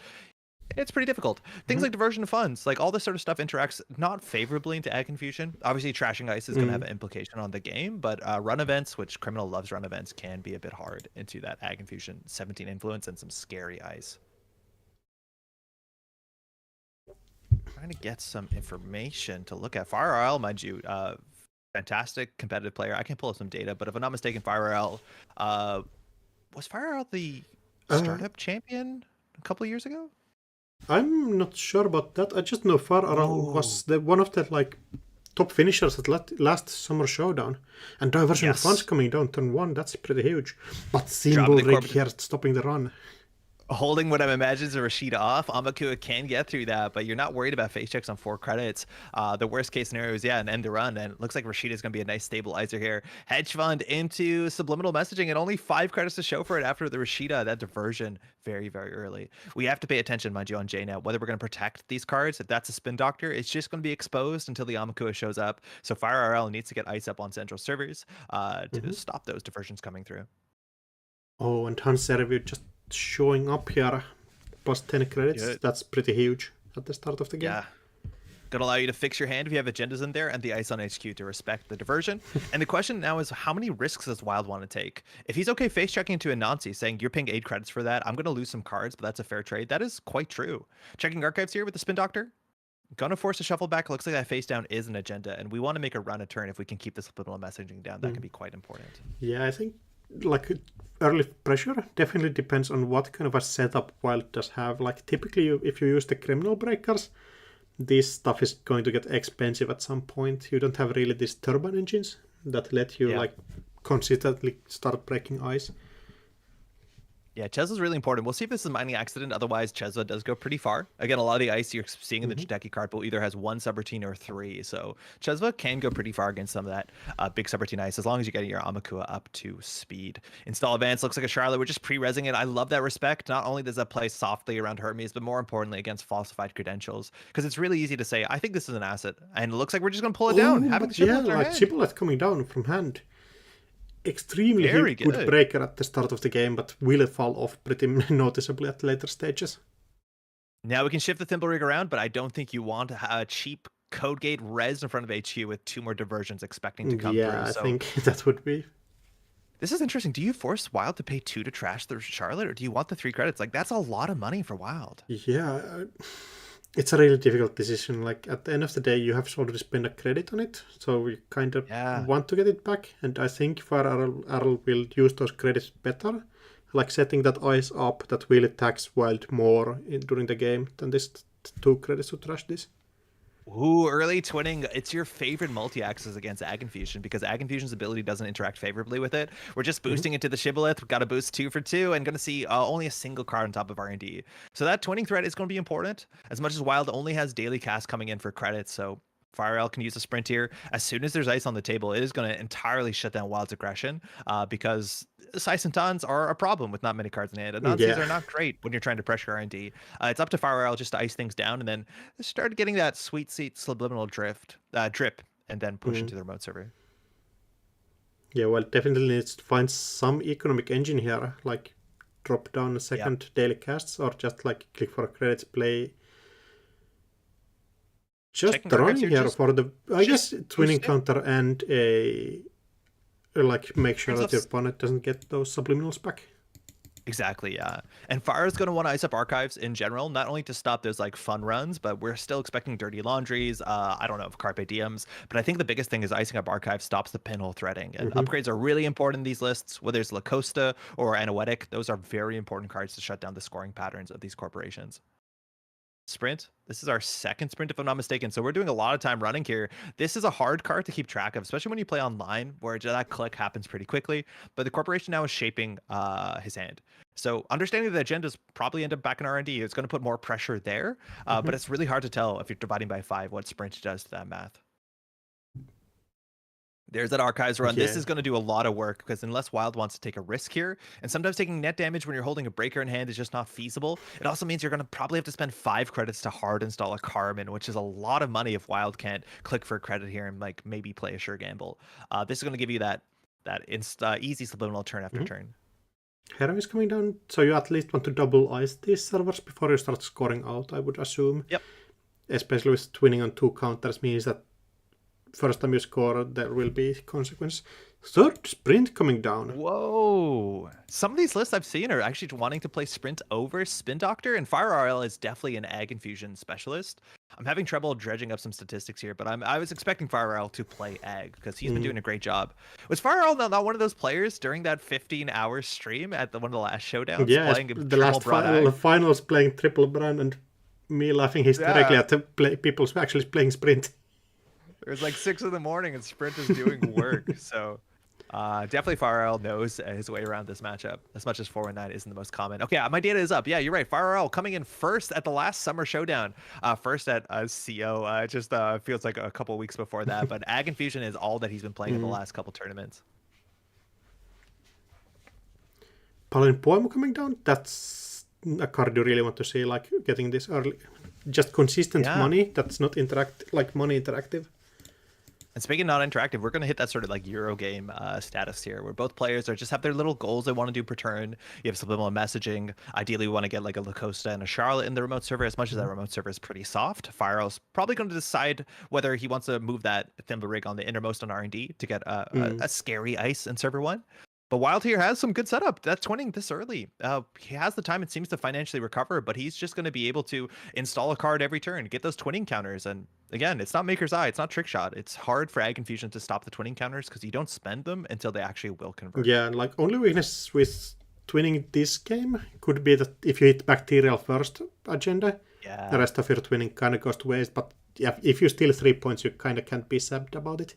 C: it's pretty difficult. Things like diversion of funds, like all this sort of stuff interacts not favorably into Egg Confusion. Obviously, trashing ice is going to have an implication on the game, but run events, which Criminal loves run events, can be a bit hard into that Egg Confusion 17 influence and some scary ice. Trying to get some information to look at. Fire RL, mind you, fantastic competitive player. I can pull up some data, but if I'm not mistaken, Fire RL, was Fire RL the startup champion a couple of years ago?
A: I'm not sure about that. I just know Far RL was one of the like top finishers at last summer Showdown, and diversion of funds coming down turn 1. That's pretty huge. But Symbol Rig here stopping the run.
C: Holding what I'm imagining is a Rashida off. Amakua can get through that, but you're not worried about face checks on 4 credits. The worst case scenario is, an end to run, and it looks like Rashida is going to be a nice stabilizer here. Hedge fund into subliminal messaging, and only 5 credits to show for it after the Rashida. That diversion very, very early. We have to pay attention, mind you, on JNet, whether we're going to protect these cards. If that's a spin doctor, it's just going to be exposed until the Amakua shows up. So Fire RL needs to get ice up on central servers to stop those diversions coming through.
A: Oh, and Hans Review just showing up here, plus 10 credits.
C: Good.
A: That's pretty huge at the start of the game.
C: Yeah. Gonna allow you to fix your hand if you have agendas in there, and the ice on HQ to respect the diversion. And the question now is, how many risks does Wild want to take? If he's okay face checking into a Nancy, saying you're paying 8 credits for that, I'm gonna lose some cards, but that's a fair trade. That is quite true. Checking archives here with the Spin Doctor. Gonna force a shuffle back. Looks like that face down is an agenda, and we want to make a run a turn. If we can keep the subliminal messaging down, that can be quite important.
A: Yeah, I think like early pressure definitely depends on what kind of a setup Wild does have. Like typically, if you use the criminal breakers, this stuff is going to get expensive at some point. You don't have really these turbine engines that let you like consistently start breaking ice.
C: Yeah, Cheswa's really important. We'll see if this is a Mining Accident. Otherwise, Cheswa does go pretty far. Again, a lot of the ice you're seeing in the Jideki card pool either has 1 subroutine or 3. So Cheswa can go pretty far against some of that big subroutine ice, as long as you get your Amakua up to speed. Install Advance looks like a Charlotte. We're just pre-resing it. I love that respect. Not only does that play softly around Hermes, but more importantly against falsified credentials. Because it's really easy to say, I think this is an asset. And it looks like we're just going to pull it down. Having the
A: Yeah, like Shibboleth coming down from hand. Extremely good breaker at the start of the game, but will it fall off pretty noticeably at later stages.
C: Now we can shift the Thimble Rig around, but I don't think you want a cheap Code Gate res in front of HQ with 2 more diversions expecting to come through.
A: Yeah, I think that would be.
C: This is interesting. Do you force Wild to pay 2 to trash the Charlotte, or do you want the 3 credits? Like, that's a lot of money for Wild.
A: Yeah, it's a really difficult decision. Like at the end of the day, you have already spent a credit on it, so we kind of want to get it back. And I think Fire RL will use those credits better, like setting that ice up that really tax Wild more during the game than this 2 credits to trash this.
C: Ooh, early twinning. It's your favorite multi-axis against Ag Infusion, because Ag Infusion's ability doesn't interact favorably with it. We're just boosting into the Shibboleth. We've got to boost 2 for 2 and going to see only a single card on top of R&D. So that twinning threat is going to be important, as much as Wild only has daily cast coming in for credits. So Fire RL can use a sprint here. As soon as there's ice on the table, it is going to entirely shut down Wild's aggression, because Sice and Tons are a problem with not many cards in hand. And Nazis are not great when you're trying to pressure R&D. It's up to Fire RL just to ice things down and then start getting that sweet seat subliminal drip, and then push into the remote server.
A: Yeah, well, definitely needs to find some economic engine here, like drop down a second daily casts, or just like click for credits, play. Just running here for the, I guess, twinning counter and a, like, make sure that your opponent doesn't get those subliminals back.
C: Exactly, yeah. And Fire is going to want to ice up archives in general, not only to stop those like fun runs, but we're still expecting dirty laundries. I don't know if Carpe Diems, but I think the biggest thing is icing up archives stops the pinhole threading. And
A: Hmm.
C: upgrades are really important in these lists, whether it's La Costa or Anoetic. Those are very important cards to shut down the scoring patterns of these corporations. Sprint. This is our second sprint, if I'm not mistaken. So we're doing a lot of time running here. This is a hard card to keep track of, especially when you play online, where that click happens pretty quickly. But the corporation now is shaping his hand. So understanding the agendas probably end up back in R&D. It's going to put more pressure there. But it's really hard to tell if you're dividing by 5 what sprint does to that math. There's that archives run. This
A: Yeah.
C: is going to do a lot of work because unless Wild wants to take a risk here, and sometimes taking net damage when you're holding a breaker in hand is just not feasible. It also means you're going to probably have to spend 5 credits to hard install a Carmen, which is a lot of money if Wild can't click for a credit here and like maybe play a sure gamble. This is going to give you that easy subliminal turn after turn.
A: Hero is coming down, so you at least want to double ice these servers before you start scoring out, I would assume.
C: Yep.
A: Especially with twinning on 2 counters means that first time you score, there will be consequence. Third sprint coming down.
C: Whoa. Some of these lists I've seen are actually wanting to play Sprint over Spin Doctor, and Fire RL is definitely an Ag Infusion specialist. I'm having trouble dredging up some statistics here, but I was expecting Fire RL to play Ag because he's been doing a great job. Was Fire RL not one of those players during that 15-hour stream at one of the last showdowns?
A: Yeah,
C: playing
A: the last finals playing triple brand and me laughing hysterically at the people actually playing sprint.
B: It was like 6 in the morning and Sprint is doing work. So
C: definitely Fire knows his way around this matchup, as much as 419 isn't the most common. Okay, my data is up. Yeah, you're right. Fire coming in first at the last summer showdown. First at CO. Just feels like a couple weeks before that. But Ag Infusion is all that he's been playing in the last couple tournaments.
A: Paladin Poem coming down. That's a card you really want to see, like getting this early. Just consistent money. That's not money interactive.
C: And speaking of non-interactive, we're going to hit that sort of like Euro game status here, where both players are just have their little goals they want to do per turn. You have subliminal messaging. Ideally, we want to get like a La Costa and a Charlotte in the remote server. As much as that remote server is pretty soft, Fire's probably going to decide whether he wants to move that Thimble Rig on the innermost on R&D to get a scary ice in server 1. But Wild here has some good setup. That twinning this early. He has the time, it seems, to financially recover, but he's just going to be able to install a card every turn, get those twinning counters. And again, it's not Maker's Eye, it's not Trick Shot. It's hard for Ag Infusion to stop the twinning counters because you don't spend them until they actually will convert.
A: Yeah, like only weakness with twinning this game could be that if you hit bacterial first agenda, the rest of your twinning kind of goes to waste. But yeah, if you steal 3 points, you kind of can't be sad about it.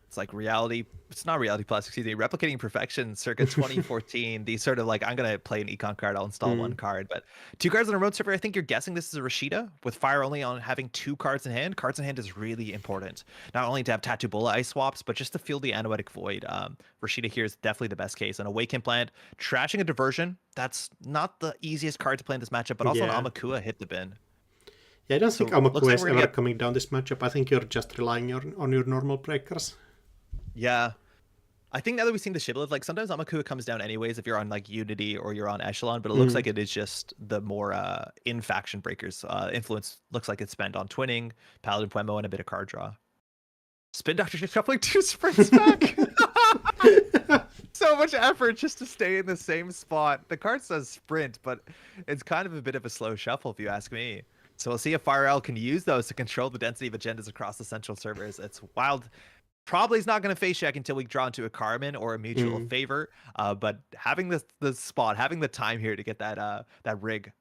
C: It's like reality. It's not reality plus, excuse me. Replicating Perfection circa 2014. These sort of like, I'm going to play an econ card. I'll install 1 card. But 2 cards on a remote server. I think you're guessing this is a Rashida with Fire only on having 2 cards in hand. Cards in hand is really important. Not only to have Tattoo Bola ice swaps, but just to feel the Anoetic Void. Rashida here is definitely the best case. An Awaken Plant, trashing a Diversion. That's not the easiest card to play in this matchup, but also an Amakua hit the bin.
A: Yeah, I don't think Amakua is ever coming down this matchup. I think you're just relying on your normal breakers.
C: Yeah. I think now that we've seen the Shibboleth, like sometimes Amakua comes down anyways if you're on like Unity or you're on Echelon, but it looks like it is just the more in-faction breakers. Influence looks like it's spent on twinning, Paladin Puemo, and a bit of card draw. Spin Doctor just shuffling 2 sprints back.
B: So much effort just to stay in the same spot. The card says sprint, but it's kind of a bit of a slow shuffle if you ask me.
C: So we'll see if Fire L can use those to control the density of agendas across the central servers. It's Wild. Probably is not going to face check until we draw into a Carmen or a mutual favor. But having the spot, having the time here to get that rig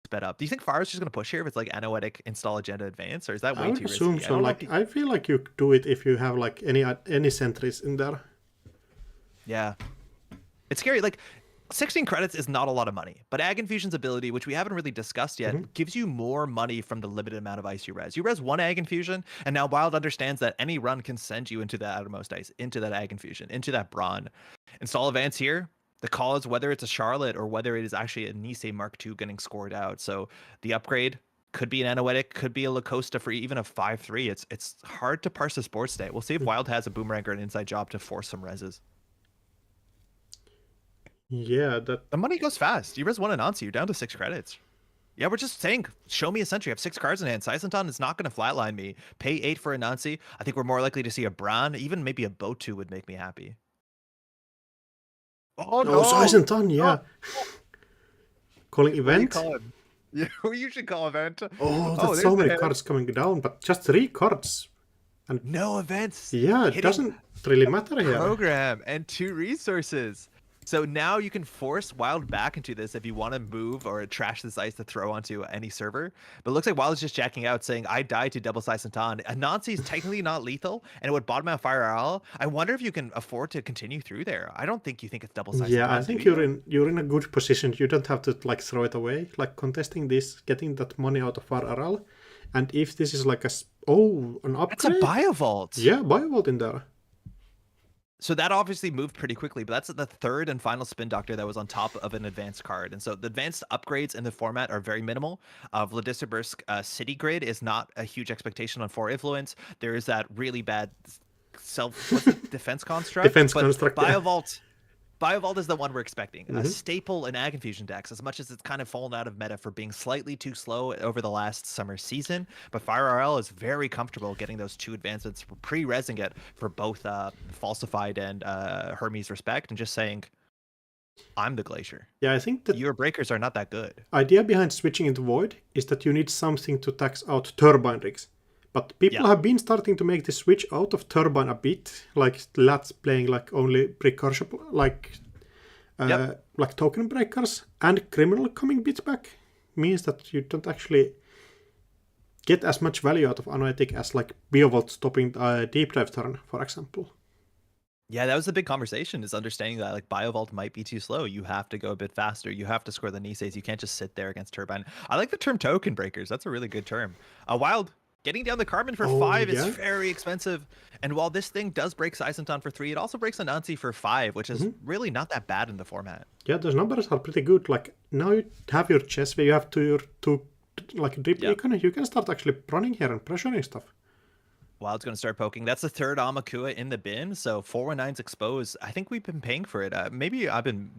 C: sped up. Do you think Fire's just going to push here if it's like Anoetic install agenda advance, or is that way too risky?
A: I would assume so. Like I feel like you do it if you have like any sentries in there.
C: Yeah, it's scary. Like 16 credits is not a lot of money, but Ag Infusion's ability, which we haven't really discussed yet, gives you more money from the limited amount of ice you res. You res 1 Ag Infusion, and now Wild understands that any run can send you into that outermost ice, into that Ag Infusion, into that Brawn. Install advance here. The call is whether it's a Charlotte or whether it is actually a Nisei Mark II getting scored out. So the upgrade could be an Anoetic, could be a La Costa for even a 5-3. It's hard to parse the sports state. We'll see if Wild has a Boomerang or an inside job to force some reses.
A: Yeah,
C: the money goes fast. You res 1 Anansi, you're down to 6 credits. Yeah, we're just saying, show me a sentry. I have 6 cards in hand. Saisentan is not going to flatline me. Pay 8 for Anansi. I think we're more likely to see a Bran. Even maybe a Botu would make me happy.
B: Oh
A: Oh,
B: no!
A: Saisentan, yeah. Calling
B: What do you
A: event.
B: call him? Yeah, you should call event.
A: Oh,
B: Oh,
A: that's
B: there's
A: so
B: the
A: many
B: hit.
A: cards coming down, but just 3 cards. And
B: No events.
A: yeah, it
B: Hitting
A: doesn't really matter here.
B: program and 2 resources. So now you can force Wild back into this if you want to move or trash this ice to throw onto any server. But it looks like Wild is just jacking out, saying, I died to double Saisentan. Anansi is technically not lethal, and it would bottom out Fire Owl. I wonder if you can afford to continue through there. I don't think you think it's double Saisentan.
A: Yeah, I think you're in a good position. You don't have to like throw it away. Like contesting this, getting that money out of RRL. And if this is like an upgrade.
B: It's a Biovault.
A: Yeah, Biovault in there.
B: So that obviously moved pretty quickly, but that's the third and final Spin Doctor that was on top of an advanced card. And so the advanced upgrades in the format are very minimal. Vladislavsk City Grid is not a huge expectation on 4 Influence. There is that really bad defense construct.
A: Defense
B: but
A: construct, yeah.
B: Biovault is the one we're expecting. A staple in Ag Infusion decks, as much as it's kind of fallen out of meta for being slightly too slow over the last summer season. But Fire RL is very comfortable getting those 2 advancements, pre-resing it for both Falsified and Hermes Respect, and just saying, I'm the Glacier.
A: Yeah, I think that
B: your breakers are not that good.
A: Idea behind switching into Void is that you need something to tax out Turbine rigs. But people have been starting to make the switch out of Turbine a bit, like Lats playing like only precursor, like token breakers, and Criminal coming bits back means that you don't actually get as much value out of Anoetic as like Biovault stopping Deep Dive turn, for example.
C: Yeah, that was the big conversation, is understanding that like Biovault might be too slow. You have to go a bit faster. You have to score the Nises. You can't just sit there against Turbine. I like the term token breakers. That's a really good term. Wild. Getting down the Carbon for 5 is very expensive. And while this thing does break Saisentan for 3, it also breaks Anansi for 5, which is really not that bad in the format.
A: Yeah, those numbers are pretty good. Like now you have your chess where you have two like drip icon. You can start actually running here and pressuring stuff.
C: Wild's going to start poking. That's the 3rd Amakua in the bin. So 419's exposed. I think we've been paying for it. Maybe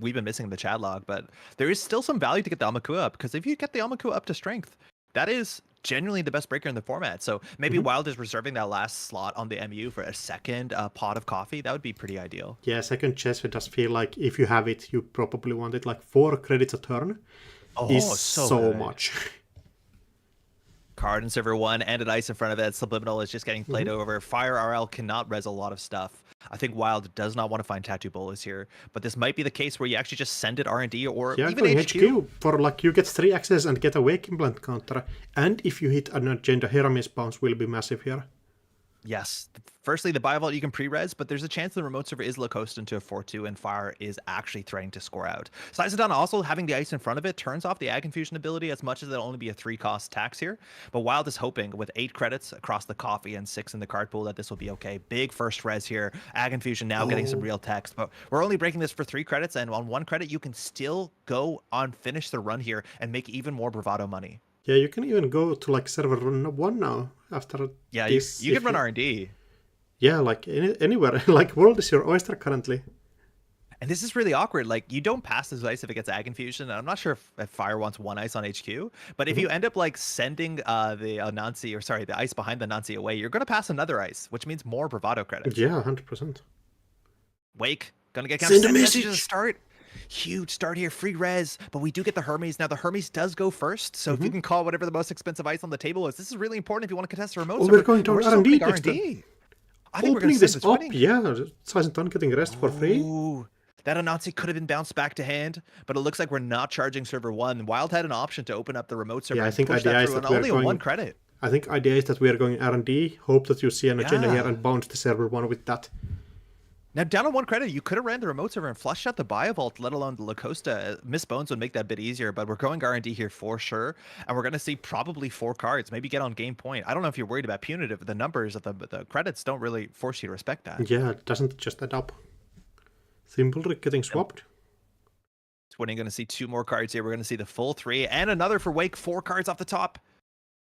C: we've been missing the chat log, but there is still some value to get the Amakua up, because if you get the Amakua up to strength, that is genuinely the best breaker in the format. So maybe Wild is reserving that last slot on the MU for a second pot of coffee. That would be pretty ideal.
A: Yeah, second chess, it does feel like if you have it, you probably want it. Like 4 credits a turn is so much.
C: Card in server 1 and an ice in front of it. Subliminal is just getting played over. Fire RL cannot res a lot of stuff. I think Wild does not want to find Tattoo Bolas here, but this might be the case where you actually just send it R&D or even HQ.
A: For like you get 3 access and get a Wake Implant counter, and if you hit an Agenda, Heramis bounce will be massive here.
C: Yes. Firstly, the Biovault you can pre-res, but there's a chance the remote server is low coast into a 4-2 and Fire is actually threatening to score out. Saisentan also having the ice in front of it turns off the Ag Infusion ability, as much as it'll only be a 3-cost tax here. But Wild is hoping with 8 credits across the coffee and 6 in the card pool that this will be okay. Big first res here. Ag Infusion now getting some real text, but we're only breaking this for 3 credits, and on 1 credit you can still go on finish the run here and make even more bravado money.
A: Yeah, you can even go to like server 1 now after this.
C: You can run R&D.
A: Yeah, like anywhere. Like World is your oyster currently.
C: And this is really awkward. Like, you don't pass this ice if it gets Ag Infusion. And I'm not sure if Fire wants 1 ice on HQ. But if you end up like sending the ice behind the Nancy away, you're going to pass another ice, which means more bravado credits.
A: Yeah, 100%.
C: Wake, going to get counter. Send a message to start. Huge start here, free res, but we do get the Hermes. Now the Hermes does go first, so if you can call whatever the most expensive ice on the table is, this is really important if you want to contest the remote.
A: We're going to R&D.
C: I think we're going to
A: this up, yeah. Saisentan getting rest for free.
C: That Anansi could have been bounced back to hand, but it looks like we're not charging server 1. Wild had an option to open up the remote server.
A: Yeah, I think idea is that we're
C: only
A: going
C: 1 credit.
A: I think idea is that we are going R&D. Hope that you see an agenda here and bounce the server 1 with that.
C: Now, down on 1 credit, you could have ran the remote server and flushed out the Biovault, let alone the Lacosta. Miss Bones would make that bit easier, but we're going R&D here for sure. And we're going to see probably 4 cards, maybe get on game point. I don't know if you're worried about punitive. The numbers of the credits don't really force you to respect that.
A: Yeah, it doesn't just add up. Simple Rick getting swapped.
C: So we're going to see 2 more cards here. We're going to see the full 3 and another for Wake. 4 cards off the top.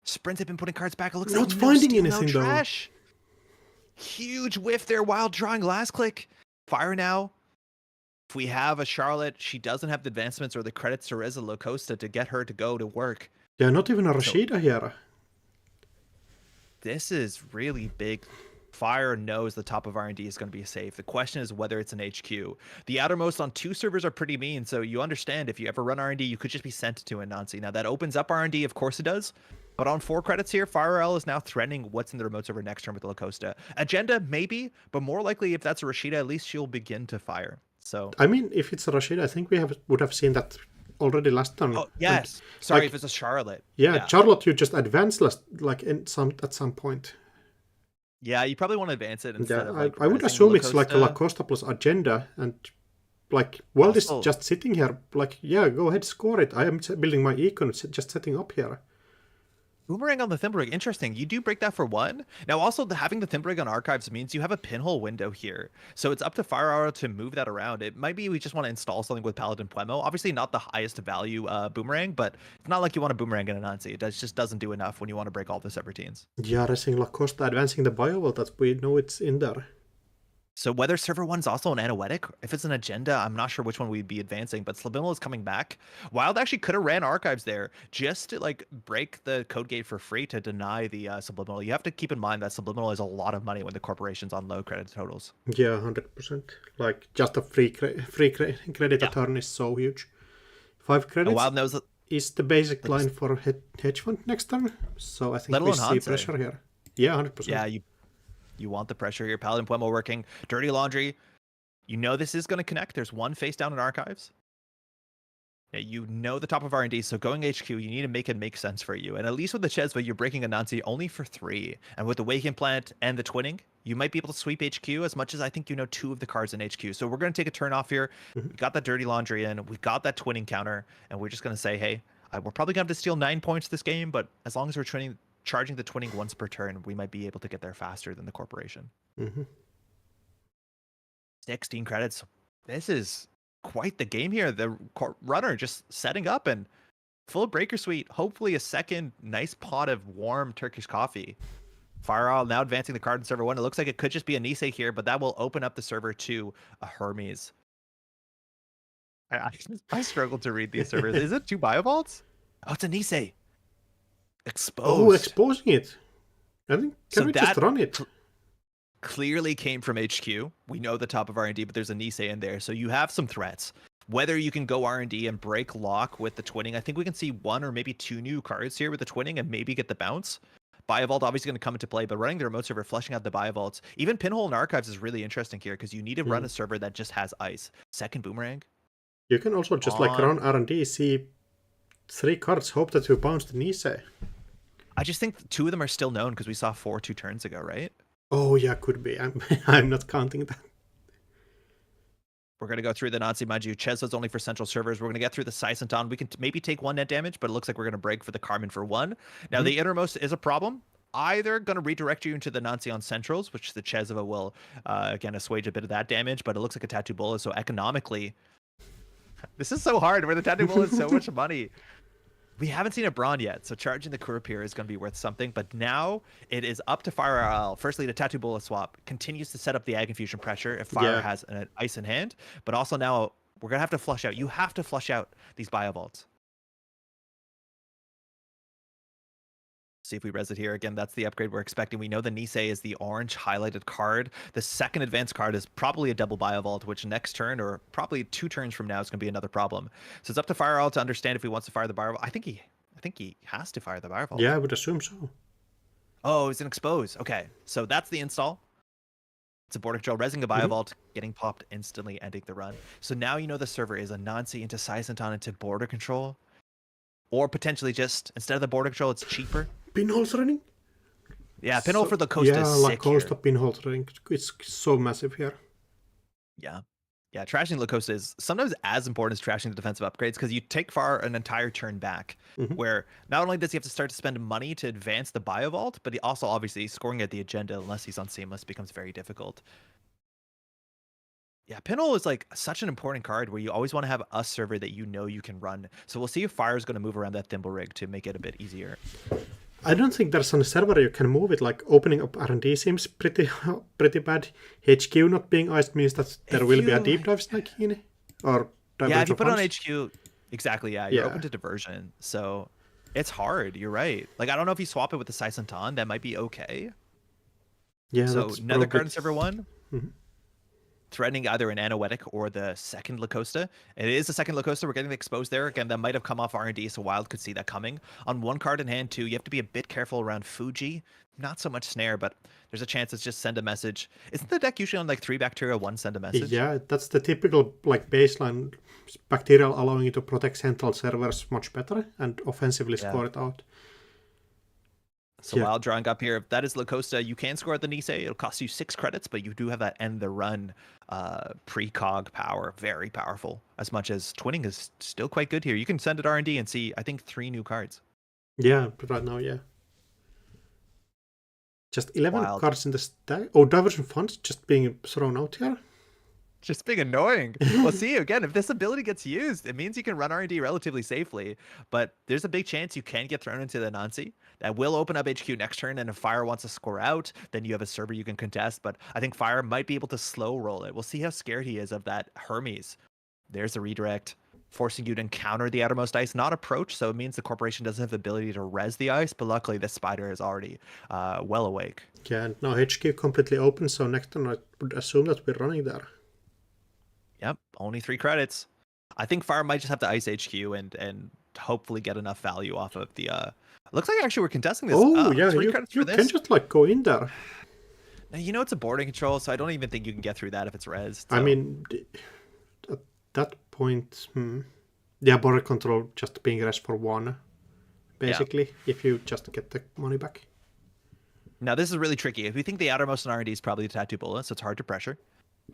C: Sprint have been putting cards back. It looks
A: not
C: like
A: finding
C: no
A: anything
C: trash. Huge whiff there. Wild drawing last click. Fire now. If we have a Charlotte, she doesn't have the advancements or the credits to Reza Locosta to get her to go to work.
A: Yeah, not even a Rashida here.
C: This is really big Fire knows the top of R&D is going to be safe. The question is whether it's an HQ. The outermost on 2 servers are pretty mean, so you understand if you ever run R&D, you could just be sent to a Nancy. Now that opens up R&D, of course it does. But on 4 credits here, FireL is now threatening what's in the remote server next turn with the Lacosta. Agenda, maybe, but more likely if that's a Rashida, at least she'll begin to fire. So
A: I mean, if it's a Rashida, I think would have seen that already last turn.
C: oh yes, sorry,
A: like,
C: if it's a Charlotte.
A: Yeah, Charlotte, you just advance at some point.
C: Yeah, you probably want to advance it instead of like
A: I would assume it's like a Lacosta plus agenda, and like World is just sitting here. Like, yeah, go ahead, score it. I am building my econ, just setting up here.
C: Boomerang on the Thimblewig, interesting. You do break that for 1. Now, also, having the Thimblewig on Archives means you have a pinhole window here. So it's up to FireAura to move that around. It might be we just want to install something with Paladin Puemo. Obviously, not the highest value Boomerang, but it's not like you want a Boomerang in a Nancy. It just doesn't do enough when you want to break all the subroutines.
A: Yeah, racing Lacosta, advancing the Biovault, that we know it's in there.
C: So whether server 1's also an Anoetic, if it's an agenda, I'm not sure which one we'd be advancing, but Subliminal is coming back. Wild actually could have ran Archives there just to like break the code gate for free to deny the Subliminal. You have to keep in mind that Subliminal is a lot of money when the corporation's on low credit totals.
A: Yeah, 100%. Like just a free credit turn is so huge. 5 credits
C: Wild knows that
A: is the basic line for hedge fund next turn. So I think we see pressure here. Yeah, 100%.
C: Yeah, you want the pressure here. Paladin Puemo working. Dirty Laundry. You know this is going to connect. There's 1 face down in Archives. Yeah, you know the top of R&D, so going HQ, you need to make it make sense for you. And at least with the Chesva, you're breaking a Nancy only for 3. And with the Wake Implant and the Twinning, you might be able to sweep HQ as much as I think you know 2 of the cards in HQ. So we're going to take a turn off here. We got that Dirty Laundry in. We've got that Twinning counter. And we're just going to say, hey, we're probably going to have to steal 9 points this game, but as long as we're charging the Twinning once per turn, we might be able to get there faster than the corporation. 16 credits. This is quite the game here. The runner just setting up and full Breaker Suite. Hopefully a second nice pot of warm Turkish coffee. FireAll now advancing the card in server 1. It looks like it could just be a Nisei here, but that will open up the server to a Hermes. I struggle to read these servers. Is it 2 Biovaults? Oh, it's a Nisei. Exposed.
A: Oh, exposing it. I think can we just run it?
C: Clearly came from HQ. We know the top of R&D, but there's a Nisei in there, so you have some threats. Whether you can go R&D and break lock with the Twinning, I think we can see 1 or maybe 2 new cards here with the Twinning and maybe get the bounce. Biovault obviously going to come into play, but running the remote server, fleshing out the Biovaults, even Pinhole and Archives is really interesting here because you need to run a server that just has ice. Second Boomerang.
A: You can also just like run R&D, see 3 cards, hope that you bounce the Nisei.
C: I just think 2 of them are still known because we saw 4 2 turns ago, right?
A: Oh yeah, could be. I'm not counting that.
C: We're going to go through the Nazi, mind you. Chesva's only for central servers. We're going to get through the Saisanton. We can maybe take 1 net damage, but it looks like we're going to break for the Carmen for 1. Now, the innermost is a problem. Either going to redirect you into the Nazi on centrals, which the Chesva will, again, assuage a bit of that damage, but it looks like a Tattoo Bull. So economically, this is so hard where the Tattoo Bull is so much money. We haven't seen a Brawn yet, so charging the Kurapir is going to be worth something. But now it is up to FireAll. Firstly, the Tattoo Bullet swap continues to set up the Ag Infusion pressure if Fire has an ice in hand. But also now we're going to have to flush out. You have to flush out these Biovaults. See if we res it here. Again, that's the upgrade we're expecting. We know the Nisei is the orange highlighted card. The second advanced card is probably a double Biovault, which next turn or probably 2 turns from now is going to be another problem. So it's up to FireAll to understand if he wants to fire the Biovault. I think he has to fire the Biovault.
A: Yeah, I would assume so.
C: Oh, it's an expose. Okay, so that's the install. It's a border control, resing the Biovault, getting popped instantly, ending the run. So now you know the server is a Nancy into Saisanton into border control. Or potentially just, instead of the border control, it's cheaper.
A: Pinholes running?
C: Yeah, pinhole for the Costa is sick
A: Costa
C: here.
A: pinhole running. It's so massive here.
C: Yeah. Yeah, trashing La Costa is sometimes as important as trashing the defensive upgrades because you take far an entire turn back where not only does he have to start to spend money to advance the Biovault, but he also obviously scoring at the agenda unless he's on Seamless becomes very difficult. Yeah, Pinhole is like such an important card where you always want to have a server that you know you can run. So we'll see if Fire is going to move around that Thimble Rig to make it a bit easier.
A: I don't think there's a server you can move it. Like opening up R&D seems pretty bad. HQ not being iced means that there will be a deep dive snake in it. Or
C: yeah, if you put it on HQ, exactly. Yeah, you're open to diversion. So it's hard. You're right. Like I don't know if you swap it with the Saisanton, that might be okay.
A: Yeah,
C: So
A: that's
C: another card
A: probably...
C: in server 1,
A: Mhm.
C: threatening either an Anoetic or the second Lacosta. It is the second Lacosta. We're getting exposed there. Again, that might have come off R&D, so Wild could see that coming. On one card in hand, too, you have to be a bit careful around Fuji. Not so much Snare, but there's a chance it's just send a message. Isn't the deck usually on like 3 Bacteria, 1 send a message?
A: Yeah, that's the typical like baseline Bacterial, allowing you to protect central servers much better and offensively
C: Yeah.
A: score it out.
C: So
A: Yeah.
C: Wild drawing up here. If that is Lacosta, you can score at the Nisei. It'll cost you 6 credits, but you do have that end the run precog power. Very powerful. As much as twinning is still quite good here. You can send it R&D and see, I think, 3 new cards.
A: Yeah, right now, yeah. Just 11
C: Wild.
A: cards in the stack. Oh, diversion funds just being thrown out here.
C: Just being annoying. Well, see, again, if this ability gets used, it means you can run R&D relatively safely, but there's a big chance you can get thrown into the Nancy. That will open up HQ next turn, and if Fire wants to score out, then you have a server you can contest, but I think Fire might be able to slow roll it. We'll see how scared he is of that Hermes. There's a redirect, forcing you to encounter the outermost ice, not approach, so it means the corporation doesn't have the ability to res the ice, but luckily this spider is already well awake.
A: Yeah, and now HQ completely open, so next turn I would assume that we're running there.
C: Yep, only 3 credits. I think Fire might just have to ice HQ and hopefully get enough value off of the. Looks like actually we're contesting this.
A: Oh, yeah,
C: 3
A: you
C: credits for
A: can
C: this.
A: just like go in there.
C: Now, you know it's a boarding control, so I don't even think you can get through that if it's res.
A: I mean, at that point, yeah, border control just being res for 1, basically, if you just get the money back.
C: Now this is really tricky. If we think the outermost in R&D is probably the Tattoo Bola, so it's hard to pressure.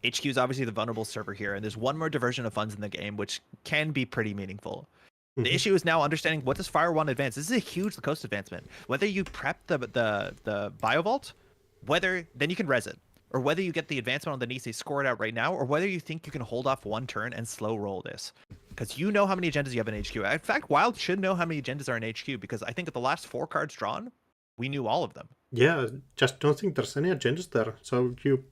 C: HQ is obviously the vulnerable server here, and there's one more diversion of funds in the game, which can be pretty meaningful. The issue is now understanding what does Fire want advance. This is a huge Lacoste advancement. Whether you prep the Biovault, whether then you can res it, or whether you get the advancement on the Nisei, score it out right now, or whether you think you can hold off 1 turn and slow roll this. Because you know how many agendas you have in HQ. In fact, Wild should know how many agendas are in HQ, because I think at the last 4 cards drawn, we knew all of them.
A: Yeah, just don't think there's any agendas there. So you...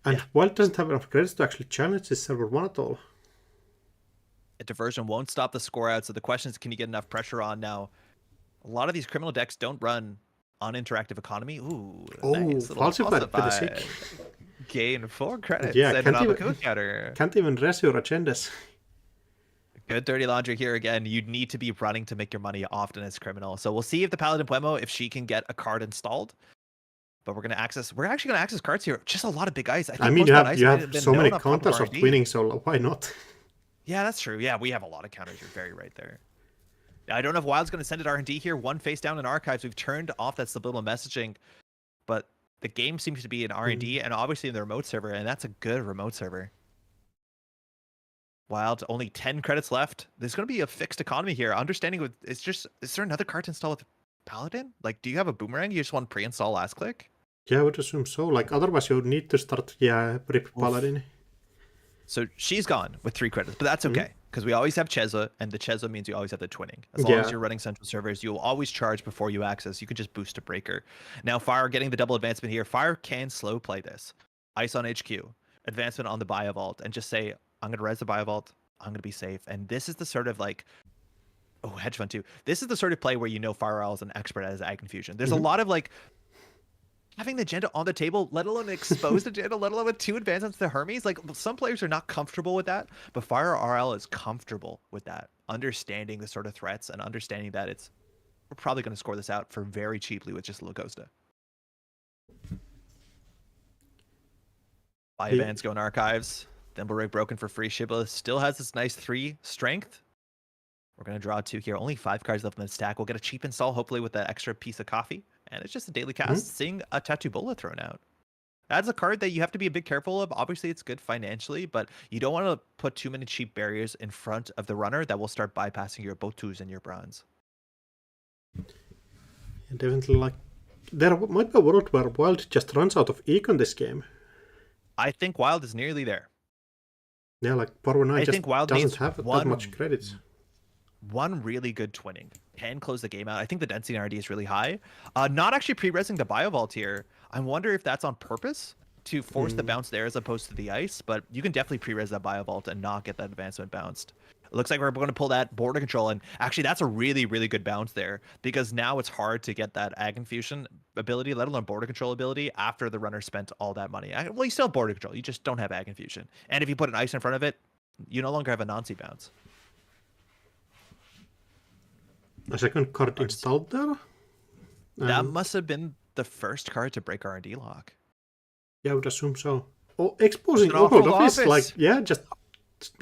A: And Wild doesn't have enough credits to actually challenge this server 1 at all.
C: A diversion won't stop the score out, so the question is, can you get enough pressure on now? A lot of these criminal decks don't run on interactive economy. Ooh, nice little
A: falsified for the sick.
C: Gain 4 credits.
A: Yeah,
C: and an counter.
A: Can't even res your agendas.
C: Good dirty laundry here again. You'd need to be running to make your money often as criminal. So we'll see if the Paladin Puemo, if she can get a card installed. But we're actually gonna access cards here. Just a lot of big ice.
A: I mean, you have so many counters of winning, so why not?
C: Yeah, that's true. Yeah, we have a lot of counters. You're very right there. I don't know if Wild's going to send it R&D here. 1 face down in archives. We've turned off that subliminal messaging, but the game seems to be in R&D and obviously in the remote server, and that's a good remote server. Wild, only 10 credits left. There's going to be a fixed economy here. Understanding with it's just, is there another card to install with Paladin? Like, do you have a boomerang? You just want pre-install last click?
A: Yeah, I would assume so. Like, otherwise you would need to start, Rip Paladin.
C: So she's gone with 3 credits, but that's okay because we always have Cheza, and the Cheza means you always have the twinning. As long as you're running central servers, you'll always charge before you access. You can just boost a breaker. Now, Fire getting the double advancement here. Fire can slow play this. Ice on HQ, advancement on the Biovault, and just say, I'm going to res the Biovault. I'm going to be safe. And this is the sort of like, oh, hedge fund too. This is the sort of play where you know Fire Owl is an expert at his Ag Confusion. There's a lot of like, having the agenda on the table, let alone an exposed agenda, let alone with 2 advancements to Hermes. Like, some players are not comfortable with that, but Fire RL is comfortable with that. Understanding the sort of threats and understanding that we're probably going to score this out for very cheaply with just Lacosta. Biobands go in archives. Thimble broken for free. Shibboleth still has this nice 3 strength. We're going to draw 2 here. Only 5 cards left in the stack. We'll get a cheap install, hopefully, with that extra piece of coffee. And it's just a daily cast, seeing a Tattoo Bola thrown out. That's a card that you have to be a bit careful of. Obviously, it's good financially, but you don't want to put too many cheap barriers in front of the runner that will start bypassing your Botus and your Bronze.
A: Yeah, definitely, like, there might be a world where Wild just runs out of econ this game.
C: I think Wild is nearly there.
A: Yeah, like, Power 9 just
C: Wild
A: doesn't have that much credits.
C: 1 really good twinning can close the game out. I think the density in RD is really high. Not actually pre-resing the Biovault here. I wonder if that's on purpose to force the bounce there as opposed to the ice, but you can definitely pre-res that Biovault and not get that advancement bounced. It looks like we're going to pull that border control, and actually that's a really, really good bounce there, because now it's hard to get that Ag Infusion ability, let alone border control ability, after the runner spent all that money. Well, you still have border control, you just don't have Ag Infusion. And if you put an ice in front of it, you no longer have a Nancy bounce.
A: A second card installed there?
C: That must have been the first card to break R&D lock.
A: Yeah, I would assume so. Oh, exposing
B: An awful
A: office,
B: office.
A: like, yeah, just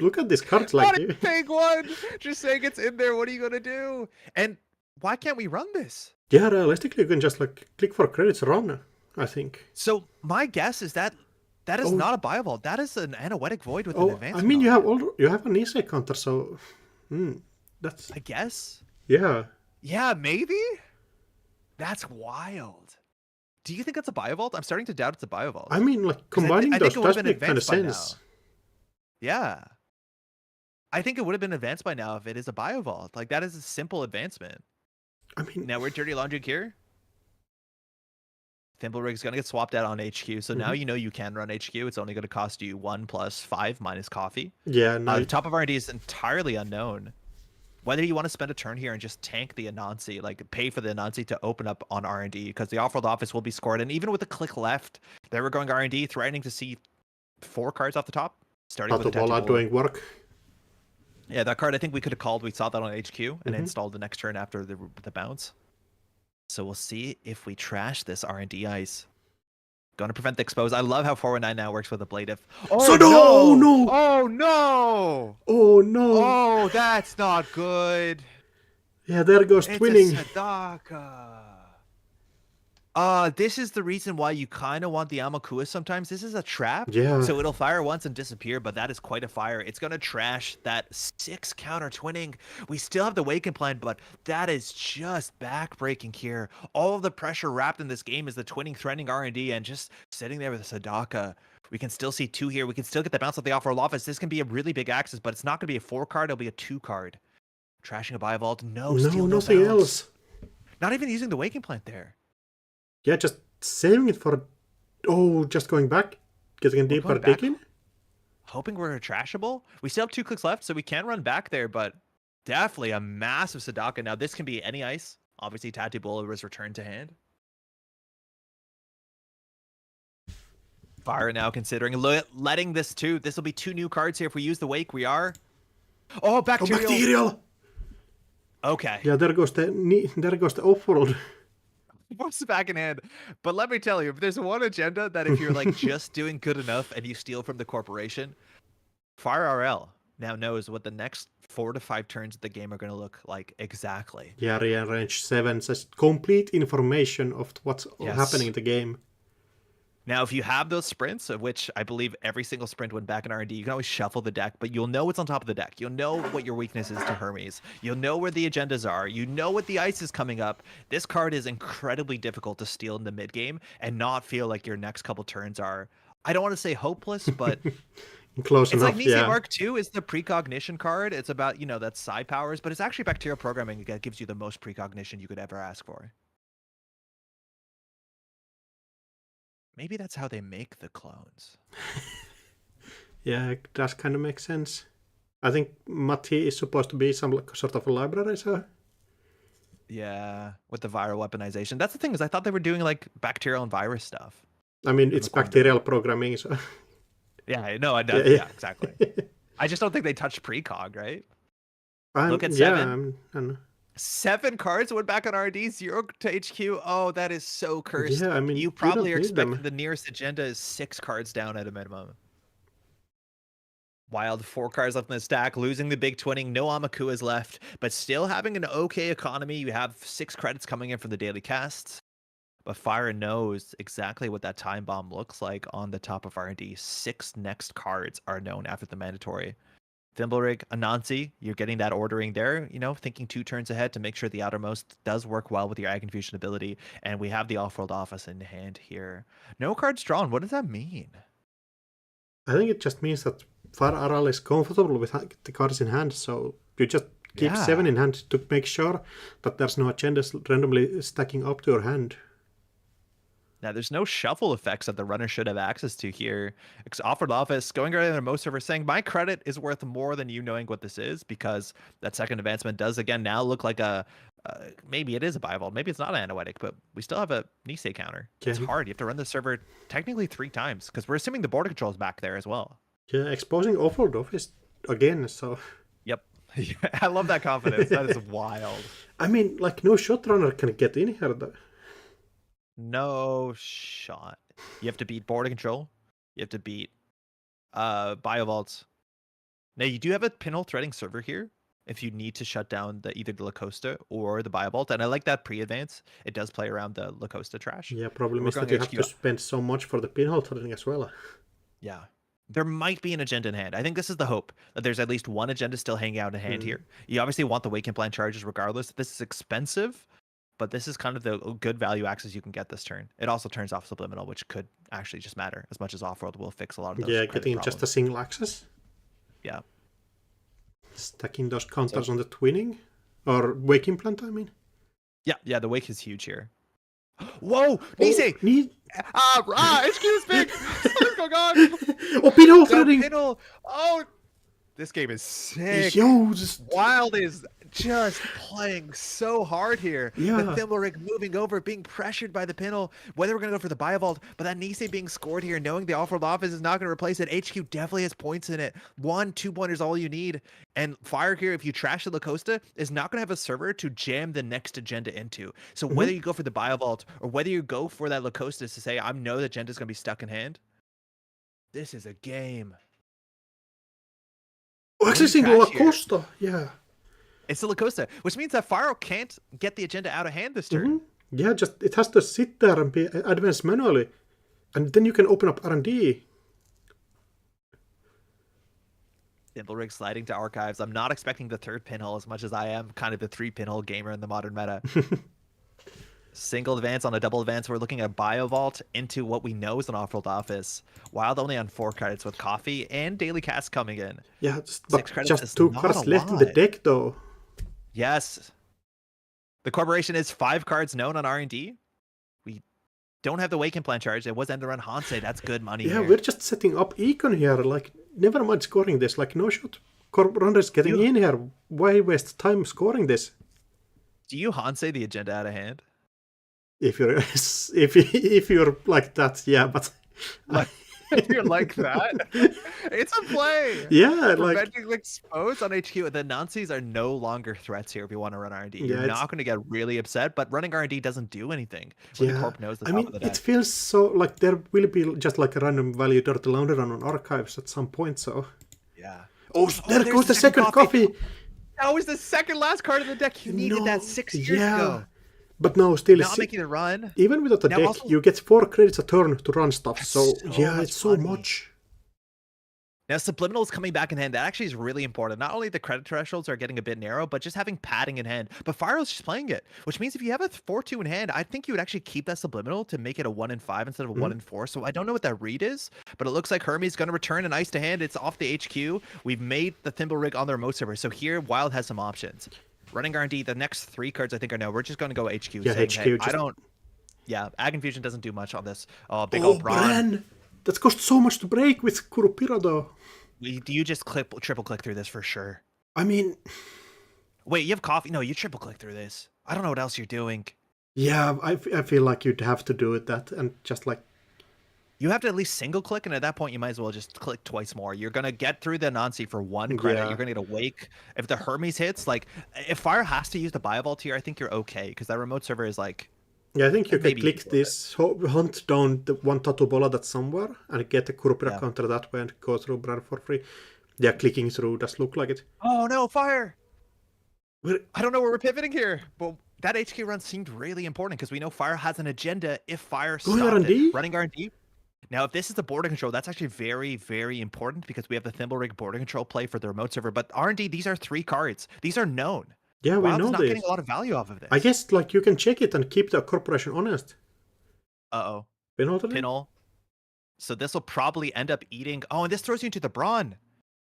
A: look at these cards, like,
B: What a big one! Just saying it's in there. What are you gonna do? And why can't we run this?
A: yeah, realistically, you can just like click for credits, run. I think.
C: So my guess is that is
A: Oh.
C: not a bio vault. That is an Anoetic Void with an
A: Oh,
C: advancement.
A: I mean, you
C: on it.
A: have an ESA counter, so that's
C: I guess.
A: yeah.
C: Yeah, maybe. That's wild. Do you think that's a bio vault? I'm starting to doubt it's a bio vault.
A: I mean, like
C: 'Cause
A: combining
C: I
A: those
C: think it would have
A: does
C: been
A: make kind of
C: advanced by
A: sense.
C: now. Yeah. I think it would have been advanced by now if it is a bio vault. Like, that is a simple advancement.
A: I mean,
C: Now we're Dirty Laundry here. Thimblerig's going to get swapped out on HQ. So now you know you can run HQ. It's only going to cost you 1 + 5 minus coffee.
A: yeah, no,
C: The top of R&D is entirely unknown. Whether you want to spend a turn here and just tank the Anansi, like pay for the Anansi to open up on R&D, because the off-world office will be scored. And even with a click left, they were going R&D, threatening to see 4 cards off the top, starting with the
A: Tatubola
C: Tatubola.
A: doing work.
C: Yeah, that card I think we could have called. We saw that on HQ and installed the next turn after the bounce. So we'll see if we trash this R&D ice. Going to prevent the expose. I love how 419 now works with a blade if.
B: Oh
A: So no! Oh, no!
B: Oh no!
A: Oh no!
B: Oh, that's not good.
A: Yeah, there goes
B: It's
A: twinning.
B: a Sadaka.
C: This is the reason why you kind of want the Amakua sometimes. This is a trap.
A: Yeah.
C: So it'll fire once and disappear, but that is quite a fire. It's going to trash that 6 counter twinning. We still have the Waken plan, but that is just backbreaking here. All of the pressure wrapped in this game is the twinning threatening R&D, and just sitting there with a Sadaka. We can still see 2 here. We can still get the bounce of the off-world office. This can be a really big axis, but it's not going to be a 4 card. It'll be a 2 card. Trashing a buy vault. No steal, no
A: nothing
C: bounce.
A: else.
C: Not even using the Waking Plant there.
A: Yeah, just saving it for. Oh, just going back, getting a
C: We're
A: deeper
C: going back.
A: dig in.
C: Hoping we're trashable. We still have 2 clicks left, so we can run back there, but definitely a massive Sadaka. Now, this can be any ice. Obviously, Tattoo Bola was returned to hand. Fire now considering letting this too. This will be 2 new cards here. If we use the Wake, we are. Oh,
A: Oh,
C: Bacterial.
A: bacterial!
C: Okay.
A: Yeah, there goes the off-world.
C: What's the back in hand? But let me tell you, if there's one agenda that if you're like just doing good enough and you steal from the corporation, Fire RL now knows what the next 4 to 5 turns of the game are going to look like exactly.
A: Yeah, range 7 says complete information of what's
C: Yes.
A: happening in the game.
C: Now, if you have those sprints, of which I believe every single sprint went back in R&D, you can always shuffle the deck, but you'll know what's on top of the deck. You'll know what your weakness is to Hermes. You'll know where the agendas are. You know what the ice is coming up. This card is incredibly difficult to steal in the mid game and not feel like your next couple turns are, I don't want to say hopeless, but
A: Close
C: it's
A: enough,
C: like Nisi
A: yeah.
C: Mark II is the precognition card. It's about, that side powers, but it's actually bacterial programming that gives you the most precognition you could ever ask for. Maybe that's how they make the clones.
A: Yeah, it does kind of make sense. I think Mati is supposed to be some sort of a library, so.
C: Yeah, with the viral weaponization. That's the thing, is I thought they were doing like bacterial and virus stuff.
A: I mean, it's
C: the corner.
A: bacterial programming, so.
C: Yeah, no, I know.
A: Yeah.
C: Yeah, exactly. I just don't think they touched precog, right? Look at
A: yeah,
C: 7.
A: I don't know.
C: 7 cards went back on RD, 0 to HQ. Oh, that is so cursed.
A: Yeah, I mean,
C: You probably are
A: don't need them.
C: expecting the nearest agenda is 6 cards down at a minimum. Wild 4 cards left in the stack, losing the big twinning, no Amakuas left, but still having an okay economy. You have 6 credits coming in from the daily casts. But Fire knows exactly what that time bomb looks like on the top of R&D. 6 next cards are known after the mandatory. Thimblerig, Anansi, you're getting that ordering there, thinking 2 turns ahead to make sure the outermost does work well with your Ag Infusion ability. And we have the off-world office in hand here. No cards drawn. What does that mean?
A: I think it just means that Far Aral is comfortable with the cards in hand, so you just keep
C: Yeah.
A: 7 in hand to make sure that there's no agendas randomly stacking up to your hand.
C: Now, there's no shuffle effects that the runner should have access to here. Offered office going right into most servers saying my credit is worth more than you knowing what this is, because that second advancement does again now look like a maybe it is a Biovault, maybe it's not an Anoetic, but we still have a Nisei counter. It's hard. You have to run the server technically 3 times because we're assuming the border control is back there as well.
A: Yeah, exposing Offroad office again, so.
C: Yep. I love that confidence. That is wild.
A: I mean, like, no shot runner can get in here, though.
C: No shot. You have to beat border control. You have to beat Biovaults. Now, you do have a pinhole threading server here if you need to shut down either the Lacosta or the Biovault. And I like that pre-advance. It does play around the Lacosta trash.
A: Yeah, problem is that you have to spend so much for the pinhole threading as well.
C: Yeah. There might be an agenda in hand. I think this is the hope, that there's at least one agenda still hanging out in hand here. You obviously want the Waken Plan charges regardless. This is expensive, but this is kind of the good value access you can get this turn. It also turns off Subliminal, which could actually just matter as much as Offworld will fix a lot of those.
A: Yeah, getting just a single access.
C: Yeah.
A: Stacking those counters on the twinning. Or Waking Plant, I mean.
C: Yeah, the Wake is huge here. Whoa! Nisei!
B: Excuse me! What's going on?
A: Oh, pinhole threading!
B: Pinhole. Oh, this game is sick.
A: Yo, just...
B: Wild is just playing so hard here.
A: Yeah.
B: The Thimblerig moving over, being pressured by the pinhole. Whether we're going to go for the Biovault, but that Nisei being scored here, knowing the Offworld office is not going to replace it. HQ definitely has points in it. 1, 2 pointers all you need. And Fire here, if you trash the Lacosta, is not going to have a server to jam the next agenda into. So whether you go for the Biovault or whether you go for that Lacosta to say, I know the agenda's going to be stuck in hand, this is a game.
A: Oh, accessing the Lacosta, yeah.
C: It's the Lacosta, which means that Faro can't get the agenda out of hand this turn.
A: Yeah, just it has to sit there and be advanced manually. And then you can open up R&D.
C: Thimblerig sliding to archives. I'm not expecting the 3rd pinhole as much as I am kind of the 3 pinhole gamer in the modern meta. Single advance on a double advance. We're looking at Biovault into what we know is an Offworld office. Wild only on 4 credits with Coffee and Daily Cast coming in.
A: Yeah, but just 2 cards left in the deck, though.
C: Yes. The Corporation is 5 cards known on R&D. We don't have the Waken Plan charge. It was end to run Hansei. That's good money.
A: Yeah,
C: here.
A: we're just setting up Econ here. Like, never mind scoring this. Like, no shot. Corp runners getting in here. Why waste time scoring this?
C: Do you Hansei the agenda out of hand?
A: If you're if you're like that, yeah, but
B: If you're like that, it's a play.
A: Yeah,
B: Preventing
C: expose on HQ. The Nazis are no longer threats here if you want to run R&D. You're not going to get really upset, but running R&D doesn't do anything when the Corp knows the top of the deck.
A: It feels so like there will be just like a random value Dirty Laundry run on archives at some point, so...
C: Yeah.
A: Oh, there goes the second coffee!
B: That was the second last card of the deck. You needed that 6 years ago.
A: But no, still...
C: Not making a run.
A: Even without the deck, you get 4 credits a turn to run stuff, so yeah, it's so much.
C: Now, Subliminal is coming back in hand. That actually is really important. Not only the credit thresholds are getting a bit narrow, but just having padding in hand. But Fire's just playing it, which means if you have a 4-2 in hand, I think you would actually keep that Subliminal to make it a 1-5 instead of a 1-4. So I don't know what that read is, but it looks like Hermes going to return an ice to hand. It's off the HQ. We've made the Thimble Rig on the remote server. So here, Wild has some options. Running R&D, the next 3 cards I think are no. We're just going to go HQ.
A: Yeah,
C: saying,
A: HQ.
C: Hey, I don't... Yeah, Ag Infusion doesn't do much on this. Oh, big old Bran.
A: That cost so much to break with Kurupira, though.
C: Do you just triple click through this for sure?
A: I mean...
C: Wait, you have coffee? No, you triple click through this. I don't know what else you're doing.
A: Yeah, I feel like you'd have to do it that and just like...
C: You have to at least single click, and at that point, you might as well just click twice more. You're going to get through the Nancy for 1 credit.
A: Yeah.
C: You're going to get a Wake. If the Hermes hits, like, if Fire has to use the Biovault here, I think you're okay, because that remote server is like...
A: Yeah, I think you can click this, hunt down the 1 Tattoo Bola that's somewhere, and get a Kurupira counter that way and go through Bran for free. Yeah, clicking through does look like it.
C: Oh no, Fire! I don't know where we're pivoting here, but that HQ run seemed really important, because we know Fire has an agenda if Fire stopped it. Running R&D? Now, if this is the border control, that's actually very, very important, because we have the Thimble Rig border control play for the remote server. But R&D, these are 3 cards. These are known.
A: Yeah, we know
C: not
A: this.
C: Getting a lot of value off of this.
A: I guess like you can check it and keep the corporation honest.
C: Uh-oh.
A: Pinhole.
C: So this will probably end up eating... Oh, and this throws you into the Brawn.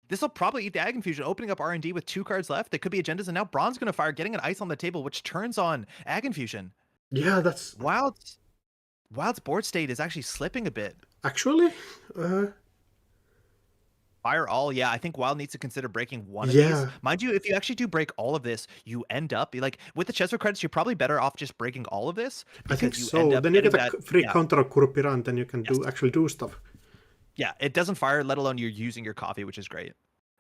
C: This will probably eat the Ag Infusion, opening up R&D with 2 cards left. They could be agendas, and now Brawn's going to fire, getting an ice on the table, which turns on Ag Infusion.
A: Yeah, that's...
C: Wild Wild's board state is actually slipping a bit.
A: Actually,
C: Fire all, yeah. I think Wild needs to consider breaking one of
A: yeah,
C: these. Mind you, if you actually do break all of this, you end up like with the Chesser credits, you're probably better off just breaking all of this
A: I think
C: because you end
A: so.
C: up
A: Then you
C: getting
A: get a
C: that.
A: free
C: Yeah,
A: counter on Kurupira, and then you can
C: yes,
A: actually do stuff.
C: yeah. It doesn't fire, let alone you're using your coffee, which is great.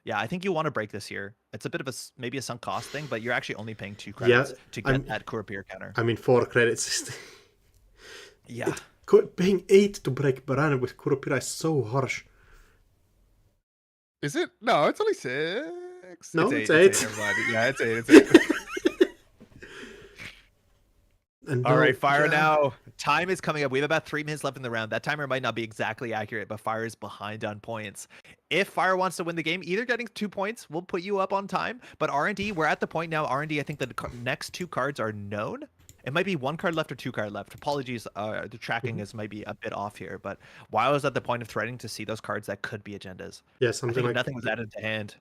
C: Yeah, I think you want to break this here. It's a bit of maybe a sunk cost thing, but you're actually only paying 2
A: Yeah,
C: credits to get that Kurapir counter.
A: I mean 4 credits.
C: Yeah.
A: Paying 8 to break Baran with Kurupira is so harsh.
B: Is it? No, it's only 6.
A: No,
B: it's
A: it's
B: 8.
A: eight.
B: It's 8. Never mind. Yeah, it's 8. It's 8.
A: And
C: All
A: now-
C: right, Fire
A: yeah.
C: now. Time is coming up. We have about 3 minutes left in the round. That timer might not be exactly accurate, but Fire is behind on points. If Fire wants to win the game, either getting 2 points will put you up on time. But R&D, we're at the point now. R&D, I think the next 2 cards are known. It might be 1 card left or 2 card left. Apologies, the tracking is might be a bit off here. But WoW is at the point of threading to see those cards that could be agendas.
A: Yeah,
C: I
A: something
C: think if
A: like
C: nothing was added to hand,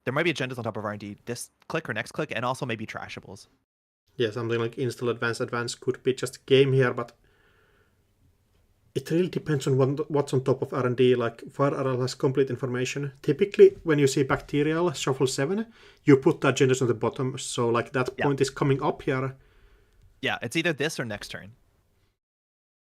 C: there might be agendas on top of R&D. This click or next click, and also maybe trashables.
A: yeah, something like install advance could be just a game here, but it really depends on what's on top of R&D. Like FireRL has complete information. Typically, when you see Bacterial Shuffle 7, you put the agendas on the bottom, so like that point is coming up here.
C: Yeah, it's either this or next turn.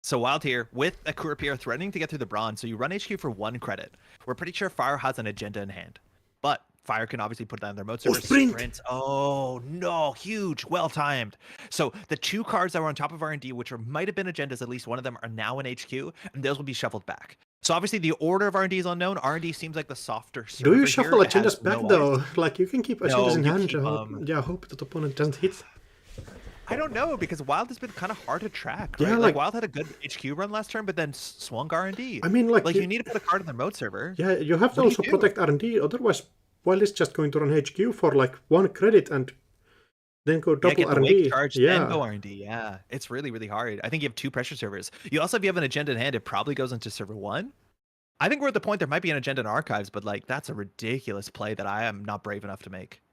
C: So Wild here with a Kurapir threatening to get through the bronze, so you run HQ for 1 credit. We're pretty sure Fire has an agenda in hand, but Fire can obviously put that in their mode server.
A: Sprint!
C: Oh no, huge, well timed. So the 2 cards that were on top of R&D, which might have been agendas, at least one of them are now in HQ, and those will be shuffled back. So obviously the order of R&D is unknown. R&D seems like the softer server.
A: Do you shuffle
C: here. It has
A: agendas back
C: no
A: though?
C: eyes.
A: Like you can keep agendas in
C: you
A: hand.
C: keep,
A: Hope that opponent doesn't hit.
C: I don't know, because Wild has been kind of hard to track,
A: Yeah,
C: right?
A: like-
C: Wild had a good HQ run last turn, but then swung R&D.
A: I mean, like
C: you need to put a card in the mode server.
A: yeah, you have to
C: What do
A: also
C: you do?
A: protect R&D. Otherwise, Wild is just going to run HQ for like 1 credit and then go
C: Yeah,
A: double
C: get the
A: R&D.
C: wake charge,
A: Yeah,
C: then go R&D. Yeah, it's really, really hard. I think you have 2 pressure servers. You also, if you have an agenda in hand, it probably goes into server 1. I think we're at the point there might be an agenda in archives, but like that's a ridiculous play that I am not brave enough to make.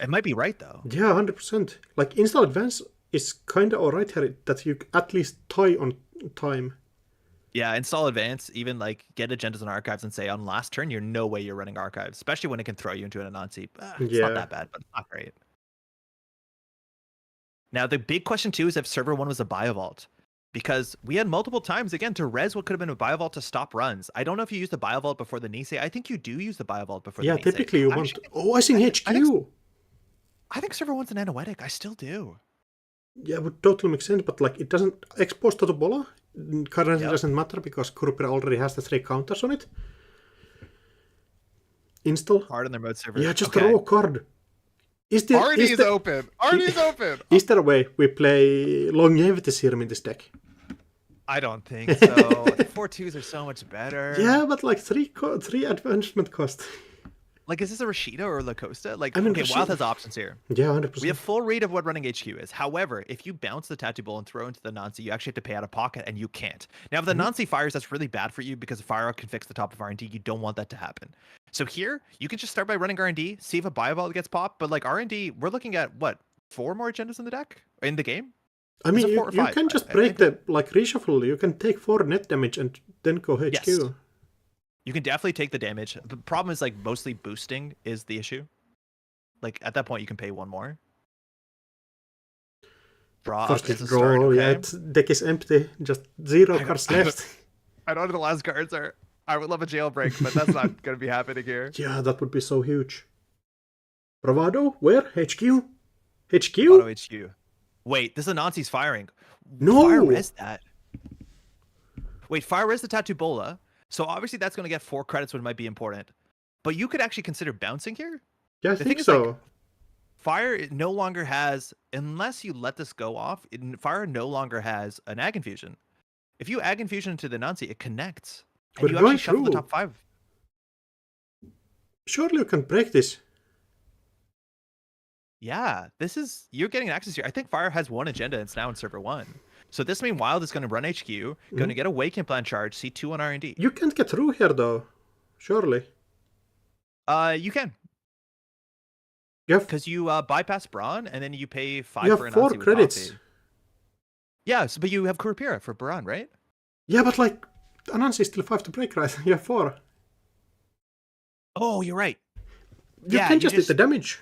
C: It might be right though.
A: yeah, 100%. Like install advance is kind of alright here that you at least tie on time.
C: Yeah, install advance, even like get agendas in archives and say on last turn, you're no way you're running archives, especially when it can throw you into an Anansi. It's
A: Yeah.
C: not that bad, but it's not great. Now, the big question too is if server 1 was a Biovault, because we had multiple times, again, to res what could have been a Biovault to stop runs. I don't know if you use the Biovault before the Nisei. I think you do use the Biovault before
A: Yeah,
C: the Nisei.
A: typically you want...
C: Actually,
A: Oh, I think HQ!
C: I think server 1's an Anoetic. I still do.
A: Yeah, it would totally make sense, but like it doesn't expose to the bola. Currently
C: Yep.
A: doesn't matter because Kurupira already has the 3 counters on it. Install.
C: Hard on their mode server.
A: Yeah, just
C: Okay.
A: draw a card. Is there,
B: RD is open. RD is open.
A: Is there a way we play longevity serum in this deck?
C: I don't think so. The 4-2s are so much better.
A: Yeah, but like 3 advancement cost.
C: Like, is this a Rashida or a Lacosta? Like,
A: I mean,
C: okay,
A: Rashida-
C: Wild has options here.
A: Yeah, 100%.
C: We have full read of what running HQ is. However, if you bounce the Tattoo Bowl and throw into the Nancy, you actually have to pay out of pocket, and you can't. Now, if the Nancy fires, that's really bad for you because Fire can fix the top of R&D. You don't want that to happen. So here, you can just start by running R&D, see if a Biovault gets popped. But like R&D, we're looking at, what, 4 more agendas in the deck? In the game?
A: I
C: Is
A: mean,
C: it
A: you
C: 4 or
A: you
C: 5?
A: can just
C: I
A: break
C: think-
A: the, like, reshuffle. You can take 4 net damage and then go HQ.
C: Yes. You can definitely take the damage. The problem is, like, mostly boosting is the issue. Like, at that point, you can pay 1 more. Draw
A: First
C: up is
A: hit
C: a start,
A: draw, yeah,
C: okay?
A: deck is empty. Just 0
B: I-
A: cards left.
B: I know the last cards are. I would love a jailbreak, but that's not going to be happening here.
A: Yeah, that would be so huge. Bravado? Where? HQ? HQ?
C: Auto HQ. Wait, this Anansi's firing.
A: No!
C: Fire res that. Wait, fire res the Tattoo Bola. So obviously that's going to get 4 credits, which might be important. But you could actually consider bouncing here.
A: Yeah, I
C: The
A: think
C: thing is,
A: so.
C: like, Fire no longer has, unless you let this go off, Fire no longer has an Ag Infusion. If you Ag Infusion into the Nancy, it connects. And
A: We're
C: you actually
A: going
C: shuffle the
A: through.
C: top 5.
A: Surely you can break this.
C: Yeah, this is, you're getting access here. I think Fire has 1 agenda and it's now in server 1. So this means Wild is going to run HQ, going to get a Waken Plan charge, C2 on R&D.
A: You can't get through here though. Surely.
C: You can,
A: You have,
C: because you bypass Brawn and then you pay 5
A: you
C: for
A: have
C: an
A: 4
C: Anansi with
A: credits.
C: coffee. Yeah, but you have Kurapira for Baran, right?
A: Yeah, but like Anansi is still 5 to break, right? You have 4.
C: Oh, you're right.
A: You
C: Yeah,
A: can just hit the damage.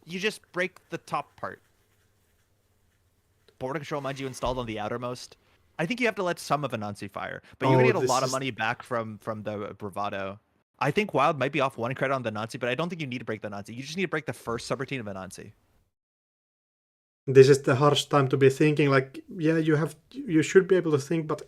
C: You just break the top part. Border control, mind you, installed on the outermost. I think you have to let some of Anansi fire, but you're gonna get a lot of money back from the Bravado. I think Wild might be off 1 credit on the Nancy, but I don't think you need to break the Nancy. You just need to break the first subroutine of a Nancy.
A: This is the harsh time to be thinking. Like, yeah, you should be able to think, but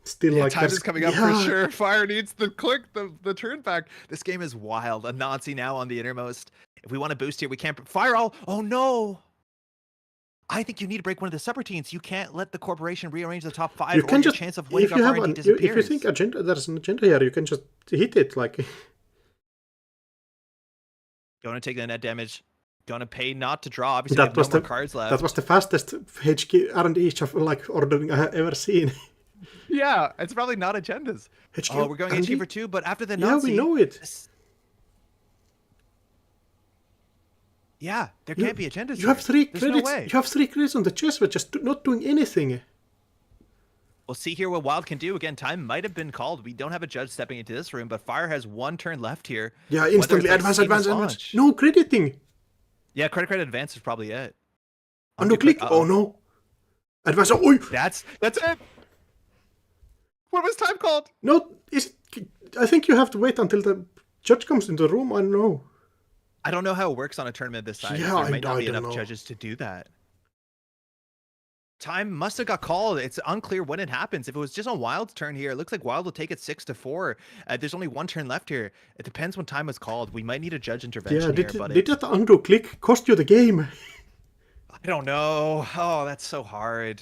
A: still, like,
B: time is coming up for sure. Fire needs the click, the turn back.
C: This game is wild. A Nancy now on the innermost. If we want to boost here, we can't fire all. Oh no! I think you need to break one of the subroutines. You can't let the corporation rearrange the top 5.
A: You can just
C: chance of winning off disappears.
A: If you think there's an agenda here, you can just hit it. Like,
C: going to take the net damage. Going to pay not to draw. Obviously,
A: that was
C: no more cards left.
A: That was the fastest HQ R&D like ordering I have ever seen.
B: Yeah, it's probably not agendas.
A: HQ,
C: we're going
A: R&D?
C: HQ for 2, but after the
A: Yeah,
C: Nazi,
A: we know it.
C: Yeah, there can't be agendas.
A: You have 3
C: There's
A: credits.
C: No way.
A: You have 3 credits on the chest, but just not doing anything.
C: We'll see here what Wild can do. Again, time might have been called. We don't have a judge stepping into this room, but Fire has 1 turn left here.
A: Yeah, instantly advance. No crediting.
C: Yeah, credit advance is probably it.
A: Undo click. Oh no. Advance. Oh,
C: that's it.
B: What was time called?
A: No, I think you have to wait until the judge comes into the room. I don't know.
C: I don't know how it works on a tournament this size.
A: Yeah,
C: there might not be
A: don't
C: enough
A: know.
C: judges to do that. Time must have got called. It's unclear when it happens. If it was just on Wild's turn here, it looks like Wild will take it 6-4. There's only 1 turn left here. It depends when time was called. We might need a judge intervention
A: Yeah,
C: here.
A: did that undo click cost you the game?
C: I don't know. Oh, that's so hard.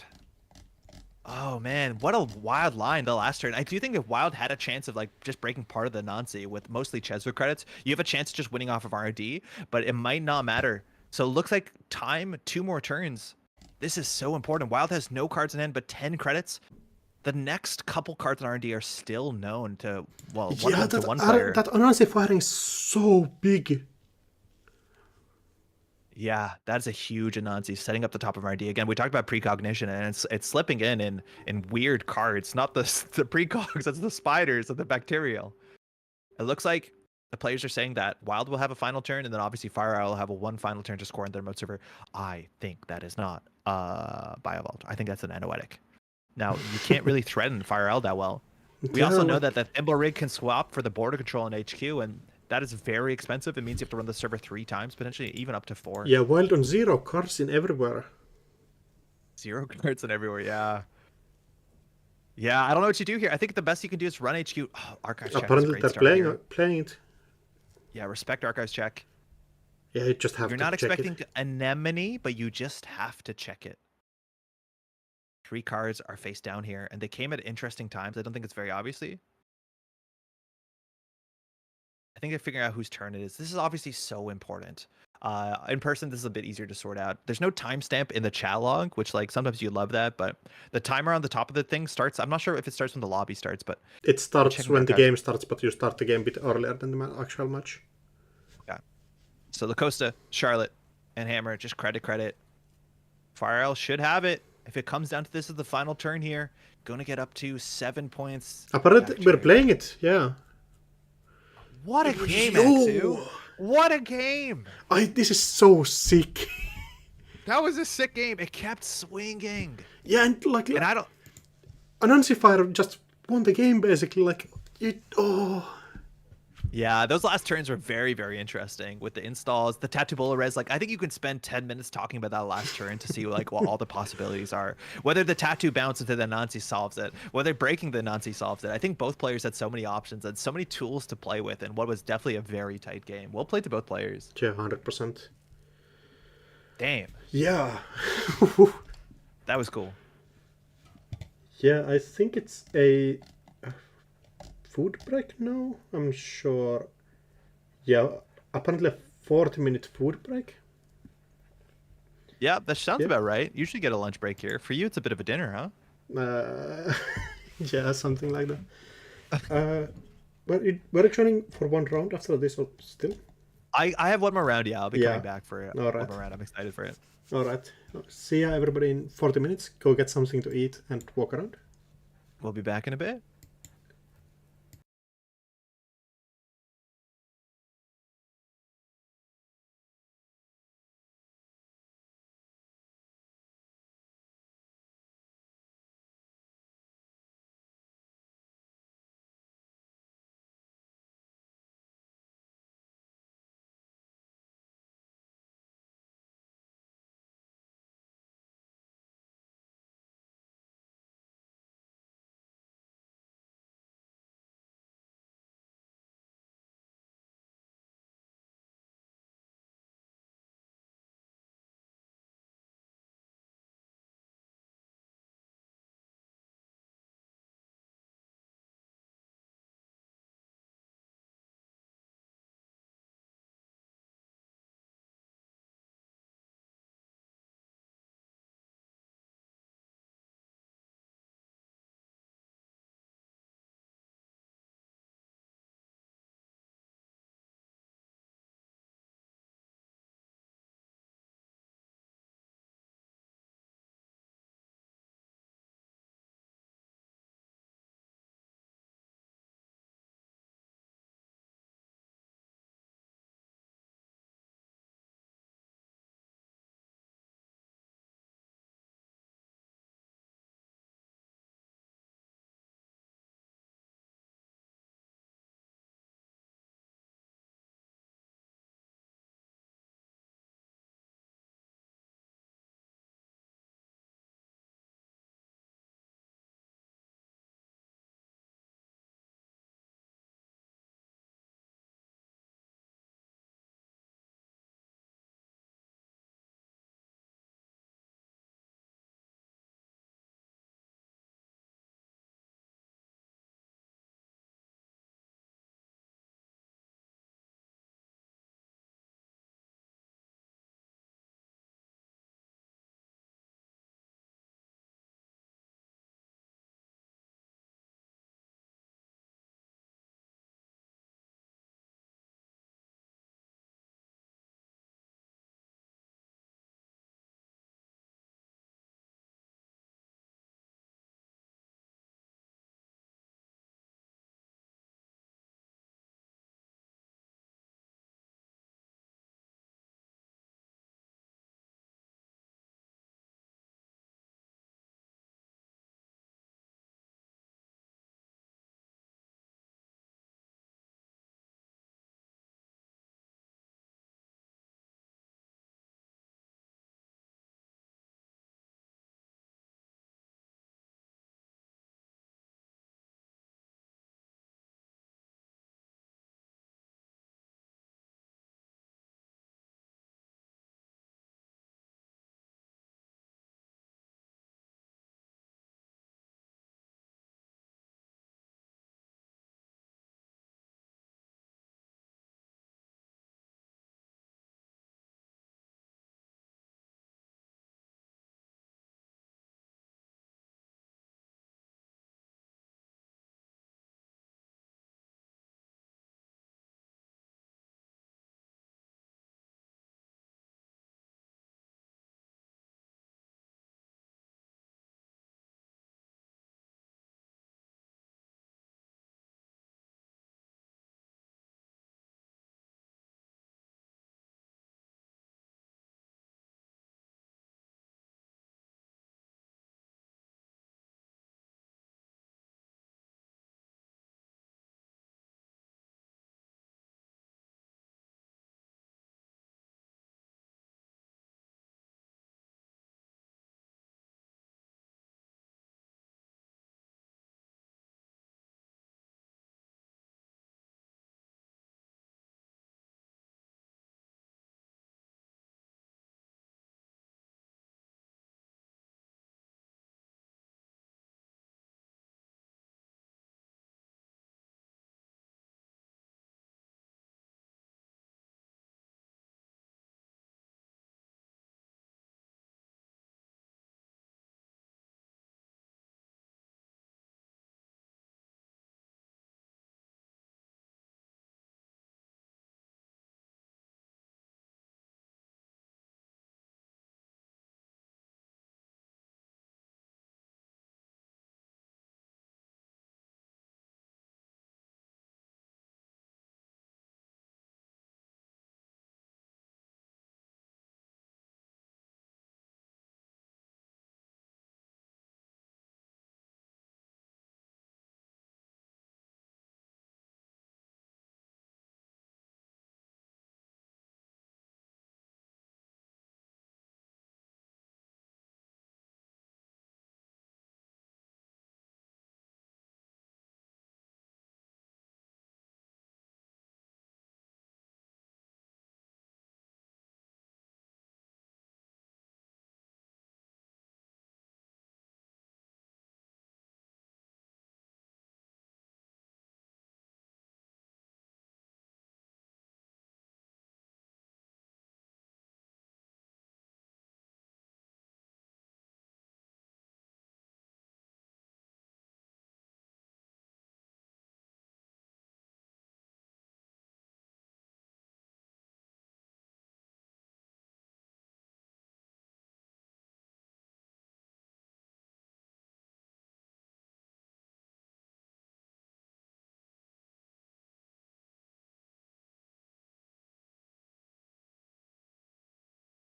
C: Oh man, what a wild line the last turn. I do think if Wild had a chance of like just breaking part of the Nancy with mostly Cheswick credits, you have a chance of just winning off of R&D, but it might not matter. So it looks like time, 2 more turns. This is so important. Wild has no cards in hand, but 10 credits. The next couple cards in R&D are still known to, well, one of them to one player.
A: That Anansi firing is so big.
C: Yeah, that's a huge Anansi setting up the top of R&D. Again, we talked about precognition, and it's slipping in weird cards. Not the precogs, it's the spiders and the bacterial. It looks like the players are saying that Wild will have a final turn, and then obviously Fire Owl will have one final turn to score in their remote server. I think that is not Biovault. I think that's an Anoetic. Now, you can't really threaten Fire Owl that well. We also know that the Thimble Rig can swap for the border control in HQ, and that is very expensive. It means you have to run the server 3 times, potentially even up to 4.
A: Yeah, Wild on 0 cards in everywhere.
C: 0 cards in everywhere, yeah. Yeah, I don't know what you do here. I think the best you can do is run HQ. Oh, Archives check.
A: Apparently they're playing it.
C: Yeah, respect Archives check.
A: Yeah, you just have
C: You're
A: to
C: not
A: check
C: expecting
A: it.
C: Anemone, but you just have to check it. 3 cards are face down here, and they came at interesting times. I don't think it's very obviously. I think they're figuring out whose turn it is. This is obviously so important. In person, this is a bit easier to sort out. There's no timestamp in the chat log, which like sometimes you love that, but the timer on the top of the thing starts. I'm not sure if it starts when the lobby starts, but
A: it starts when the game starts, but you start the game a bit earlier than the actual match.
C: Yeah. So Lacosta, Charlotte, and Hammer just credit. Fire Owl should have it. If it comes down to this as the final turn here, going to get up to 7 points.
A: Apparently, we're playing it. Yeah.
C: What a game, Axu. What a game.
A: This is so sick.
B: That was a sick game.
C: It kept swinging.
A: Yeah, and
C: I don't...
A: Anansi Fire just won the game, basically.
C: Yeah, those last turns were very, very interesting with the installs, the Tatubola res. Like, I think you can spend 10 minutes talking about that last turn to see like what all the possibilities are. Whether the tattoo bounces into the Nancy solves it, whether breaking the Nancy solves it. I think both players had so many options and so many tools to play with, and what was definitely a very tight game. Well played to both players.
A: Yeah, 100%.
C: Damn.
A: Yeah.
C: That was cool.
A: Yeah, I think it's a food break now? I'm sure. Yeah, apparently a 40-minute food break.
C: Yeah, that sounds about right. Usually get a lunch break here. For you, it's a bit of a dinner, huh?
A: Yeah, something like that. Were you joining for one round after this or still?
C: I have one more round. Yeah, I'll be
A: Yeah.
C: coming back for it.
A: All
C: One
A: right.
C: more round. I'm excited for it.
A: All right. See ya, everybody, in 40 minutes. Go get something to eat and walk around.
C: We'll be back in a bit.